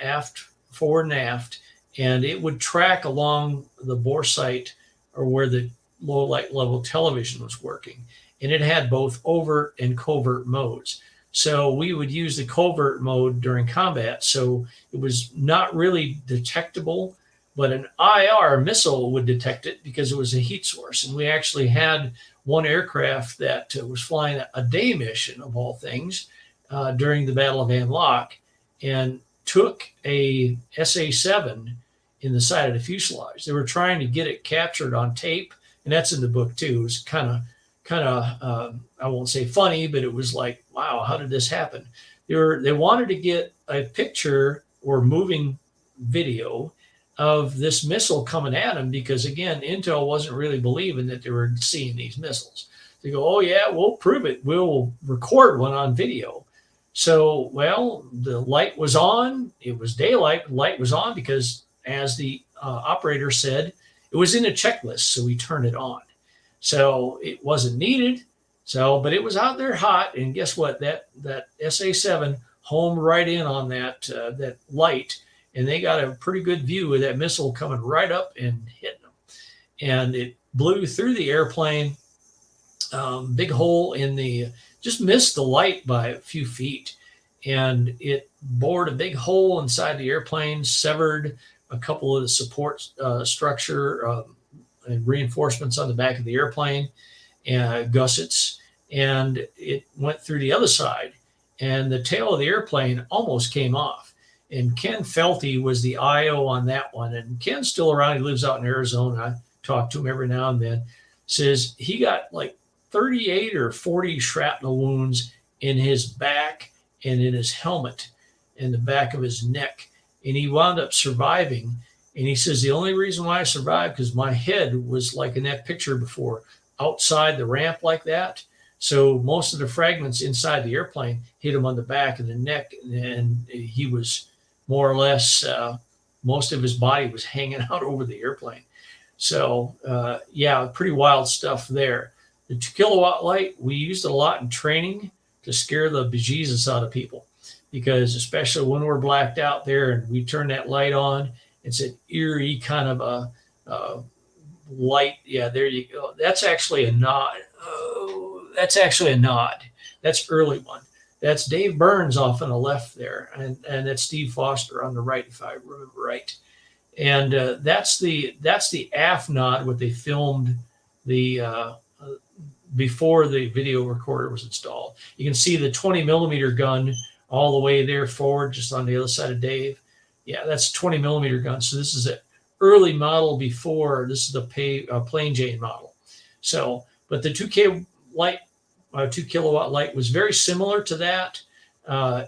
Speaker 2: aft, forward and aft, and it would track along the bore sight or where the low light level television was working. And it had both overt and covert modes. So we would use the covert mode during combat. So it was not really detectable, but an IR missile would detect it because it was a heat source. And we actually had one aircraft that was flying a day mission, of all things, during the Battle of An Loc, and took a SA-7 in the side of the fuselage. They were trying to get it captured on tape, and that's in the book too. It was kind of I won't say funny, but it was like, wow, how did this happen? They wanted to get a picture or moving video of this missile coming at them because, again, Intel wasn't really believing that they were seeing these missiles. They go, oh yeah, we'll prove it. We'll record one on video. So, well, the light was on. It was daylight. Light was on because, as the operator said, it was in a checklist, so we turned it on. So it wasn't needed. So, but it was out there hot, and guess what? That SA-7 homed right in on that light, and they got a pretty good view of that missile coming right up and hitting them. And it blew through the airplane, big hole in the, just missed the light by a few feet, and it bored a big hole inside the airplane, severed a couple of the support structure and reinforcements on the back of the airplane, gussets, and it went through the other side, and the tail of the airplane almost came off. And Ken Felty was the IO on that one, and Ken's still around. He lives out in Arizona. I talk to him every now and then. Says he got like 38 or 40 shrapnel wounds in his back and in his helmet and the back of his neck, and he wound up surviving. And he says the only reason why I survived because my head was, like in that picture before, outside the ramp like that. So most of the fragments inside the airplane hit him on the back and the neck, and he was more or less, most of his body was hanging out over the airplane. So yeah, pretty wild stuff there. The 2 kilowatt light, we used it a lot in training to scare the bejesus out of people, because especially when we're blacked out there and we turn that light on, it's an eerie kind of a light. Yeah, there you go. That's actually a nod. Oh, that's actually a nod. That's early one. That's Dave Burns off on the left there, and that's Steve Foster on the right, if I remember right. And that's the AF nod, what they filmed the before the video recorder was installed. You can see the 20 millimeter gun all the way there forward, just on the other side of Dave. Yeah, that's 20 millimeter gun. So this is an early model before, this is the plain Jane model. So, but the 2K light, 2 kilowatt light was very similar to that.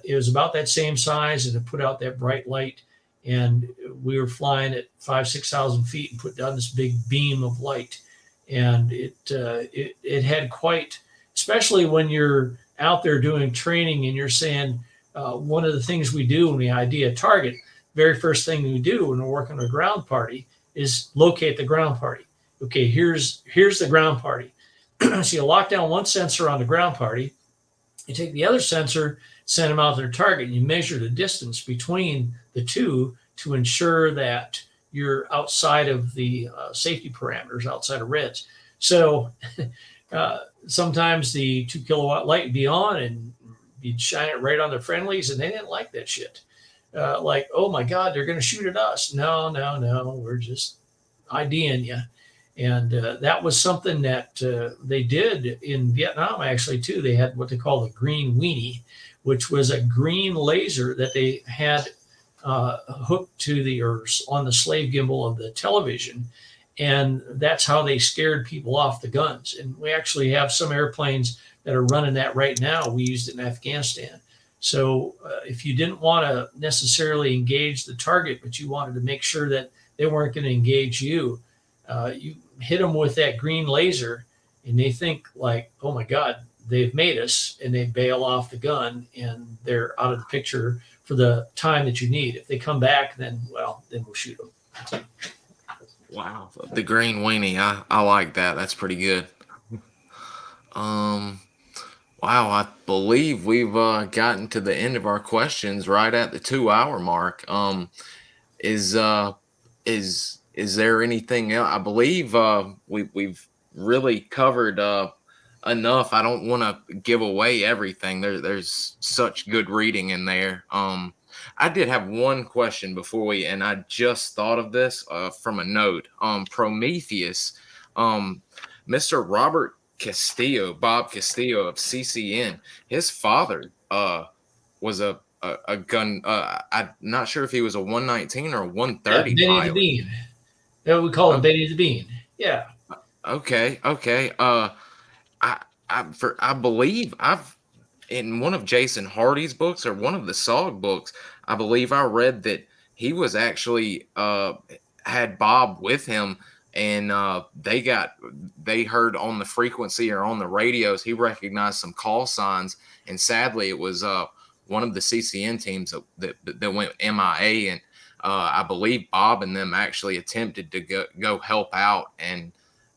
Speaker 2: It was about that same size, and it put out that bright light. And we were flying at 5,000-6,000 feet and put down this big beam of light. And it had quite, especially when you're out there doing training and you're saying, one of the things we do when we ID a target, very first thing we do when we're working a ground party is locate the ground party. Okay, here's the ground party. So you lock down one sensor on the ground party, you take the other sensor, send them out to their target, and you measure the distance between the two to ensure that you're outside of the safety parameters, outside of reds. So sometimes the 2 kilowatt light would be on and you'd shine it right on their friendlies, and they didn't like that shit. Like, oh my God, they're going to shoot at us. No, we're just IDing you. And that was something that they did in Vietnam, actually, too. They had what they call the green weenie, which was a green laser that they had hooked to or on the slave gimbal of the television. And that's how they scared people off the guns. And we actually have some airplanes that are running that right now. We used it in Afghanistan. So if you didn't want to necessarily engage the target, but you wanted to make sure that they weren't going to engage you, you hit them with that green laser, and they think like, oh my God, they've made us, and they bail off the gun, and they're out of the picture for the time that you need. If they come back, then we'll shoot them.
Speaker 1: Wow, the green weenie, I like that. That's pretty good. Wow, I believe we've gotten to the end of our questions right at the 2 hour mark. Is is there anything else? I believe we've really covered enough. I don't want to give away everything. There's such good reading in there. I did have one question before and I just thought of this from a note. Prometheus, um, Mr. Robert Castillo, Bob Castillo of CCN, his father was a gun. I'm not sure if he was a 119 or a
Speaker 2: Yeah,
Speaker 1: 130
Speaker 2: Benny the
Speaker 1: pilot.
Speaker 2: Bean. Yeah, we call him
Speaker 1: Oh,
Speaker 2: Benny the Bean. Yeah.
Speaker 1: okay, okay. I believe I've in one of Jason Hardy's books or one of the SOG books, I believe I read that he was actually had Bob with him and they heard on the frequency or on the radios, he recognized some call signs and sadly it was one of the CCN teams that went MIA and I believe Bob and them actually attempted to go help out and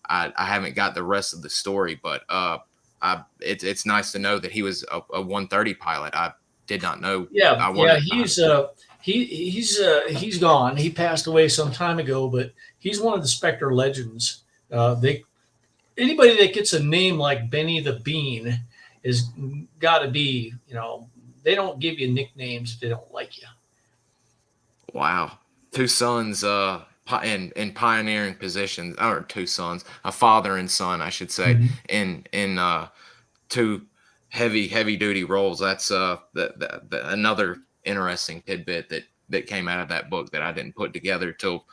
Speaker 1: I haven't got the rest of the story, but it's nice to know that he was a 130 pilot. I did not know.
Speaker 2: Yeah,
Speaker 1: I
Speaker 2: yeah,
Speaker 1: wondered about it.
Speaker 2: he's gone. He passed away some time ago, but he's one of the Specter legends. They Anybody that gets a name like Benny the Bean is got to be, they don't give you nicknames if they don't like you.
Speaker 1: Wow, two sons in pioneering positions, or two sons, a father and son, I should say,
Speaker 2: Mhm.
Speaker 1: in two heavy duty roles. That's another interesting tidbit that came out of that book that I didn't put together till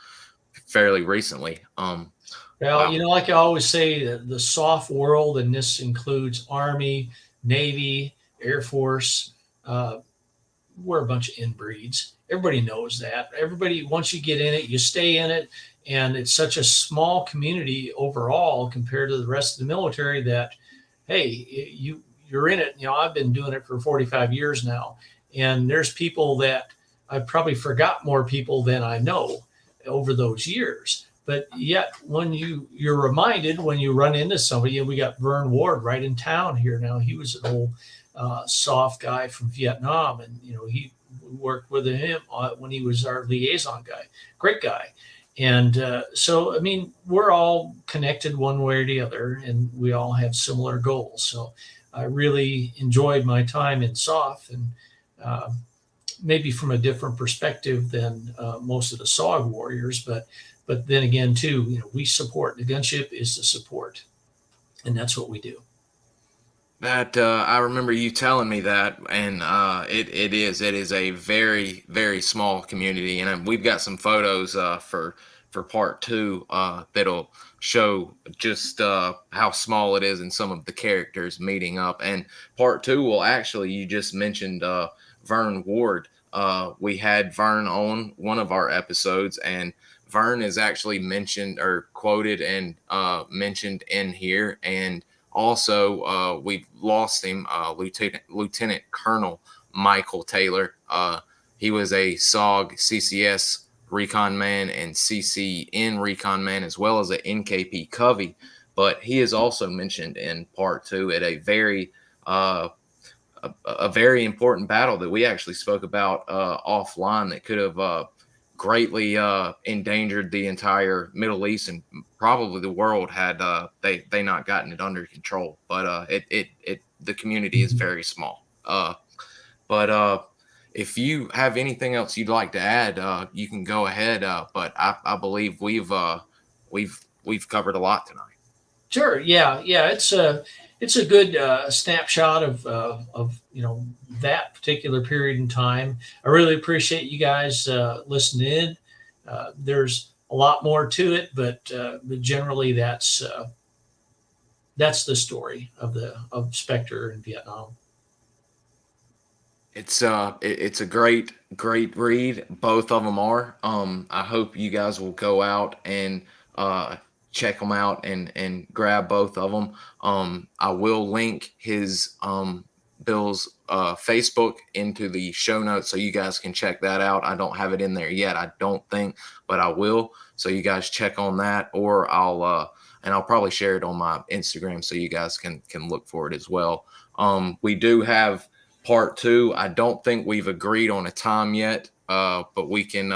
Speaker 1: fairly recently.
Speaker 2: Well,
Speaker 1: Wow.
Speaker 2: like I always say, the soft world, and this includes Army, Navy, Air Force. Uh, we're a bunch of inbreeds. Everybody knows that. Everybody, once you get in it, you stay in it. And it's such a small community overall compared to the rest of the military that, hey, you're in it. I've been doing it for 45 years now. And there's people that I've probably forgot more people than I know over those years. But yet, when you're reminded when you run into somebody, and we got Vern Ward right in town here now. He was an old soft guy from Vietnam, and he worked with him when he was our liaison guy. Great guy, and so I mean we're all connected one way or the other, and we all have similar goals. So I really enjoyed my time in SOF, and uh, maybe from a different perspective than most of the SOG warriors, but then again too, we support the gunship is to support, and that's what we do.
Speaker 1: That I remember you telling me that, and it is a very small community, and we've got some photos for part two that'll show just how small it is and some of the characters meeting up. And part two will actually, you just mentioned Vern Ward. We had Vern on one of our episodes, and Vern is actually mentioned or quoted and mentioned in here, and also, we've lost him, Lieutenant Colonel Michael Taylor. He was a SOG CCS recon man and CCN recon man, as well as an NKP Covey. But he is also mentioned in part two at uh, a very important battle that we actually spoke about offline that could have greatly endangered the entire Middle East and probably the world had they not gotten it under control. But it the community is
Speaker 2: Mhm.
Speaker 1: very small. But if you have anything else you'd like to add, you can go ahead. But I believe we've covered a lot tonight.
Speaker 2: Sure. Yeah. Yeah. It's a good snapshot of that particular period in time. I really appreciate you guys listening in. There's a lot more to it, but generally that's the story of Spectre in Vietnam.
Speaker 1: It's a great read. Both of them are. I hope you guys will go out and check them out and grab both of them. I will link his Bill's Facebook into the show notes so you guys can check that out. I don't have it in there yet, I don't think, but I will. So you guys check on that, or I'll probably share it on my Instagram so you guys can look for it as well. We do have part two. I don't think we've agreed on a time yet. but we can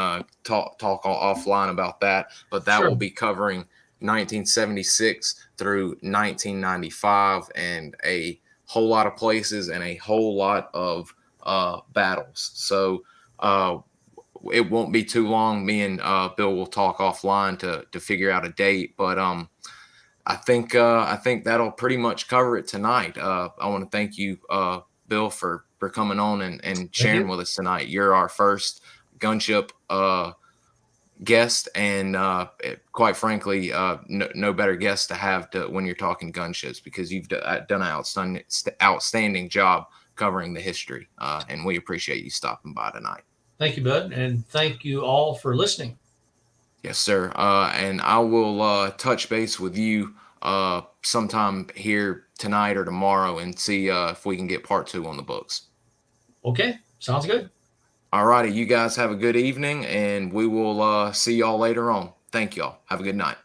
Speaker 1: talk offline about that. But that will
Speaker 2: Sure.
Speaker 1: be covering 1976 through 1995 and a whole lot of places and a whole lot of battles. So it won't be too long. Me and Bill will talk offline to figure out a date. But I think that'll pretty much cover it tonight. I want to thank you, Bill, for coming on and
Speaker 2: Thank
Speaker 1: sharing
Speaker 2: you.
Speaker 1: with us tonight. You're our first gunship guest, and quite frankly, no better guest to have when you're talking gunships, because you've done an outstanding job covering the history, and we appreciate you stopping by tonight.
Speaker 2: Thank you, Bud. And thank you all for listening.
Speaker 1: Yes, sir. And I will touch base with you sometime here tonight or tomorrow and see if we can get part 2 on the books.
Speaker 2: Okay. Sounds good.
Speaker 1: All righty. You guys have a good evening, and we will see y'all later on. Thank y'all. Have a good night.